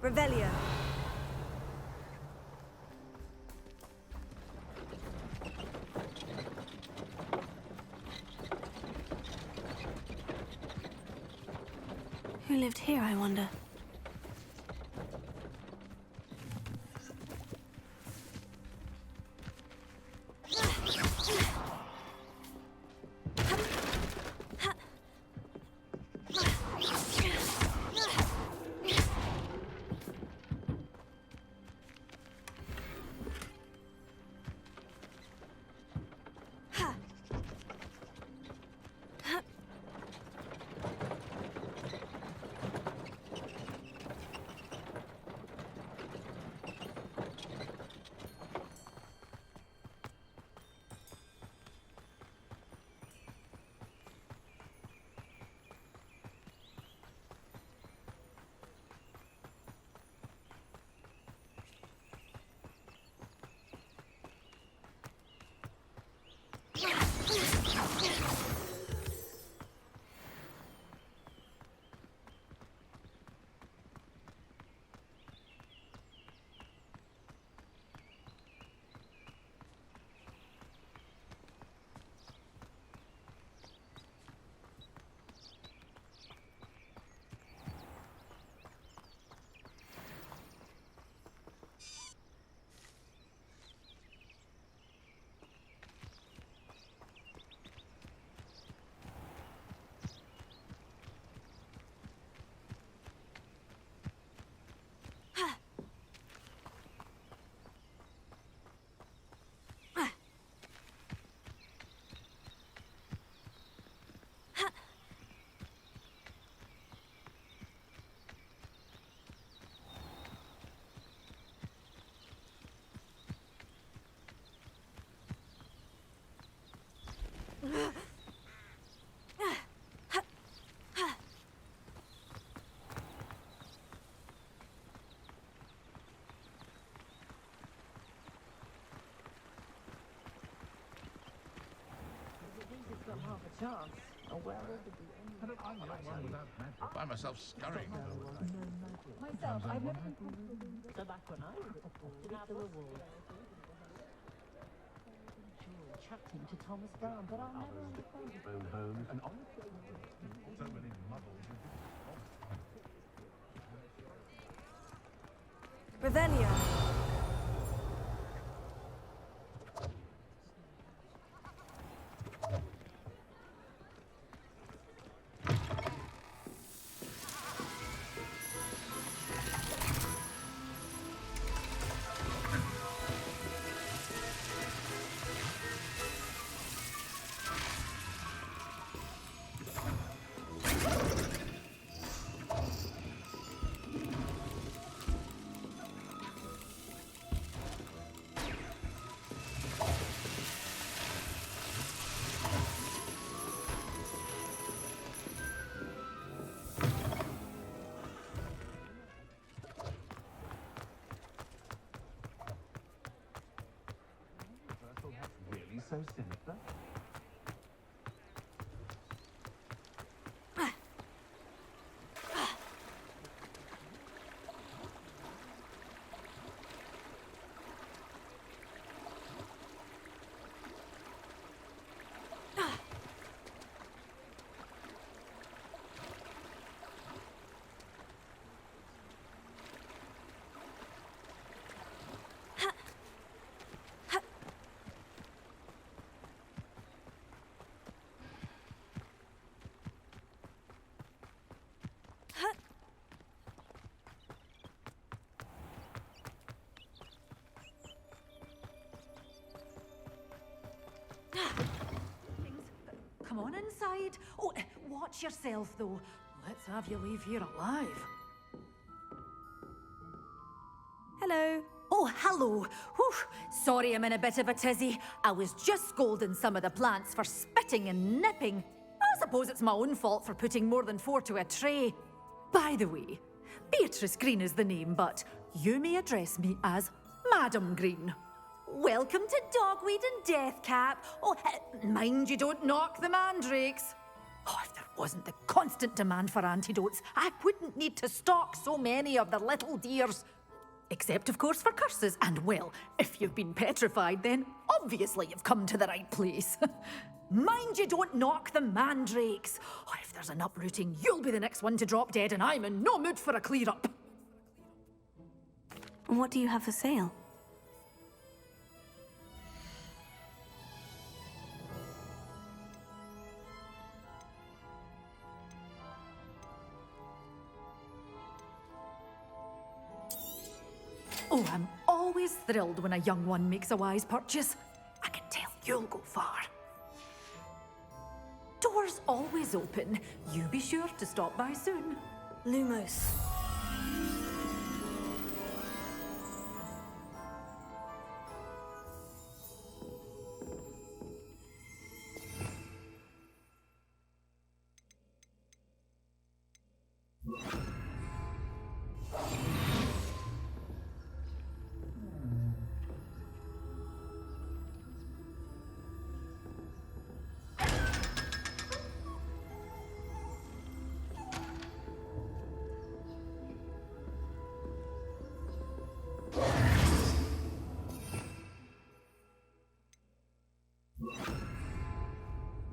Revelio. Who lived here, I wonder? I find myself scurrying. Myself, I've never so back when I was at the reward. Chatting to Thomas Brown, but I'll never understand Homes and so many muddles. Revelio. Really so sinister? Come on inside. Oh, watch yourself, though. Let's have you leave here alive. Hello. Oh, hello. Whew. Sorry I'm in a bit of a tizzy. I was just scolding some of the plants for spitting and nipping. I suppose it's my own fault for putting more than 4 to a tray. By the way, Beatrice Green is the name, but you may address me as Madam Green. Welcome to Dogweed and Deathcap. Oh, mind you don't knock the mandrakes. Oh, if there wasn't the constant demand for antidotes, I wouldn't need to stock so many of the little dears. Except, of course, for curses. And, well, if you've been petrified, then obviously you've come to the right place. Mind you don't knock the mandrakes. Oh, if there's an uprooting, you'll be the next one to drop dead, and I'm in no mood for a clear-up. What do you have for sale? Oh, I'm always thrilled when a young one makes a wise purchase. I can tell you'll go far. Doors always open. You be sure to stop by soon. Lumos.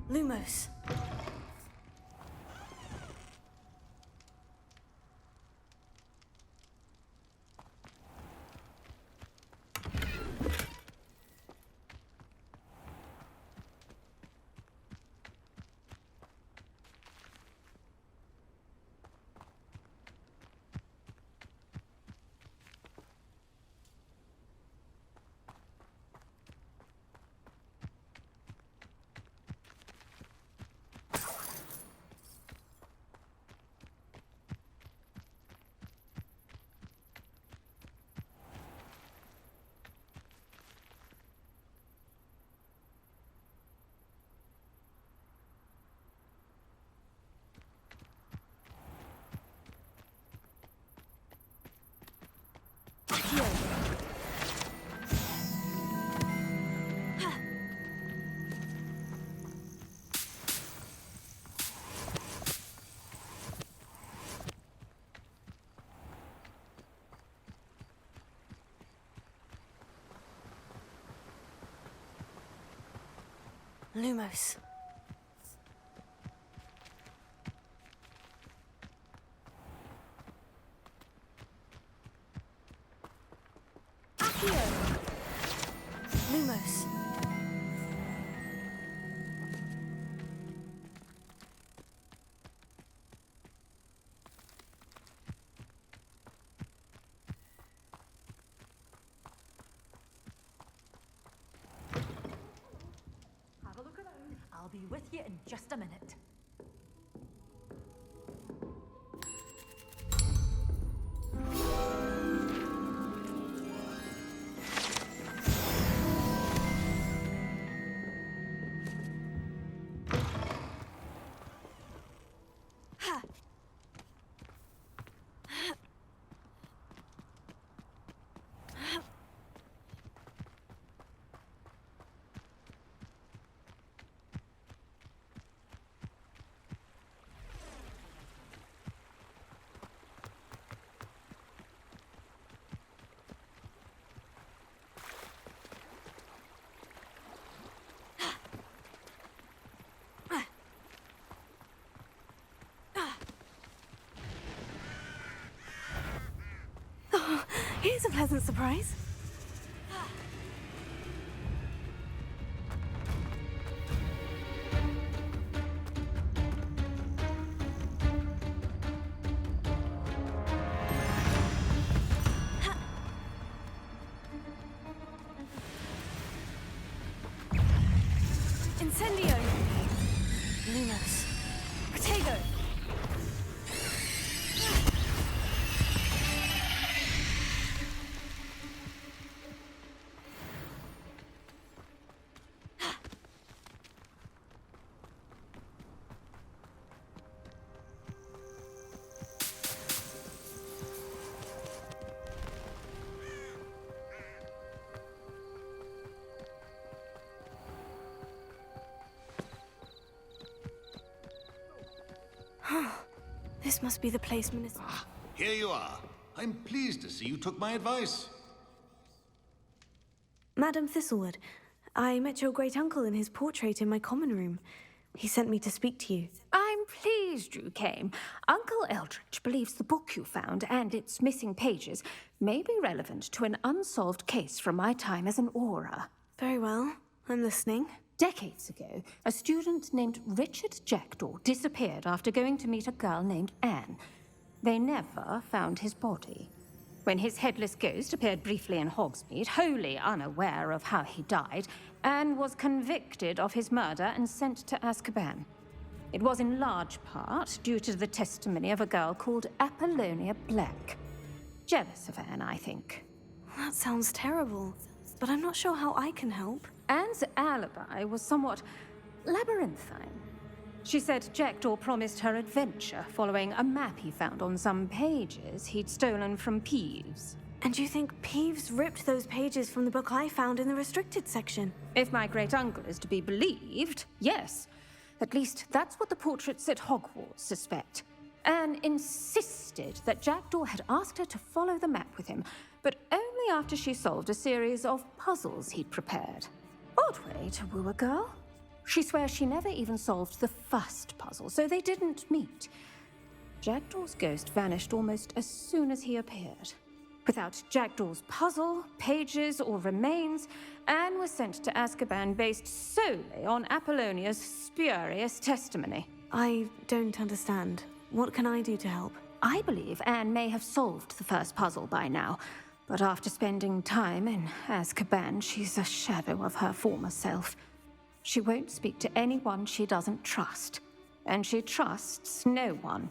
Lumos. Lumos. Accio. Lumos. Have a look around. I'll be with you in just a minute. Here's a pleasant surprise. Incendio. Lumos. Protego. This must be the place Minister... Here you are. I'm pleased to see you took my advice. Madam Thistlewood, I met your great-uncle in his portrait in my common room. He sent me to speak to you. I'm pleased you came. Uncle Eldridge believes the book you found and its missing pages may be relevant to an unsolved case from my time as an Auror. Very well. I'm listening. Decades ago, a student named Richard Jackdaw disappeared after going to meet a girl named Anne. They never found his body. When his headless ghost appeared briefly in Hogsmeade, wholly unaware of how he died, Anne was convicted of his murder and sent to Azkaban. It was in large part due to the testimony of a girl called Apollonia Black. Jealous of Anne, I think. That sounds terrible, but I'm not sure how I can help. Anne's alibi was somewhat labyrinthine. She said Jackdaw promised her adventure following a map he found on some pages he'd stolen from Peeves. And you think Peeves ripped those pages from the book I found in the restricted section? If my great-uncle is to be believed, yes. At least that's what the portraits at Hogwarts suspect. Anne insisted that Jackdaw had asked her to follow the map with him, but only after she solved a series of puzzles he'd prepared. Odd way to woo a girl. She swears she never even solved the first puzzle, so they didn't meet. Jackdaw's ghost vanished almost as soon as he appeared. Without Jackdaw's puzzle, pages, or remains, Anne was sent to Azkaban based solely on Apollonia's spurious testimony. I don't understand. What can I do to help? I believe Anne may have solved the first puzzle by now, but after spending time in Azkaban, she's a shadow of her former self. She won't speak to anyone she doesn't trust, and she trusts no one.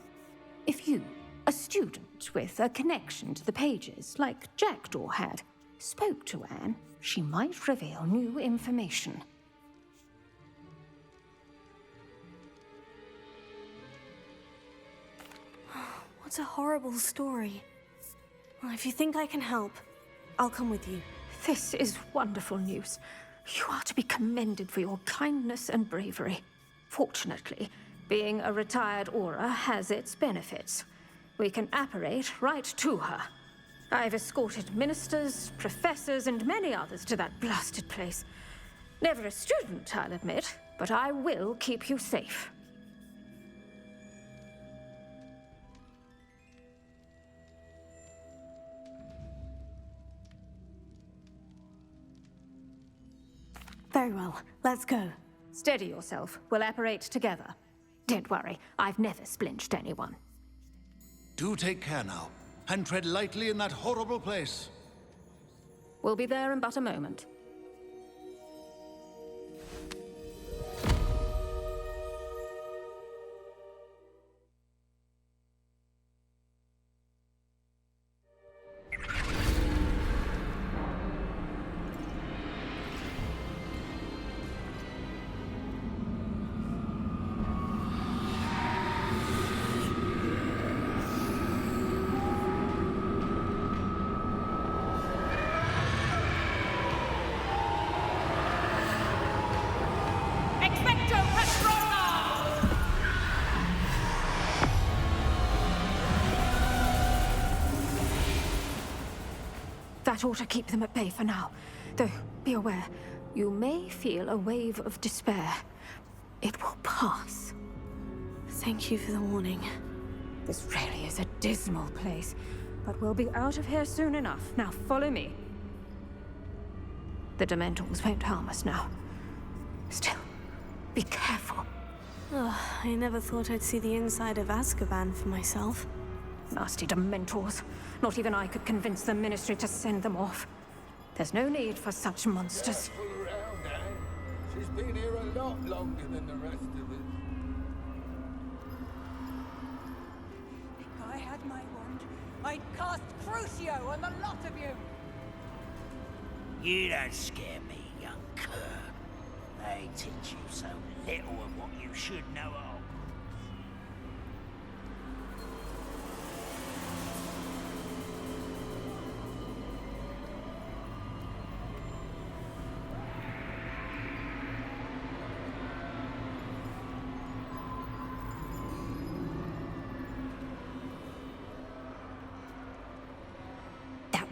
If you, a student with a connection to the pages, like Jackdaw had, spoke to Anne, she might reveal new information. What a horrible story. Well, if you think I can help, I'll come with you. This is wonderful news. You are to be commended for your kindness and bravery. Fortunately, being a retired Auror has its benefits. We can apparate right to her. I've escorted ministers, professors, and many others to that blasted place. Never a student, I'll admit, but I will keep you safe. Very well. Let's go. Steady yourself. We'll apparate together. Don't worry, I've never splinched anyone. Do take care now, and tread lightly in that horrible place. We'll be there in but a moment. That ought to keep them at bay for now. Though, be aware, you may feel a wave of despair. It will pass. Thank you for the warning. This really is a dismal place, but we'll be out of here soon enough. Now, follow me. The Dementors won't harm us now. Still, be careful. Oh, I never thought I'd see the inside of Azkaban for myself. Nasty Dementors. Not even I could convince the Ministry to send them off. There's no need for such monsters. Careful around, Anne. She's been here a lot longer than the rest of us. If I had my wand, I'd cast Crucio on the lot of you! You don't scare me, young cur. They teach you so little of what you should know of.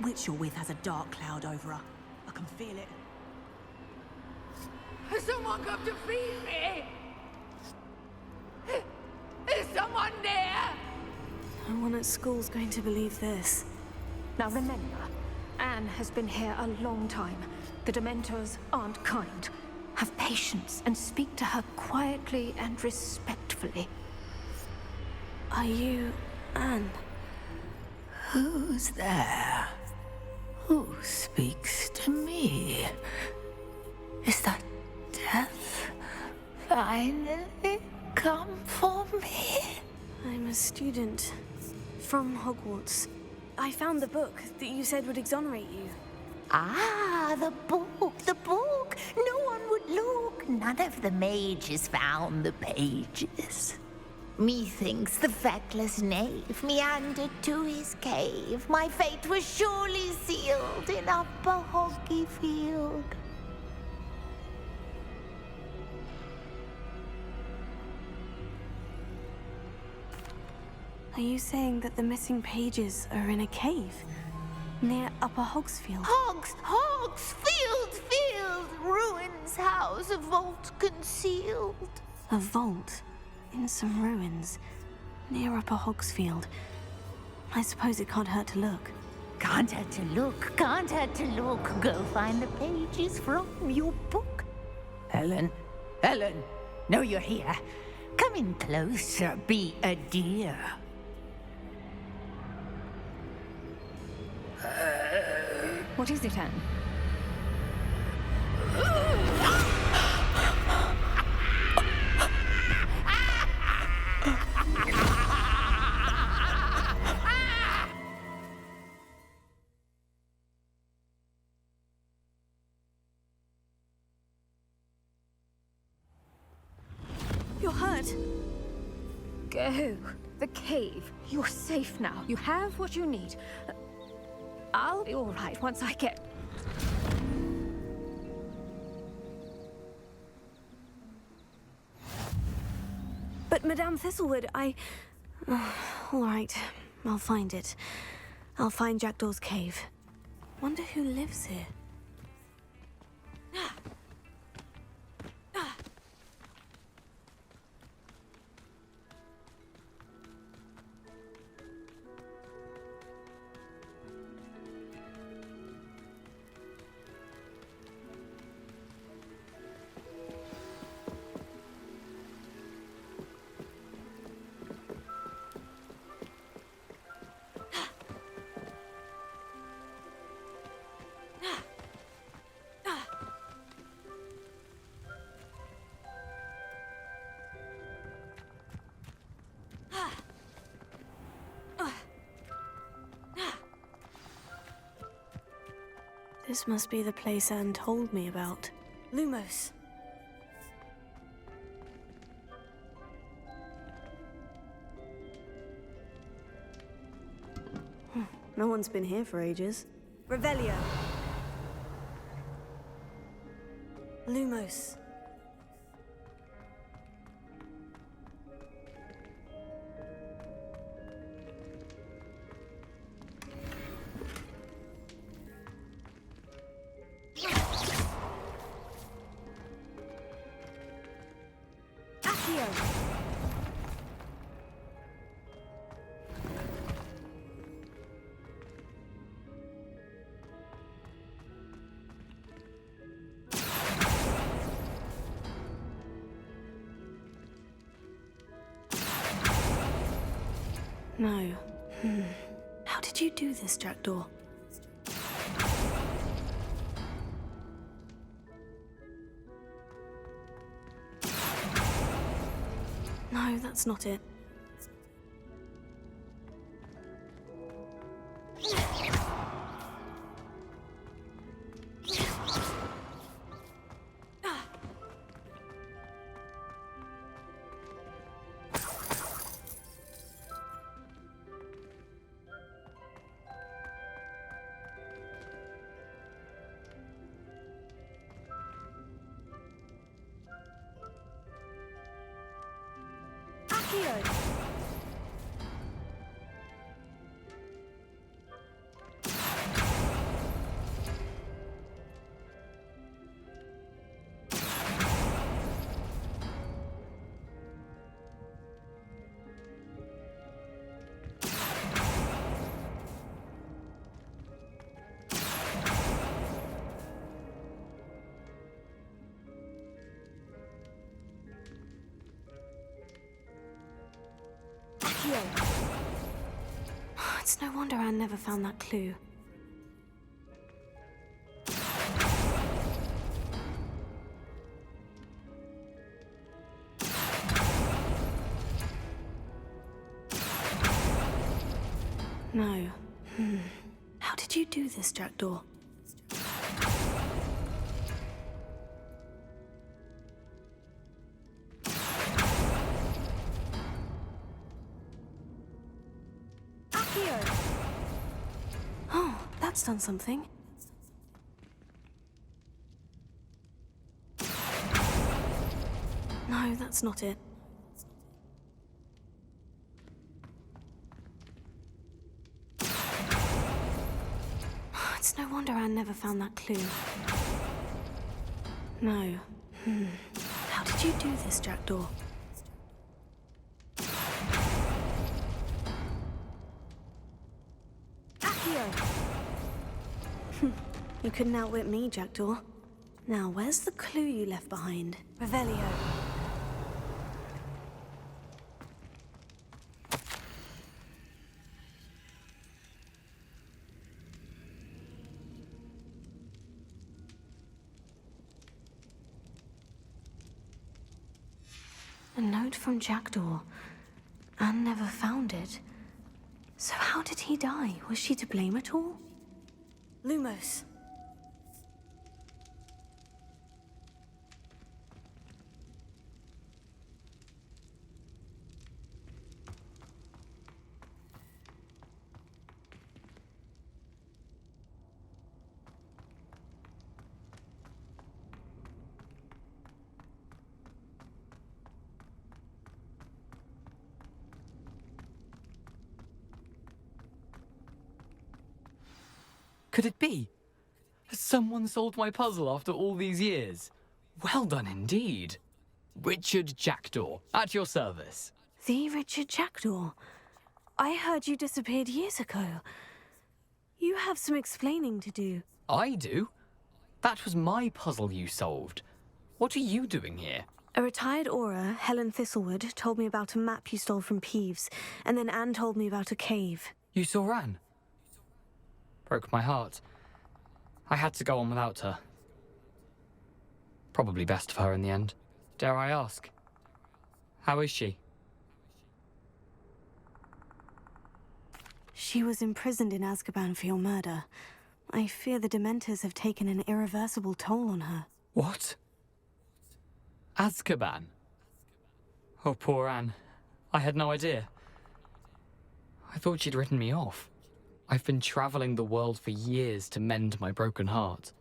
witch you're with has a dark cloud over her. I can feel it. Has someone come to feed me? Is someone there? No one at school's going to believe this. Now remember, Anne has been here a long time. The Dementors aren't kind. Have patience and speak to her quietly and respectfully. Are you Anne? Who's there? Who speaks to me? Is that death finally come for me? I'm a student from Hogwarts. I found the book that you said would exonerate you. Ah, the book, the book. No one would look. None of the mages found the pages. Methinks the feckless knave meandered to his cave. My fate was surely sealed in Upper Hoggyfield. Are you saying that the missing pages are in a cave near Upper Hogsfield? Hogsfield! Ruins house, a vault concealed. A vault in some ruins near Upper Hogsfield. I suppose it can't hurt to look. Can't hurt to look, can't hurt to look. Go find the pages from your book. Helen, know you're here. Come in closer, be a dear. What is it, Anne? You're hurt. Go. The cave. You're safe now. You have what you need. I'll be all right once I get... But Madame Thistlewood, all right, I'll find it. I'll find Jackdaw's cave. Wonder who lives here. This must be the place Anne told me about. Lumos. No one's been here for ages. Revelio. Lumos. No. How did you do this, Jackdaw? No, that's not it. It's no wonder Anne never found that clue. No. How did you do this, Jackdaw? Oh, that's done something. No, that's not it. It's no wonder Anne never found that clue. No. How did you do this, Jackdaw? You couldn't outwit me, Jackdaw. Now, where's the clue you left behind? Revelio. A note from Jackdaw. Anne never found it. So how did he die? Was she to blame at all? Lumos. Could it be? Has someone solved my puzzle after all these years? Well done indeed. Richard Jackdaw, at your service. The Richard Jackdaw. I heard you disappeared years ago. You have some explaining to do. I do? That was my puzzle you solved. What are you doing here? A retired Aura, Helen Thistlewood, told me about a map you stole from Peeves, and then Anne told me about a cave. You saw Anne? Broke my heart. I had to go on without her. Probably best for her in the end. Dare I ask? How is she? She was imprisoned in Azkaban for your murder. I fear the Dementors have taken an irreversible toll on her. What? Azkaban? Oh, poor Anne. I had no idea. I thought she'd written me off. I've been traveling the world for years to mend my broken heart.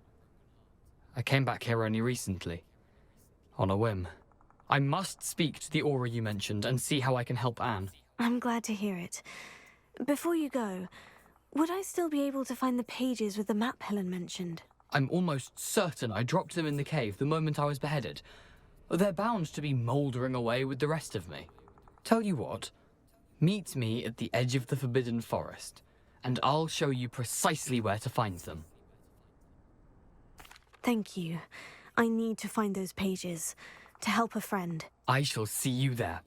I came back here only recently, on a whim. I must speak to the Aura you mentioned and see how I can help Anne. I'm glad to hear it. Before you go, would I still be able to find the pages with the map Helen mentioned? I'm almost certain I dropped them in the cave the moment I was beheaded. They're bound to be mouldering away with the rest of me. Tell you what, meet me at the edge of the Forbidden Forest, and I'll show you precisely where to find them. Thank you. I need to find those pages, to help a friend. I shall see you there.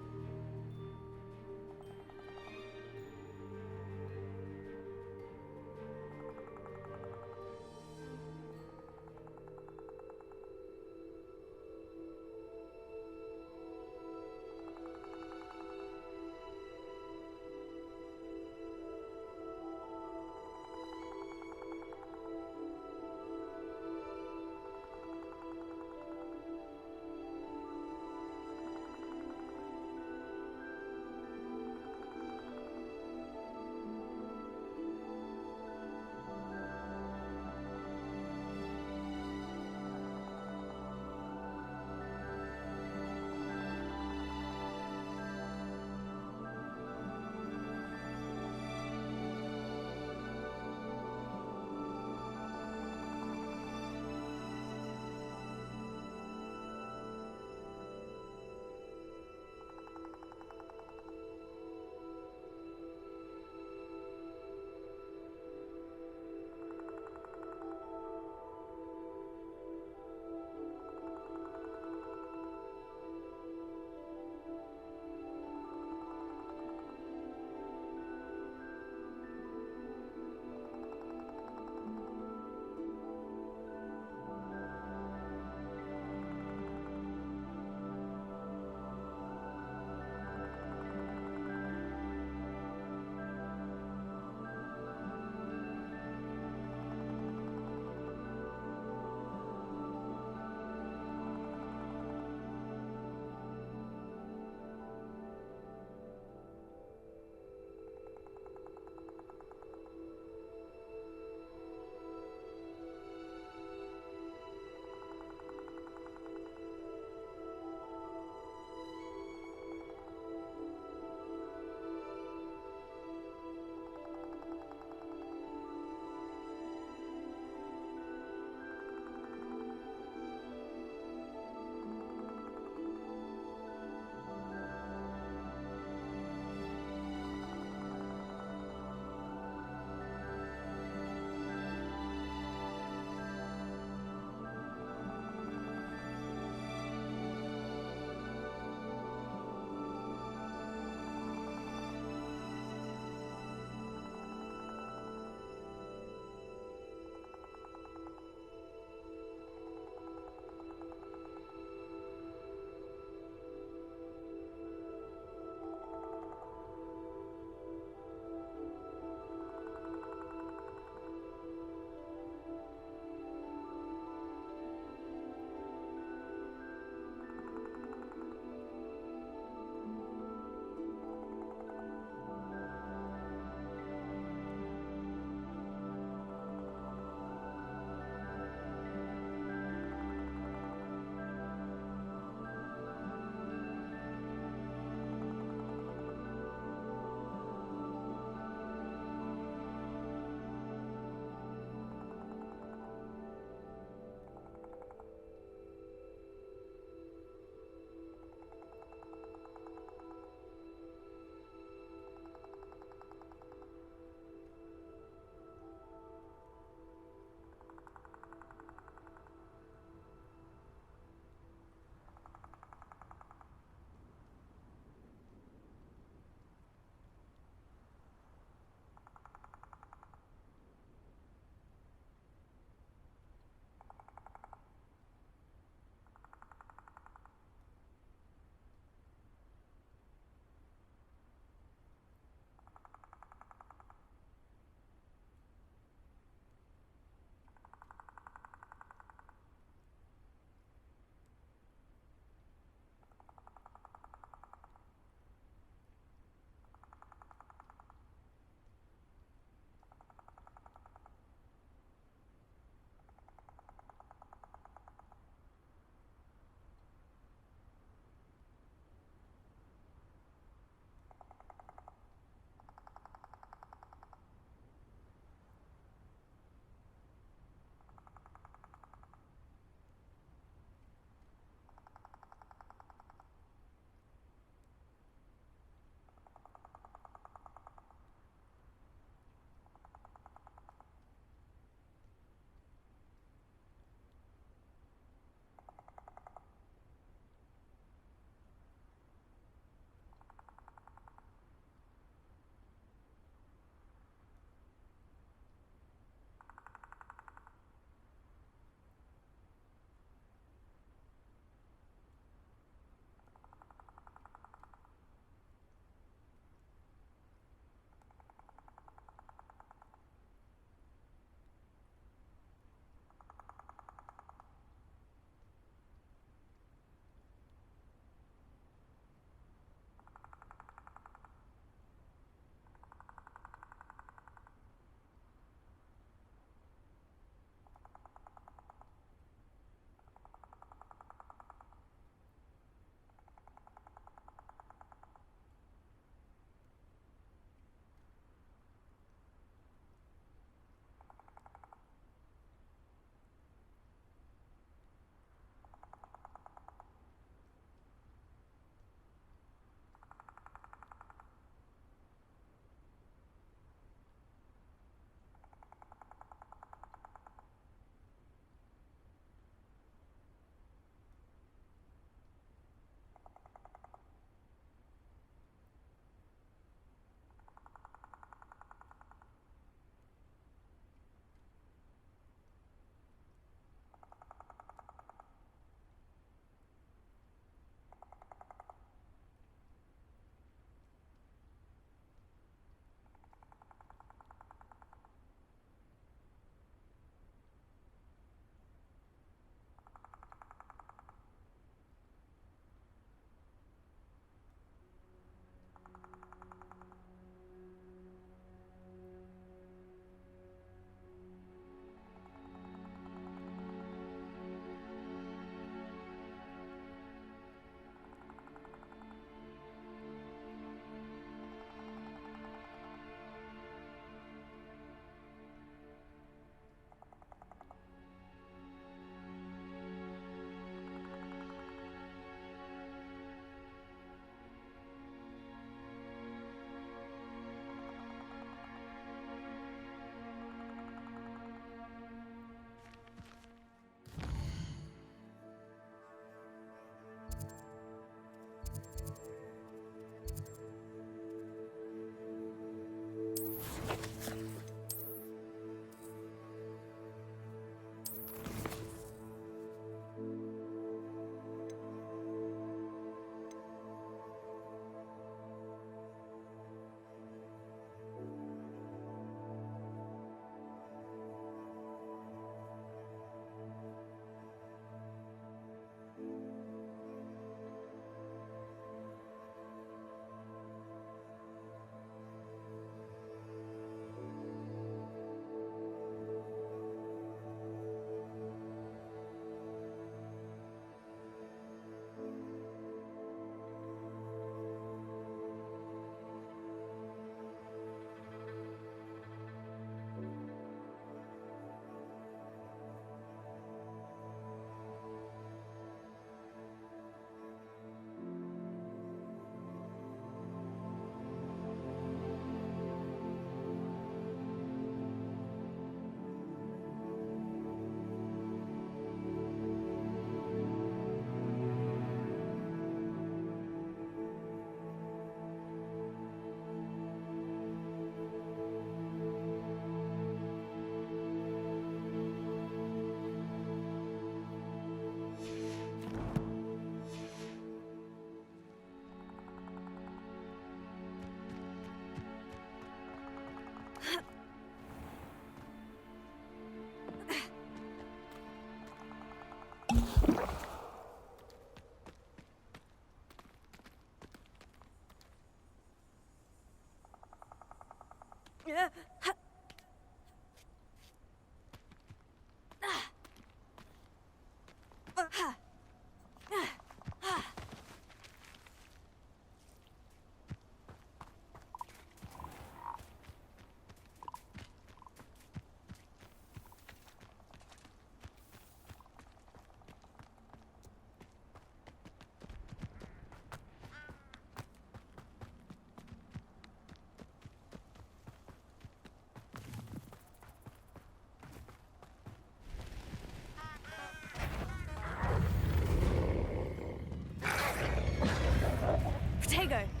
Protego!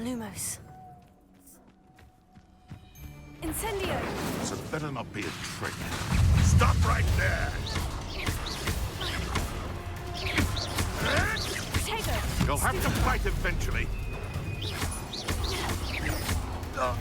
Lumos. Incendio! So it better not be a trick. Stop right there! Protego! You'll have to fight eventually. No!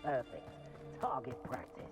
Perfect. Target practice.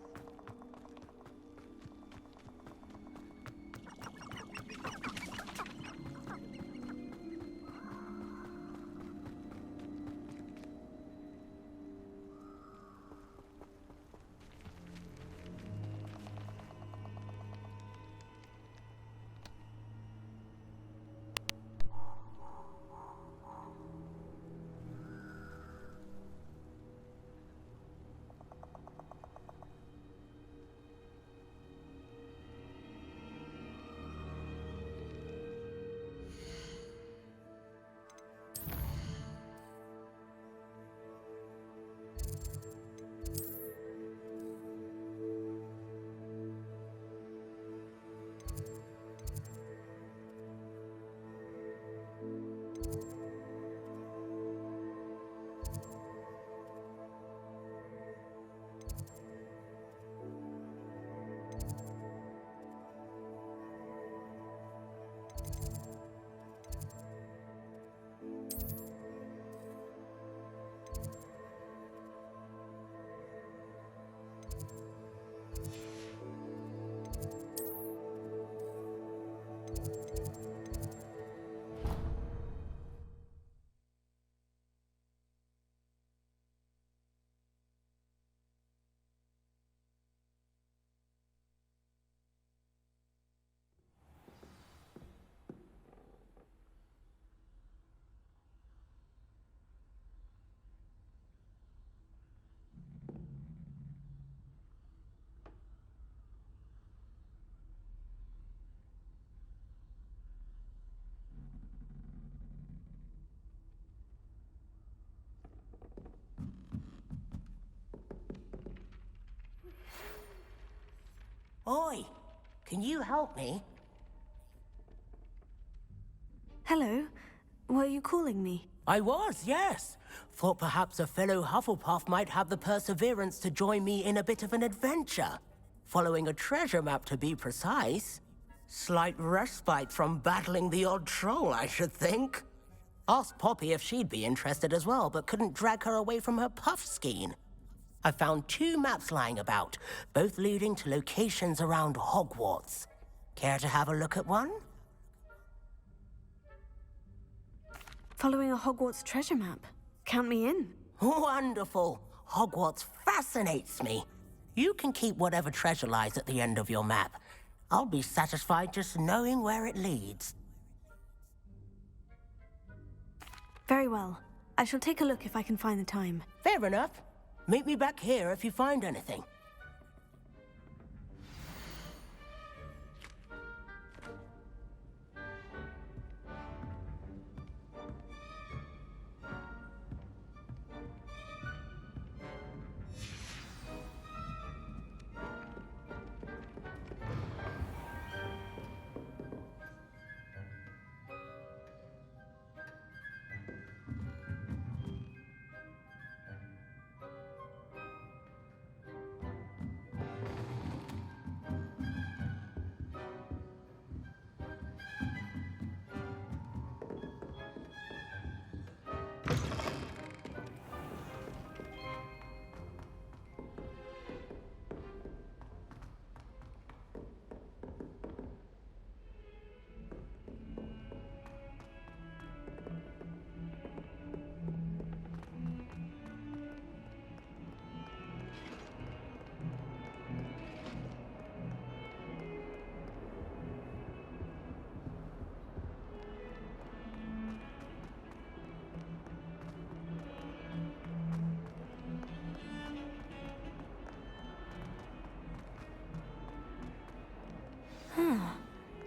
Oi! Can you help me? Were you calling me? I was, yes. Thought perhaps a fellow Hufflepuff might have the perseverance to join me in a bit of an adventure. Following a treasure map, to be precise. Slight respite from battling the odd troll, I should think. Asked Poppy if she'd be interested as well, but couldn't drag her away from her puff skein. I found 2 maps lying about, both leading to locations around Hogwarts. Care to have a look at one? Following a Hogwarts treasure map. Count me in. Wonderful. Hogwarts fascinates me. You can keep whatever treasure lies at the end of your map. I'll be satisfied just knowing where it leads. Very well. I shall take a look if I can find the time. Fair enough. Meet me back here if you find anything.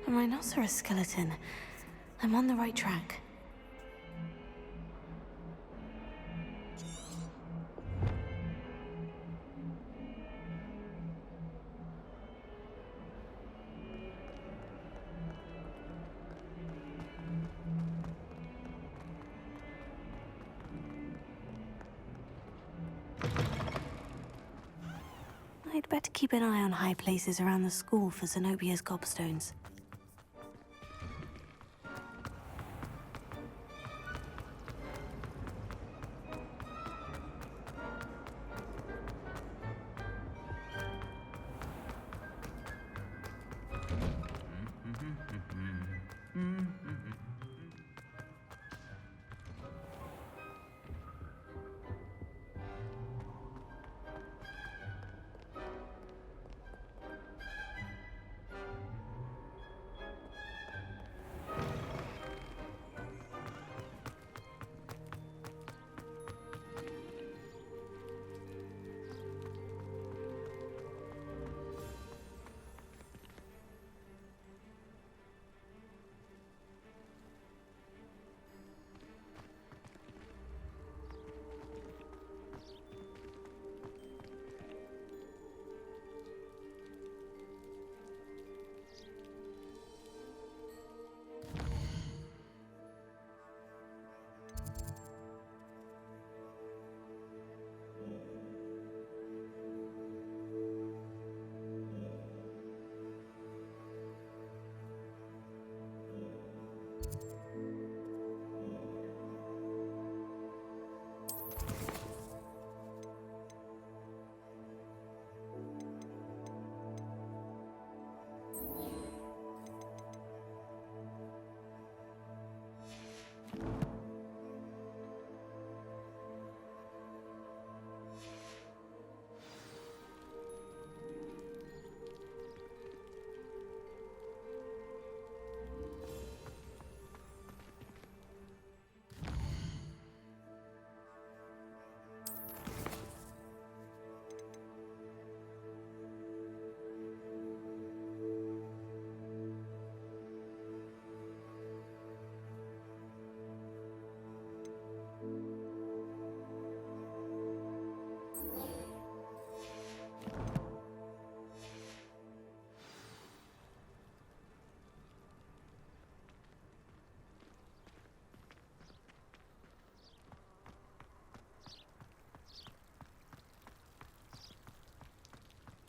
A rhinoceros skeleton. I'm on the right track. I'd better keep an eye on high places around the school for Zenobia's gobstones.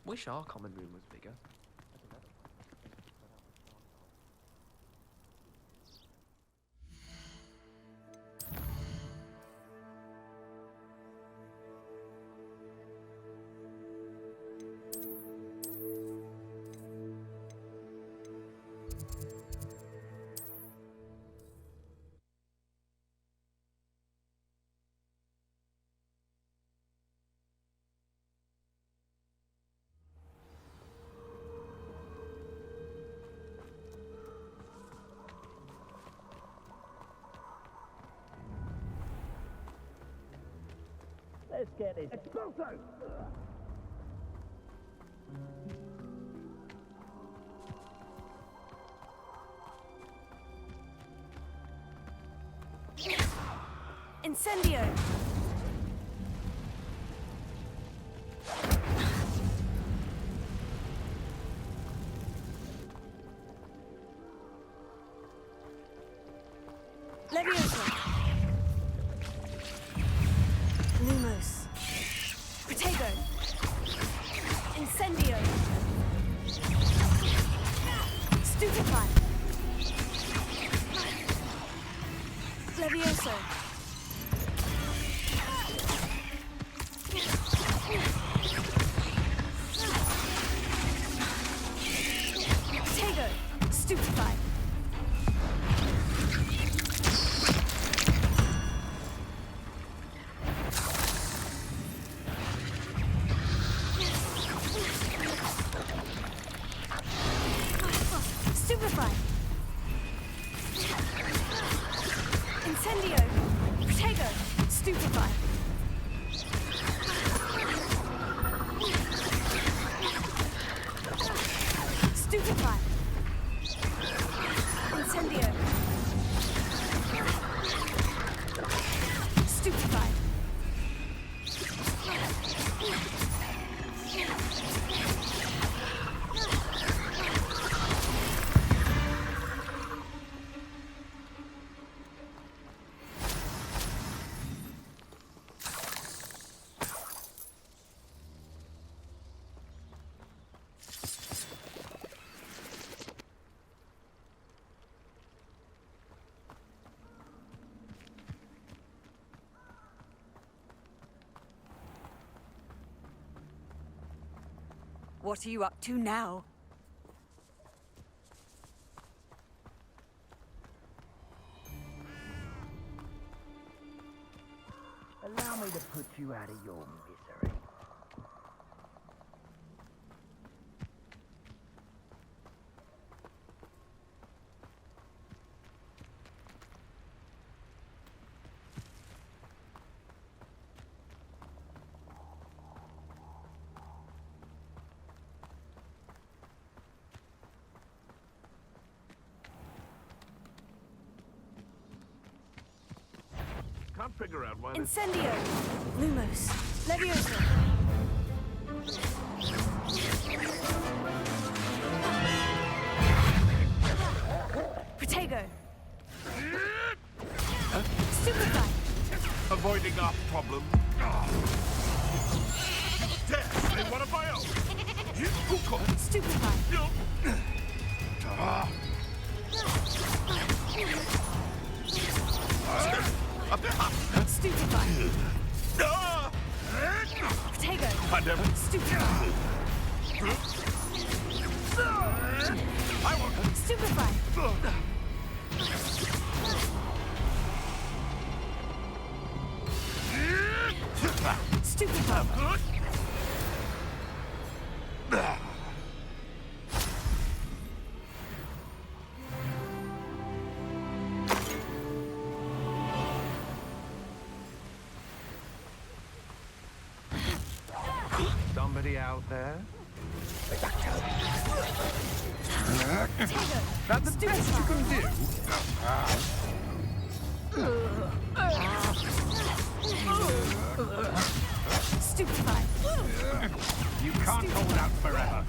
Wish our common room was bigger. Let's get it. Expulso! Incendio! Leviosa! Lumos! Protego! Incendio! Stupefy! Levioso! Protego! Stupefy! Stupefy! Incendio! Protego! Stupefy! Stupefy! Incendio! Stupefy! What are you up to now? Allow me to put you out of your misery. Can't figure out why. Incendio! Lumos! Leviosa! Protego! Stupefy! Avoiding our problem. Dare say one of my own. Stupefy! Stupefy! Protego! I never. Stupefy! I won't. Stupefy! Stupefy! Somebody out there? That's the best you can do. Stupefy! You can't hold out forever.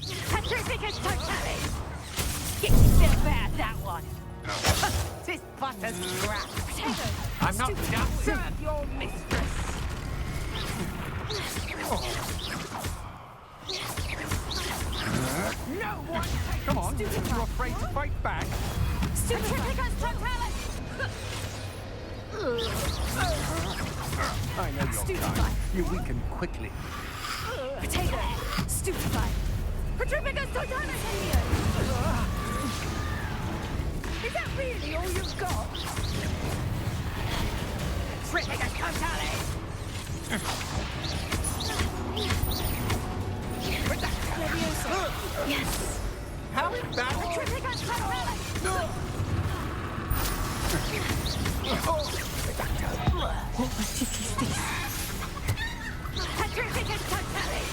Petrificus totalis! Get yourself out of that one! This butter's crap! I'm not done. Serve your mistress! No one takes Come on, you afraid to fight back? Centrifugus totalis! I know your kind. You weaken quickly. Potato! Stupefy! Centrifugus totalis! Is that really all you've got? Centrifugus totalis! Yes! How embarrassing! Centrifugus totalis! What magic is this? Centrifugus totalis!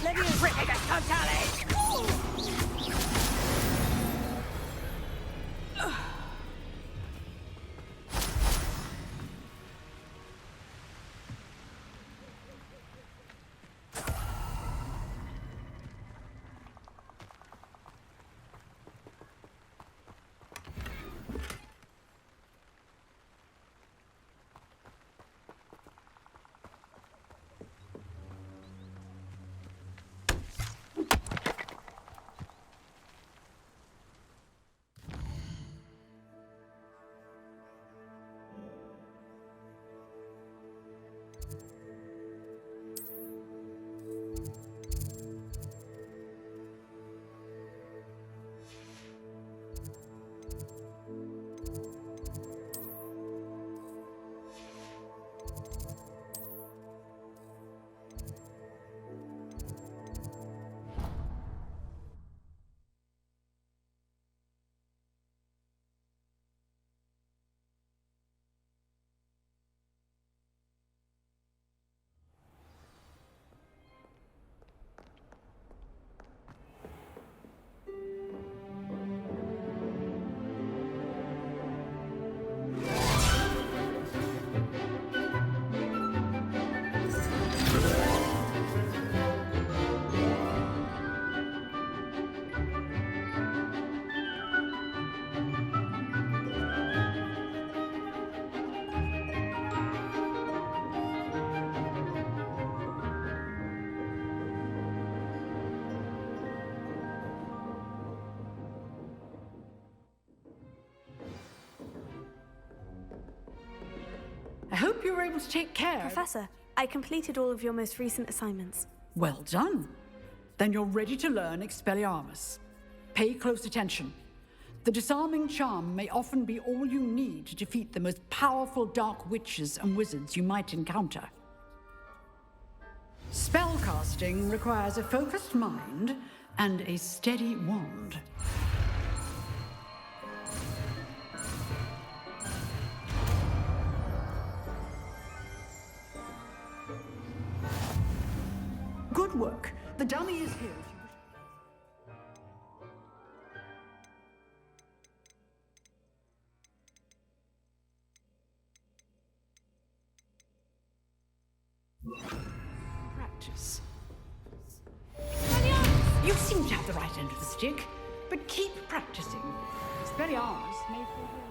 Centrifugus totalis! I hope you were able to take care. Professor, I completed all of your most recent assignments. Well done. Then you're ready to learn Expelliarmus. Pay close attention. The disarming charm may often be all you need to defeat the most powerful dark witches and wizards you might encounter. Spellcasting requires a focused mind and a steady wand. Good work. The dummy is here. Practice. You seem to have the right end of the stick, but keep practicing. Expelliarmus may fall your life.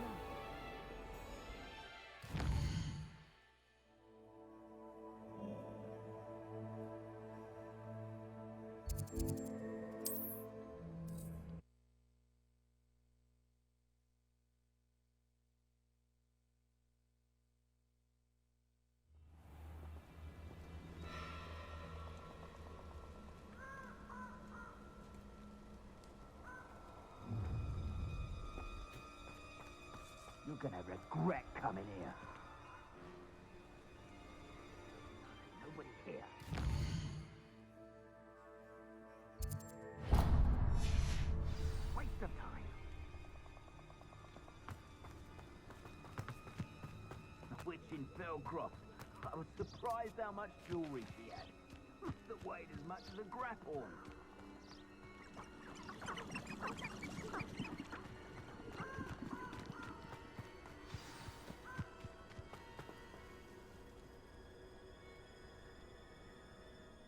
You're gonna regret coming here. Nobody here. Waste of time. A witch in Fellcroft. I was surprised how much jewelry she had. That weighed as much as a grapphorn.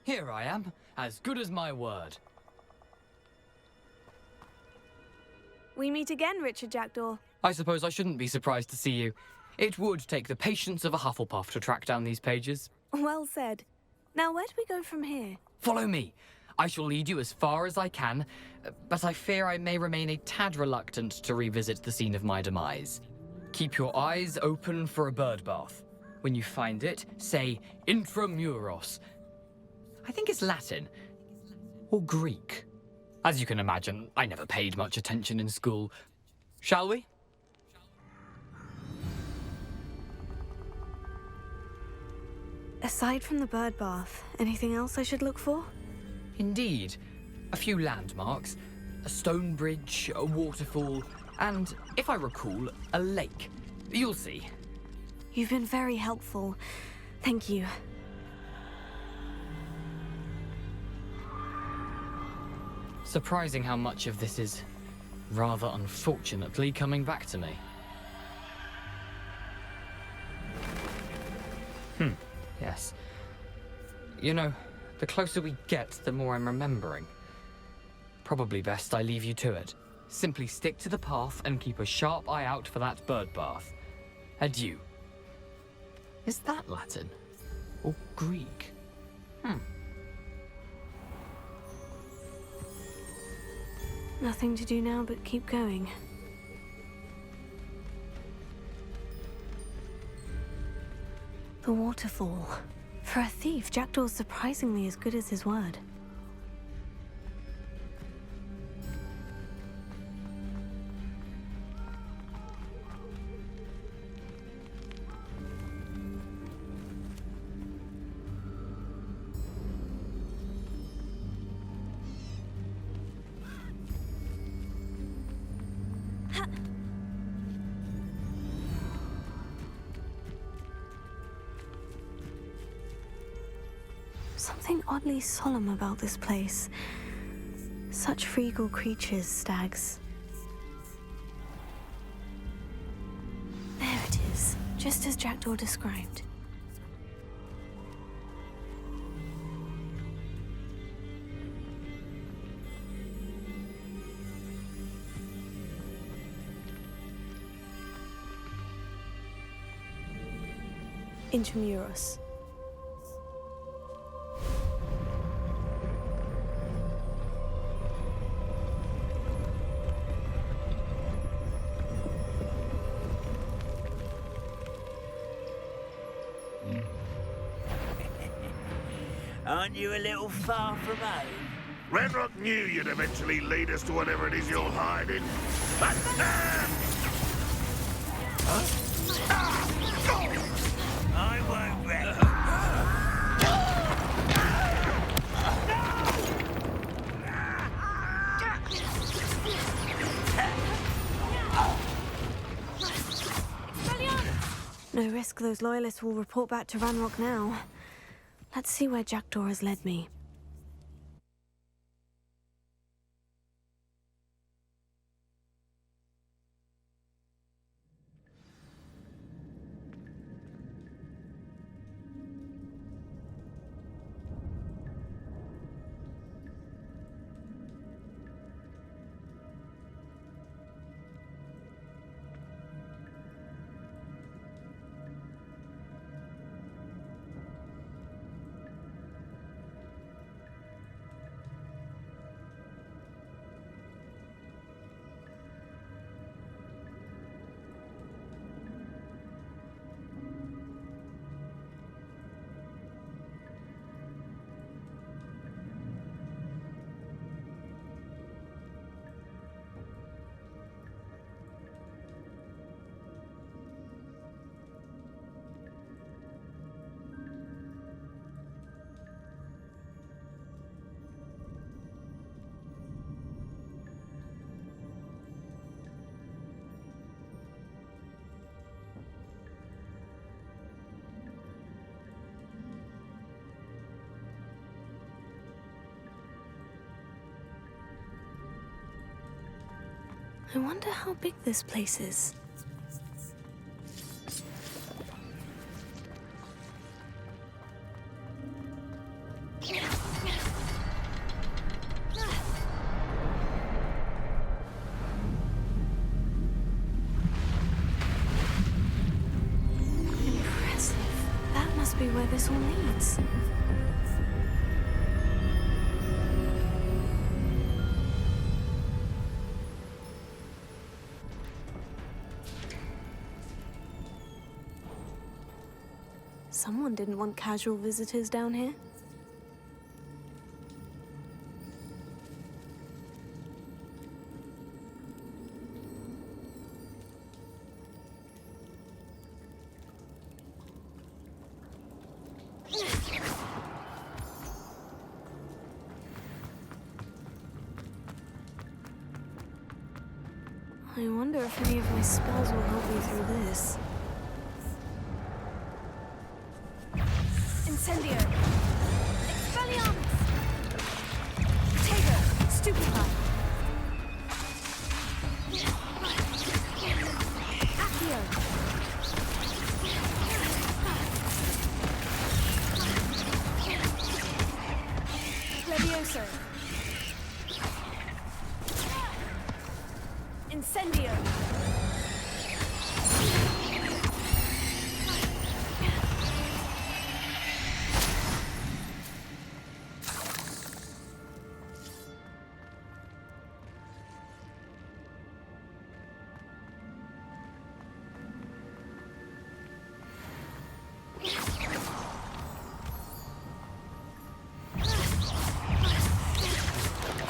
Here I am, as good as my word. We meet again, Richard Jackdaw. I suppose I shouldn't be surprised to see you. It would take the patience of a Hufflepuff to track down these pages. Well said. Now, where do we go from here? Follow me. I shall lead you as far as I can, but I fear I may remain a tad reluctant to revisit the scene of my demise. Keep your eyes open for a bird bath. When you find it, say intramuros. I think it's Latin. Or Greek. As you can imagine, I never paid much attention in school. Shall we? Aside from the bird bath, anything else I should look for? Indeed. A few landmarks, a stone bridge, a waterfall, and, if I recall, a lake. You'll see. You've been very helpful. Thank you. Surprising how much of this is, rather unfortunately, coming back to me. Yes. You know, the closer we get, the more I'm remembering. Probably best I leave you to it. Simply stick to the path and keep a sharp eye out for that bird bath. Adieu. Is that Latin? Or Greek? Nothing to do now but keep going. The waterfall. For a thief, Jackdaw's surprisingly as good as his word. Something oddly solemn about this place. Such regal creatures, stags. There it is, just as Jackdaw described. Intramuros. Aren't you a little far from home? Redrock knew you'd eventually lead us to whatever it is you're hiding. I won't rest. No risk those loyalists will report back to Ranrock now. Let's see where Jackdaw has led me. I wonder how big this place is. where this all leads. Someone didn't want casual visitors down here. I wonder if any of my spells will help me through this. Incendio! Expelliarmus! Tego! Stupefy! Accio! Levioso! Incendio!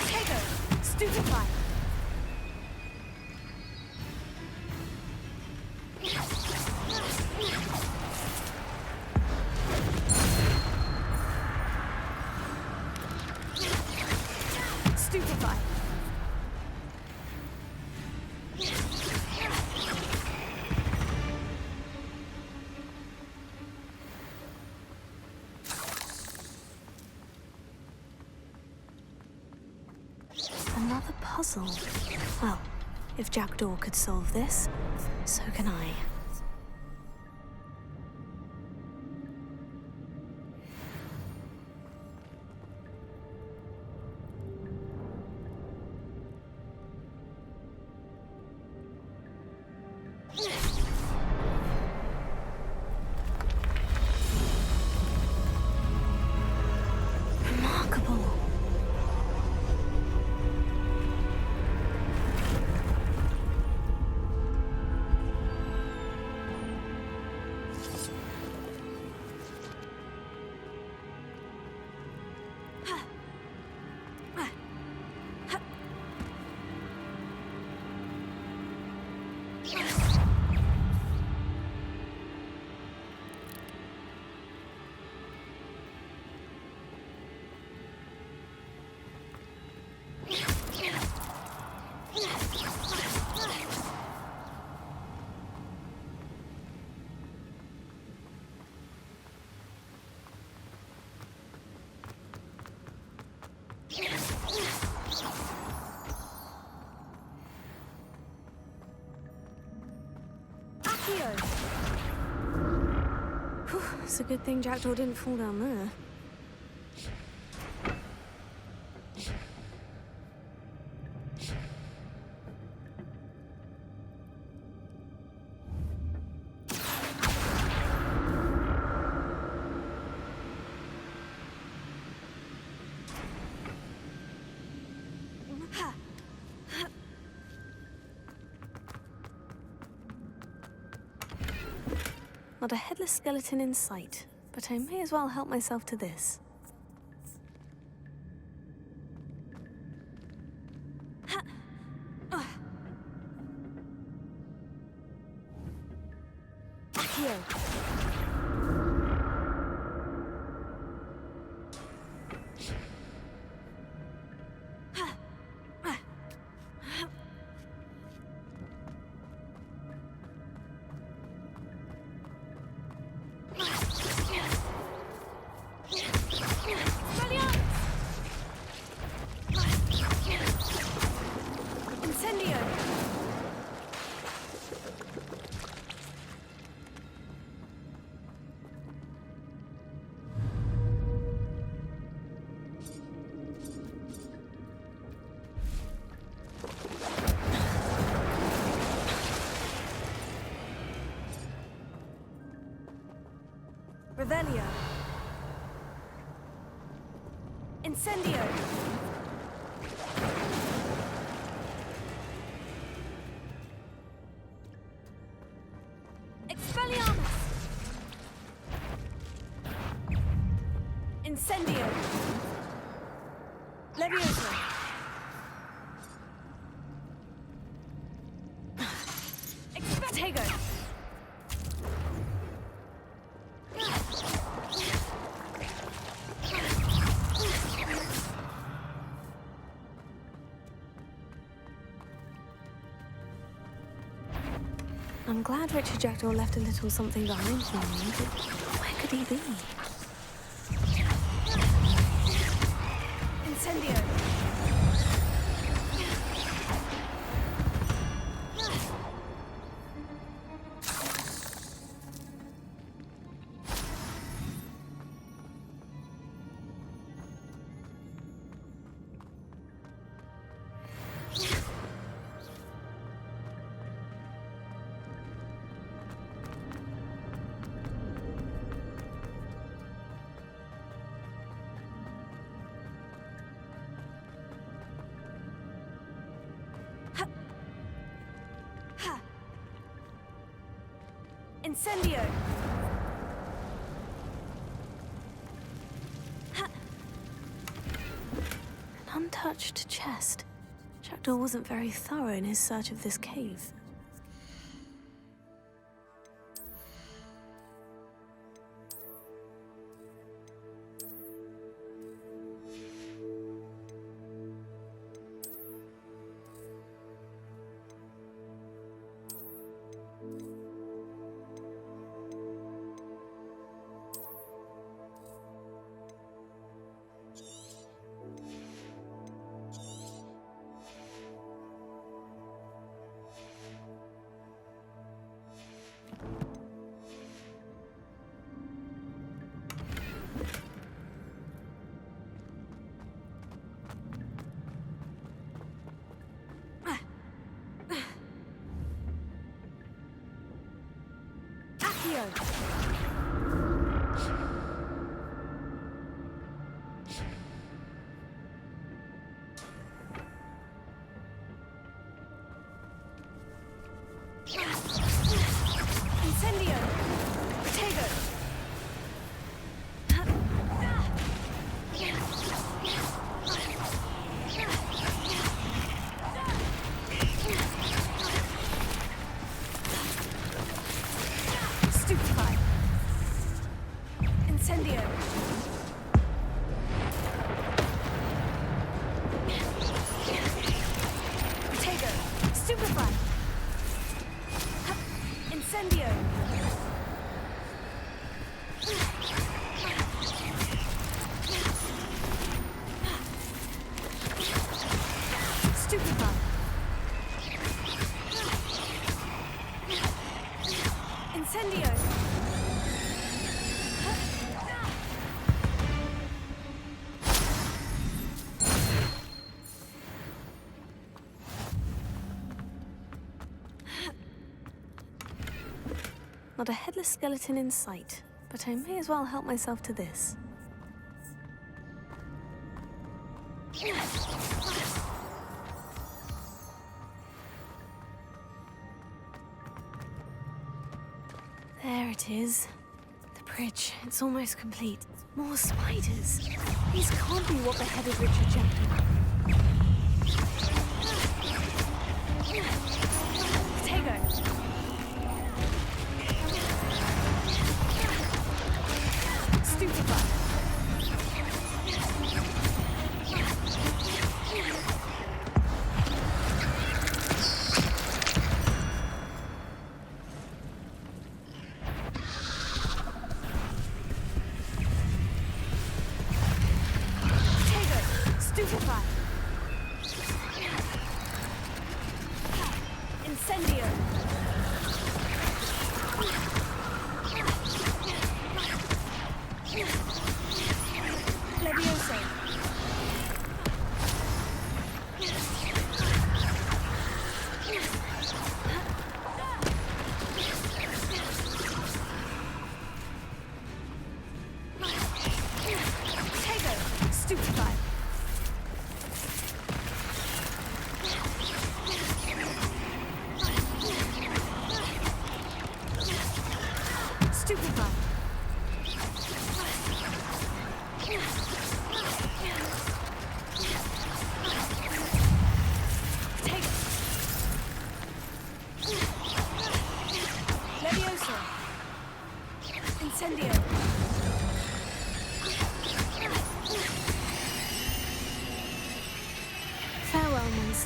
Tego! Stupefy! Stupefy! Another puzzle. Well, if Jackdaw could solve this, so can I. Remarkable. Whew, it's a good thing Jackdaw didn't fall down there. Not a headless skeleton in sight, but I may as well help myself to this. Accio! Incendio! Expelliarmus! Incendio! Levioso! Expego! I'm glad Richard Jackdaw left a little something behind for me, but where could he be? Incendio! Incendio! An untouched chest. Jackdaw wasn't very thorough in his search of this cave. Incendio! Potato! Stupefy! Incendio! Potato! Stupefy! Incendio! Stupefy! Incendio! Not a headless skeleton in sight, but I may as well help myself to this. There it is. The bridge. It's almost complete. More spiders. These can't be what beheaded Richard Jackdaw. Potato! Stupefy! Potato! Stupefy! Incendio! Levioso! Potato! Stupefy!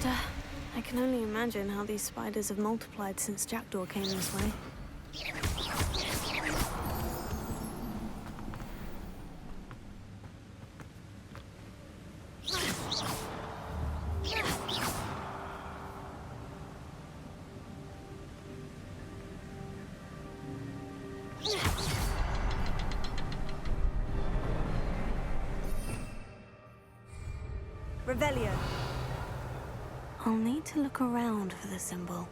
Master. I can only imagine how these spiders have multiplied since Jackdaw came this way. Revelio. I'll need to look around for the symbol.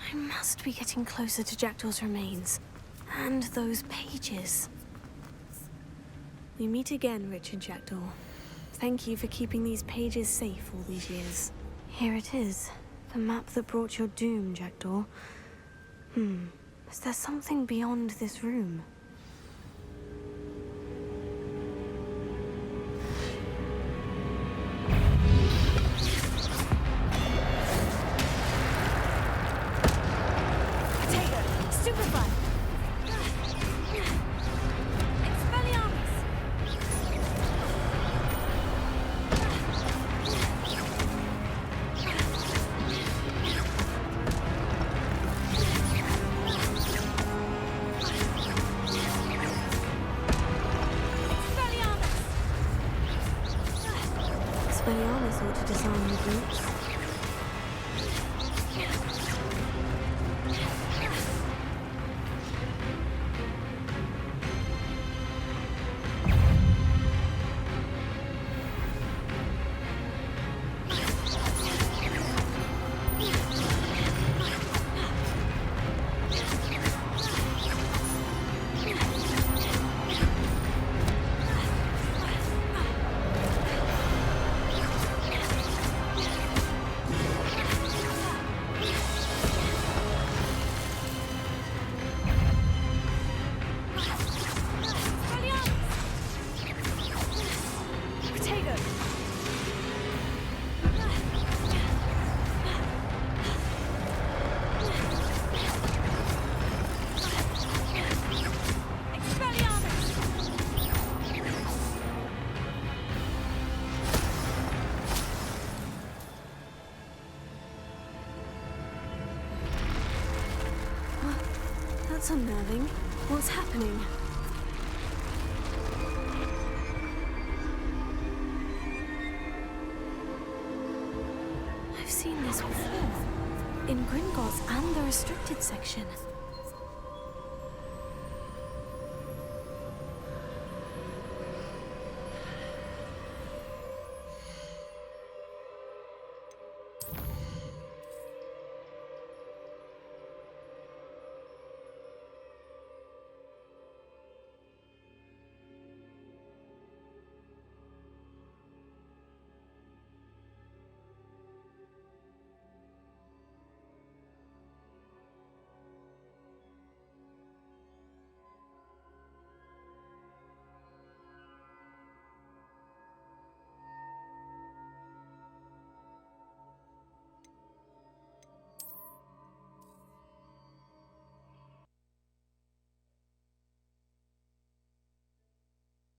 I must be getting closer to Jackdaw's remains. And those pages. We meet again, Richard Jackdaw. Thank you for keeping these pages safe all these years. Here it is. The map that brought your doom, Jackdaw. Is there something beyond this room? Expelliarmus ought to disarm the groups. That's unnerving. What's happening? I've seen this before. In Gringotts and the restricted section.